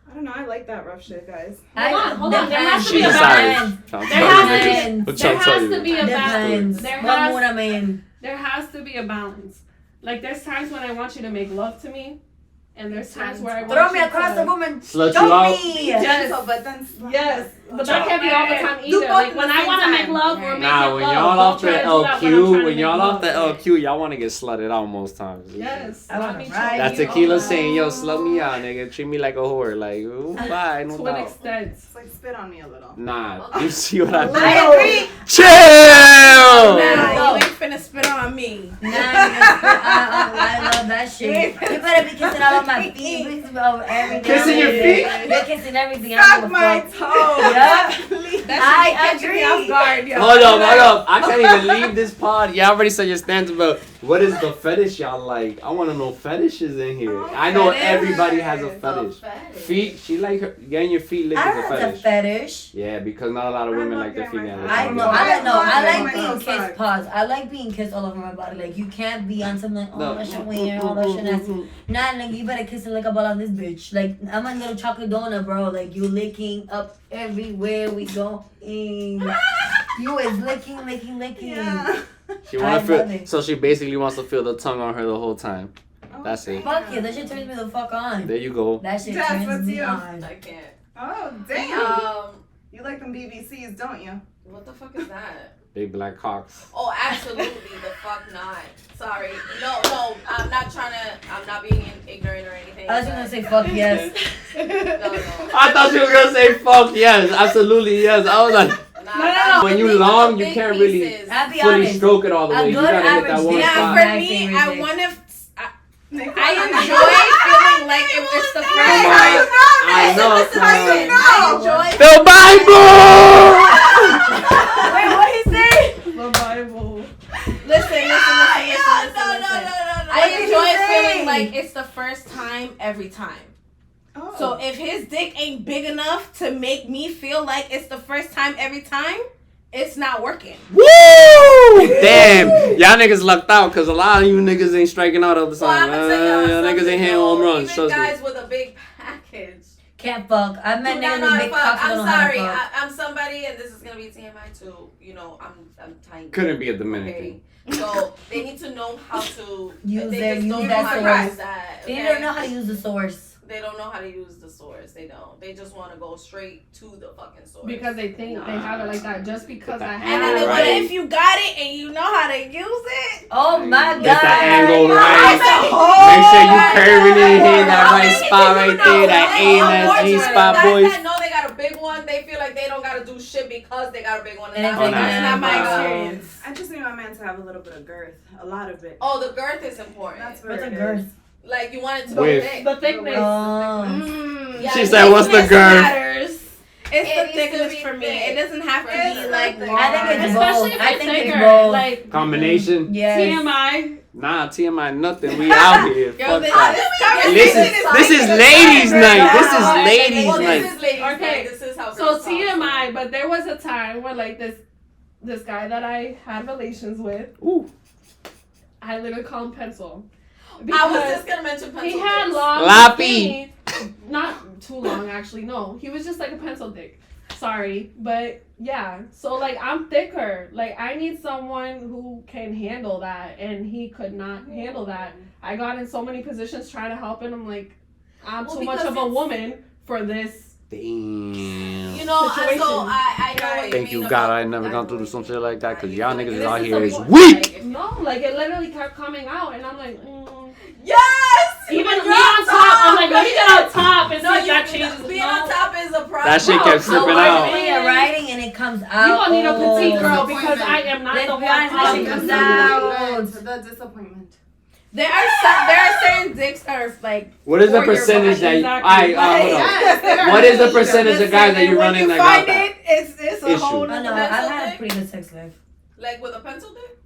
I don't know. I like that rough shit, guys. hold on. There has to be She's a balance. sorry. There has to be. What There y'all tell has you? to be a balance. Depends. What mood I'm in. There has to be a balance. Like there's times when I want you to make love to me, and there's times where I want Throw me you across to, the room and Slut you choke out. me. Gentle, but then Yes, but that can't be all the time Do either. both Like at when the I same want to make time. love, we're making Nah, love. when y'all Don't off try the to do that when I'm trying to LQ, when make y'all love. off the LQ, y'all want to get slutted out most times. Yes, I let wanna me ride choke That's you tequila out. saying, yo, slut me out, nigga. Treat me like a whore. Like, ooh, bye, no To an doubt. extent. it's like spit on me a little. Nah, you see what I mean? I agree. Chill! Nah, you ain't finna spit on me. Nah, I love that shit. You better be kissing all of my feet, kissing over everything. Kissing your feet? You're kissing everything. I Suck don't my give a fuck. toe. Yeah. I Catching me off agree. guard, yo. Hold up. I can't even leave this pod. Y'all already said your stance about what is the fetish y'all like. I want to know fetishes in here. I know everybody has a fetish. Feet, she like her, getting your feet licked I is a don't have a fetish. fetish. Yeah, because not a lot of women like their feet getting licked. I know. I I like like being my kissed. side. Pause. I like being kissed all over my body. Like you can't be on something like, oh, No. that shit weird, oh, that shit nasty. Nah, like you better kiss and lick up all on this bitch. Like I'm a little chocolate donut, bro. Like you licking up everywhere we go. You is licking. Yeah. She wanna feel. So she basically wants to feel the tongue on her the whole time. That's it. Fuck yeah, that shit turns me the fuck on. There you go. That shit Jess, turns what's me you? on. I can't. Oh damn. You like them BBCs, don't you? What the fuck is that? Big black cocks. Oh, absolutely the fuck not. Sorry. No, I'm not being ignorant or anything. I was just gonna say fuck yes. No. I thought you were gonna say fuck yes, absolutely yes. I was like, No. when you long, you can't really I'll be fully honest. stroke it all the way. You gotta get that one Yeah, spot. for me, I want to. I enjoy feeling like it was the first Come time. on. I know. I enjoy. The Bible. Wait, what he say? The Bible. Listen. No. I enjoy feeling like it's the first time every time. Oh. So if his dick ain't big enough to make me feel like it's the first time every time, it's not working. Woo! Damn, y'all niggas lucked out because a lot of you niggas ain't striking out all the time. Y'all niggas ain't hitting home runs. Even Trust guys me. with a big package. Can't fuck. I've met Do not niggas know with how to big fuck. cocks that I'm don't know how to sorry. fuck. I'm somebody, and this is gonna be TMI too. You know, I'm tiny. Couldn't be a Dominican. Okay. So they need to know how to Use they their- just use don't that know how to source. use that. They Okay? don't know how to use the source. They don't know how to use the source. They don't. They just want to go straight to the fucking source. Because they think they have it like that. Just because I And have then it. what if you got it and you know how to use it? Oh my god. Get the angle That's right. a whole Make sure you lot. curving it, hitting that How right many spot people right you know? there, that A and that G Unfortunately, spot, guys boys. that know they got a big one, they feel like they don't gotta do shit because they got a big one. And And it's That's not my Nah. experience. I just need my man to have a little bit of girth. A lot of it. Oh, the girth is important. That's where What's a it girth? is. Like you want it to be Width. thick. The thickness. Oh. Yeah, She said, "What's the Thickness girth?" matters. It's It the needs to thickness be for me. thick. It doesn't have to It's be like thick. long. I think it's Especially both. if I it's think it's thicker. both. Like Combination. Yes. TMI. Nah, TMI nothing. We out here. Girl, Fuck this that. conversation This is like ladies' the night. time. This is Well, ladies' Well, night. this is ladies' Okay. night. This is how So girls talk. TMI, but there was a time where like this guy that I had relations with, Ooh. I literally call him Pencil. I was Because just gonna mention pencil he had dicks. long, Floppy. skinny- not too long actually. No, he was just like a pencil dick. Sorry, but yeah. So like I'm thicker. Like I need someone who can handle that, and he could not handle that. I got in so many positions trying to help him. I'm like, I'm Well, too much because of a it's- woman for this. Damn. You know, Situation. so I know what you Thank mean you, God. about- I ain't never gone through some shit like that because y'all niggas is This out is here the is point. weak. Like, if- No, like it literally kept coming out, and I'm like, Yes! even When me you're on top. I'm like, let me get on top and No, see if that you, changes. being No. on top is a problem. That shit kept No, slipping no, out. When you're writing and it comes out. You gonna need a petite girl disappointment. because I am not Let's the be one honest, that shit on comes the out. The disappointment. There are certain dicks that are like. What is the for your percentage body. that Exactly. hold on. Yes, there What are is the many percentage girls. of guys that you when run in you that got find that? it, it's a Issue. whole Oh nother. no, I've had a pretty good sex life. Like with a pencil dick?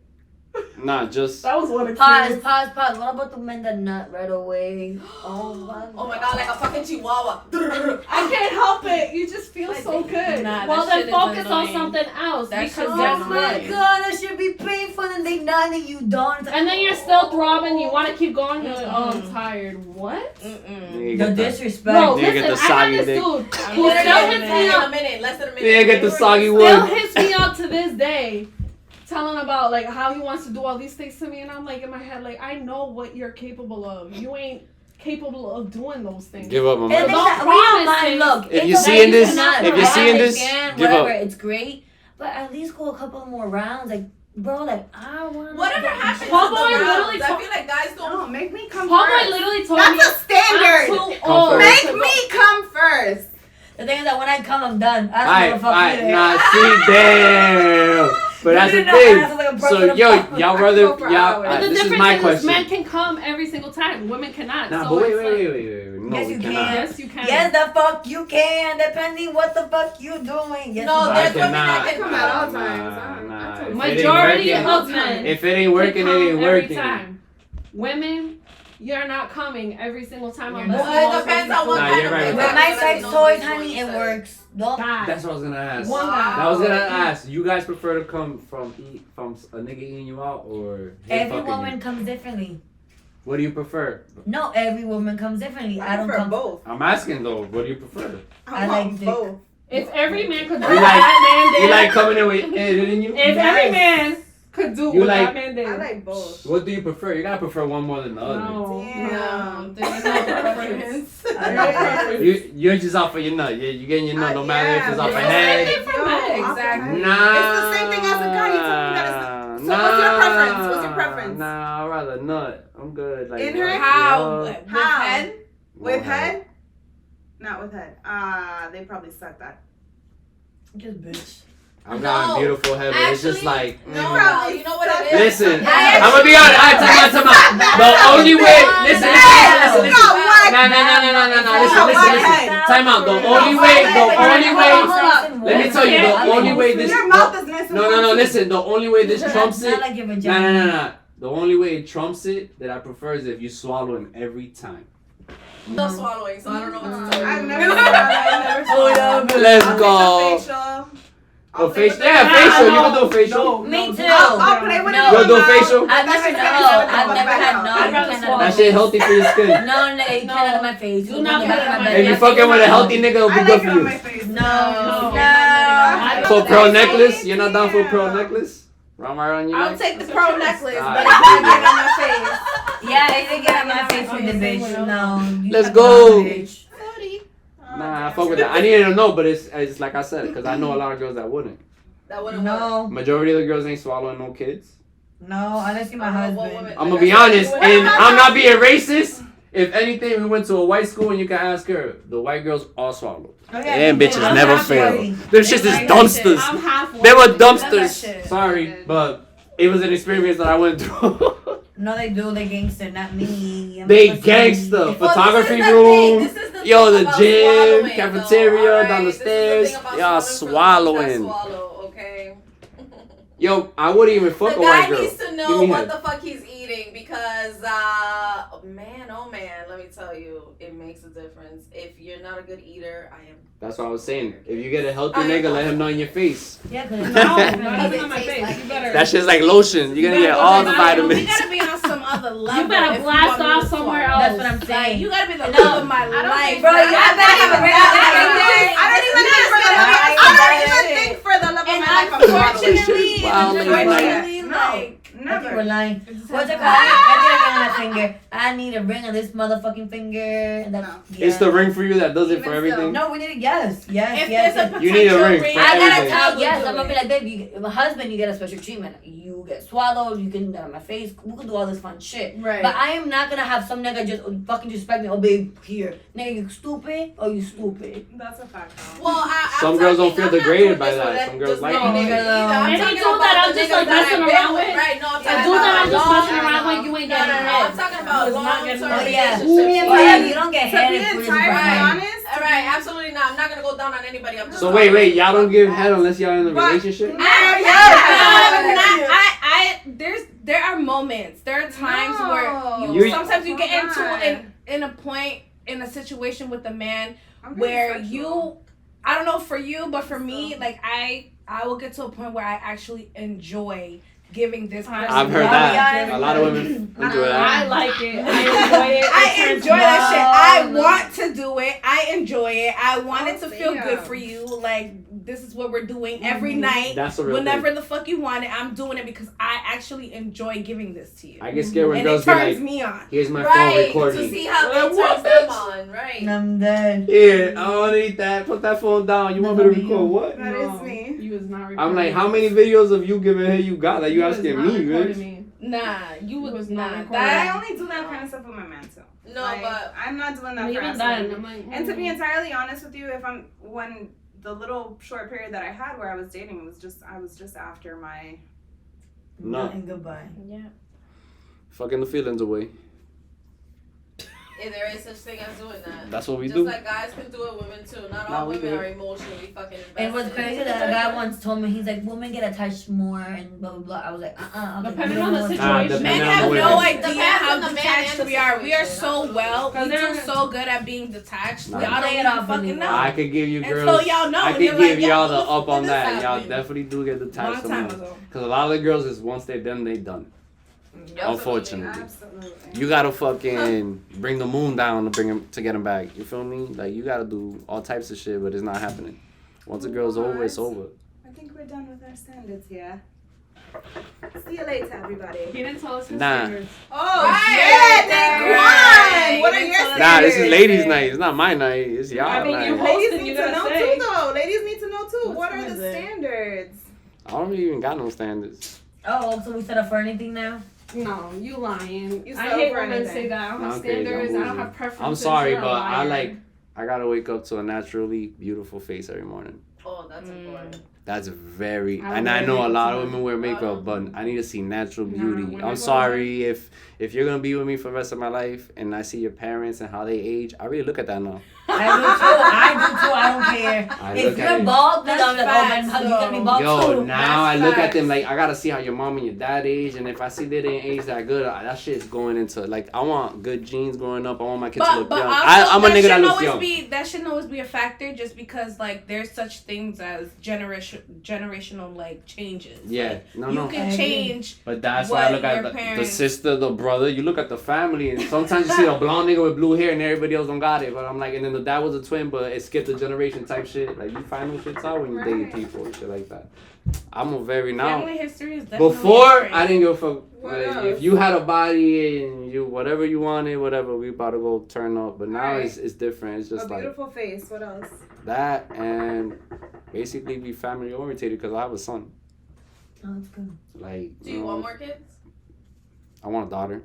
Nah, just That was one Pause, experience. pause. What about the men that nut right away? Oh my God, like a fucking chihuahua. I can't help it. You just feel so good. Nah, Well, that then shit is focus on annoying. something else That because shit's guess Oh my what? god, that should be painful and they nut and you don't. It's like, And then you're still throbbing. You want to keep going. You're like, oh, I'm Mm-mm. tired. What? you the get the, disrespect. Bro, Nigga, get listen. the I soggy had this dick. dude I'm who literally still in hits a me In a up. minute, less than a minute. Yeah, get the soggy Still wood. hits me up to this day, telling about like how he wants to do all these things to me, and I'm like in my head, like I know what you're capable of. You ain't capable of doing those things. Give up, And man. we Don't don't promise mind. things. Look, If it's you okay seeing to this- nut. if you I seeing this, understand, give whatever, up. it's great. But at least go a couple more rounds. Like, bro, like I want. Whatever happens Homeboy to the literally rounds, I told- feel like guys don't. No, make me come Homeboy first. literally told me That's a standard. I'm too Come old. first. Make me come first. The thing is that when I come, I'm done. I don't Alright, give a fuck alright, either. nah, see, damn. But that's the You didn't know I was like a thing. person So, of yo, fuck. y'all I rather, go for y'all, hours. But alright, the this is difference my is question. men can come every single time. Women cannot. Nah, so but it's wait. No, Yes, we you cannot. can. Yes, you can. Yes, the fuck you can, depending what the fuck you doing. Yes, No, you there's can. women that can come come at all out. times. Nah. I If it ain't Majority working- of men. If it ain't working, it can ain't come every working. time. Women, you're not coming every single time. You're Unless not. you Well, know it depends on something. what Nah, kind you're of right. dick. With With my That's sex what toys, you honey, it said. works. Don't. God. That's what I was gonna ask. One guy. I was gonna ask. You guys prefer to come from a nigga eating you out or him Every fucking woman you? comes differently. What do you prefer? No, every woman comes differently. I don't prefer come. both. I'm asking though. What do you prefer? I want like dick. both. If every man could do You like- that man You did, like coming in with it in you? if every man could do You what like- that man did. I like both. What do you prefer? You gotta prefer one more than the other. No, Damn. There's no preference. You're just off of your nut. You're getting your nut no matter if it's off a yeah. head. Exactly. Nah. It's the same thing as a guy. You told me that it's so what's your preference? What's your preference? Nah, I'd rather nut. I'm good. Like, In her? How? With How? head? With head? Not with head. They probably suck that. Just bitch. I've gotten beautiful head, but it's just like. No, you know what it is? Listen, I I'm gonna be honest. Alright, time out. The only way. Listen. No, what? No. Listen. Time out. The only way. Let me tell you. The only way this. Your mouth is nice. No. Listen. The only way this trumps it. Not like your vagina. No. The only way it trumps it that I prefer is if you swallow him every time. Still swallowing, so I don't know what to tell you. I've never swallowed. Let's go. I'll Oh, facial. Yeah, facial. You can do a facial. Me too. I'll play with it. No. You'll do a facial? I've never had no. I'd rather You swallow. That shit healthy for your skin. No, you can't out of my face. Do not put it on my If you fucking with a healthy nigga, it'll be good for you. No. For a pearl necklace? You're not down for a pearl necklace? Round right on your I'll neck? take the pearl necklace, but Alright. it's not get on my face. Yeah, they didn't get on my face with the bitch. No. you Let's have to go. on the bitch. Nah, I fuck with that. I needed to know, but it's like I said, because I know a lot of girls that wouldn't. That wouldn't work. No. Majority of the girls ain't swallowing no kids. No, unless you're my I don't know what husband. woman- I'm gonna be honest, and I'm not being racist. If anything, we went to a white school and you can ask her, the white girls all swallow. Them bitches I'm never half fail. white. Them shits is dumpsters. I'm half They were Love that dumpsters. shit. Sorry, but it was an experience that I went through. No, they do. They gangster, not me. I'm They a pussy. gangster. Well, Photography this is the room. thing. This is the Yo, thing the about gym, swallowing, cafeteria, though, alright? down the This is the stairs. thing about Y'all swallowing. swallowing. Okay. Yo, I wouldn't even fuck The a white guy girl. needs to Give know me what head. the fuck he's eating because, man, oh man, let me tell you, it makes a difference. If you're not a good eater, I am. That's what I was saying. If you get a healthy I- nigga, let him know in your face. Yeah, because No, not Because even it on my tastes face. like You better. That shit's like lotion. You're gonna You get better all go the to the You vitamins. gotta be on some other level. You better if blast want me off to somewhere swallow. else. That's what I'm Like, saying. you gotta be the No. love of my I don't life. think Bro, that- you better have a real I don't even think for the love of I I don't don't even shit. think for the love of And my life I'm swallowing. unfortunately, Wild lady night. like, I think we're lying. just What's it have called? to- I need a ring on my finger. I need a ring on this motherfucking finger. And that's, No. yeah. It's the ring for you that does it Even for so. everything. No, we need a yes. Yes, If yes. there's a yes. You need a potential ring for I gotta everything. tell yes. do I'm gonna be it. like, baby, my husband, you get a special treatment. You get swallowed. You can my face. We can do all this fun shit. Right. But I am not gonna have some nigga just fucking disrespect me. Oh, babe, here, nigga, you stupid or you stupid. That's a fact. Well, I'm Some girls don't talking- feel I'm not degraded doing by this that. with Some girls just like any it. nigga either. I'm Any talking dude about that I'm the just, niggas like, that messing I've been around with. with. Right, no, I'm A talking dude that about I'm just long- messing around with, you ain't No, getting no, no, head. I'm talking about You is not long-term getting Oh yeah. relationships. Oh yeah. You don't get To head be if we're just entirely fine. honest, All right, absolutely not. I'm not gonna go down on anybody. I'm just So talking wait, about y'all don't give head unless y'all in a But- relationship? There are moments. There are times No. where You- sometimes you get Come into on. in a point in a situation with a man I'm being where sexual. you, I don't know for you, but for me, like I will get to a point where I actually enjoy giving this person. I've heard Yeah, that. yeah. A lot of women enjoy I that. like it. I enjoy it. I It turns enjoy me that on. shit. I want to do it. I enjoy it. I want it to Oh, feel good damn. for you. Like this is what we're doing every night. That's a real Whenever thing. the fuck you want it, I'm doing it because I actually enjoy giving this to you. I get scared when and girls it be turns like, me on. here's my phone right, to recording. see how Well, it what, turns them bitch? on, right? I'm dead. Here, I don't need that. Put that phone down. You want me to record what? That is me. You is not recording. I'm like, how many videos of you giving her you got? Like, you was asking not me, recording bitch? me. Nah, you was was not not recording. But I that. only do that kind of stuff with my man too. No, Like, but I'm not doing that for Even us. then, I'm like, And to be entirely honest with you, when the little short period that I had where I was dating, I was just after my. No. And goodbye. Yeah. Fucking the feelings away. if there is such thing as doing that. That's what we Just do. like guys can do it, women too. Not Nah, all we women do are it. emotionally fucking invested. And what's crazy that a guy once told me, he's like, women get attached more and blah blah blah. I was like, I was like, Depending you on don't the know Nah, situation. Men depending on have the no women. idea Depends how on the man detached and the we are. We are situation, so absolutely. well. We Cause do they're- so good at being detached. Nah. Y'all don't Play it even off fucking anymore. know. I could give you And girls. so y'all know, I and could you're give like, yo, y'all the what the up on fuck that. is Y'all happening? definitely do get Long detached some time more. ago. Because a lot of the girls is once they're done, they done. Unfortunately. Absolutely. You gotta fucking bring the moon down to get him back. You feel me? Like, you gotta do all types of shit, but it's not happening. Once a girl's over, it's over. I think we're done with our standards here. See you later, everybody. He didn't tell us his Nah. standards. Oh, shit, Nick, what are your standards? Nah, this is ladies' night. It's not my night. It's y'all I mean, you night. Ladies hosting, need you to gotta know say. too, though. Ladies need to know too. What What are time is the it? standards? I don't really even got no standards. Oh, so we set up for anything now? No, you lying. You I settle hate for when men anything. say that. I don't have I'm crazy, I'm standards. I don't bougie. have preferences. I'm sorry, You're a but I liar. gotta wake up to a naturally beautiful face every morning. Oh, that's important. That's very, I and I wear know a lot makeup of women wear makeup, but I need to see natural beauty. when I I'm go sorry if you're gonna be with me for the rest of my life, and I see your parents and how they age. I really look at that now. I do too. I don't care. I If look at you're it. bald, then I'm like, oh That's man, you gotta be bald Yo, too. now I That's look at them facts. like I gotta see how your mom and your dad age, and if I see they didn't age that good, that shit's going into like I want good genes growing up. I want my kids to But look but young. also, I'm a nigga that shouldn't looks always young. be that shouldn't always be a factor just because like there's such things as generational like changes. Yeah, Like, no, you no. can I agree. change. But that's why I what look your at the parents- sister, the brother. You look at the family, and sometimes you see a blonde nigga with blue hair, and everybody else don't got it. But I'm like, and then the dad was a twin, but it skipped a generation type shit. Like you find those shits out when you date people and shit like that. I'm a very now. Family history is definitely Before different. I didn't give a fuck. What Like, else? if you had a body and you whatever you wanted, whatever, we about to go turn up. But now Alright. it's different. It's just A like beautiful face. What else? that and basically be family oriented because I have a son. Oh, that's good. Like Do you know, want more kids? I want a daughter.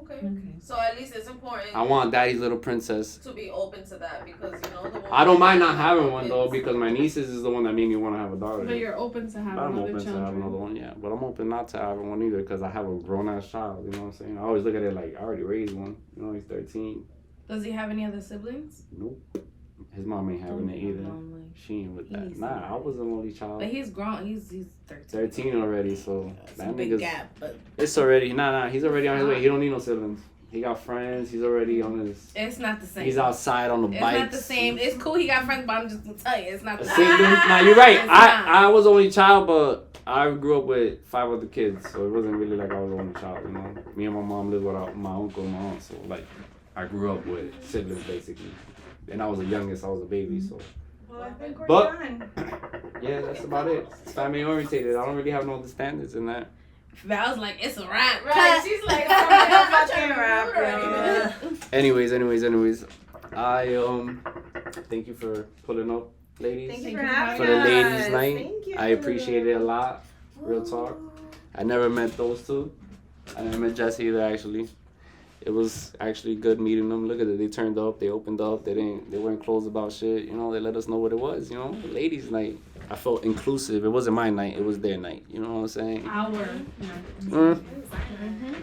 Okay. Okay. So at least it's important I want daddy's little princess. to be open to that because you know the woman I don't mind not that having wants one though kids. because my nieces is the one that made me want to have a daughter. But you're open to having I'm other open to children. have another one, yeah. But I'm open not to having one either because I have a grown ass child. You know what I'm saying? I always look at it like I already raised one. You know, he's 13. Does he have any other siblings? Nope. His mom ain't having it either. Lonely. She ain't with that. He's Nah, I was an only child. But he's grown. He's 13. 13 already, so It's that a big nigga's. gap, but It's already he's already on his way. He don't need no siblings. He got friends. He's already on his. it's not the same. He's outside on the It's bikes. not the same. It's cool. He got friends, but I'm just gonna tell you, it's not the See, same. nah, you're right. It's not. I was the only child, but I grew up with 5 other kids, so it wasn't really like I was the only child. You know, me and my mom lived without my uncle and my aunt, so like I grew up with siblings basically. And I was the youngest. I was a baby, so Well, I think we're But- done. yeah, that's about it. It's family orientated. I don't really have no other standards in that. Val's like, it's a wrap. Right, she's like, I'm not trying to Fucking rude or rap, anything. Anyways, I thank you for pulling up, ladies. Thank Thank you for you for having for the us. ladies' night. Thank you. I appreciate it a lot. Real talk. I never met those two. I never met Jess either actually. It was actually good meeting them. Look at it. They turned up, they opened up, they weren't closed about shit. You know, they let us know what it was, you know. Ladies' night. I felt inclusive. It wasn't my night, it was their night. You know what I'm saying?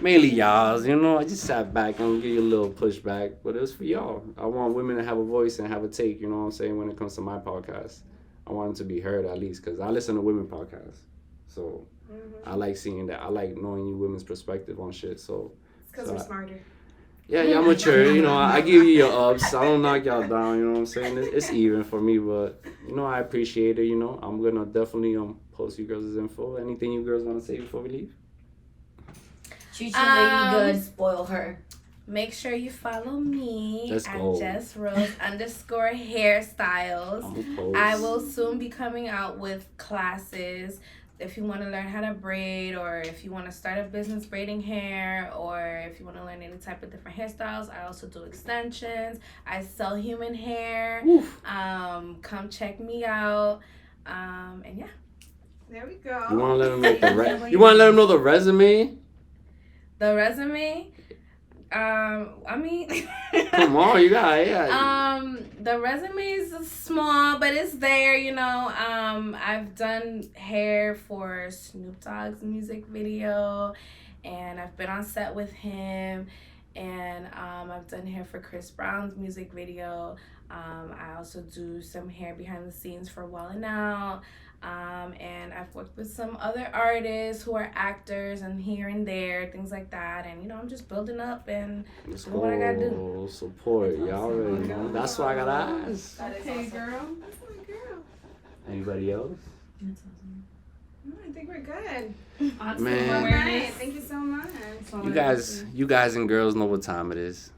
Mainly y'all's, you know. I just sat back and give you a little pushback. But it was for y'all. I want women to have a voice and have a take, you know what I'm saying, when it comes to my podcast. I want them to be heard at least, because I listen to women podcasts. So I like seeing that. I like knowing you women's perspective on shit. So Because we're smarter. yeah, y'all mature. You know, I give you your ups. I don't knock y'all down. You know what I'm saying? It's even for me, but you know, I appreciate it. You know, I'm gonna definitely post you girls' info. Anything you girls wanna say before we leave? Treat your lady good, spoil her. Make sure you follow me Let's at go. Jess_hairstyles. I'm gonna post. I will soon be coming out with classes. If you want to learn how to braid, or if you want to start a business braiding hair, or if you want to learn any type of different hairstyles, I also do extensions. I sell human hair. Oof. Come check me out. And yeah, There we go. You wanna let them know you wanna let them know the resume? the resume. I mean, Come on, you got yeah. The resume is small, but it's there, you know. I've done hair for Snoop Dogg's music video, and I've been on set with him, and I've done hair for Chris Brown's music video. I also do some hair behind the scenes for Wildin' Out. And I've worked with some other artists who are actors and here and there, things like that. And, you know, I'm just building up and Let's doing what I gotta do. go. Support. Y'all already know. That's why I gotta ask. That is Okay, awesome. girl. That's my girl. Anybody else? No, I think we're good. Awesome. Man. All Awareness. right. Thank you so much. You guys and girls know what time it is.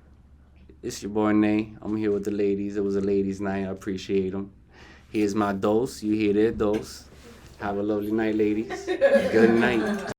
It's your boy Nay. I'm here with the ladies. It was a ladies' night. I appreciate them. Here's my dose. You hear their dose. Have a lovely night, ladies. Good night.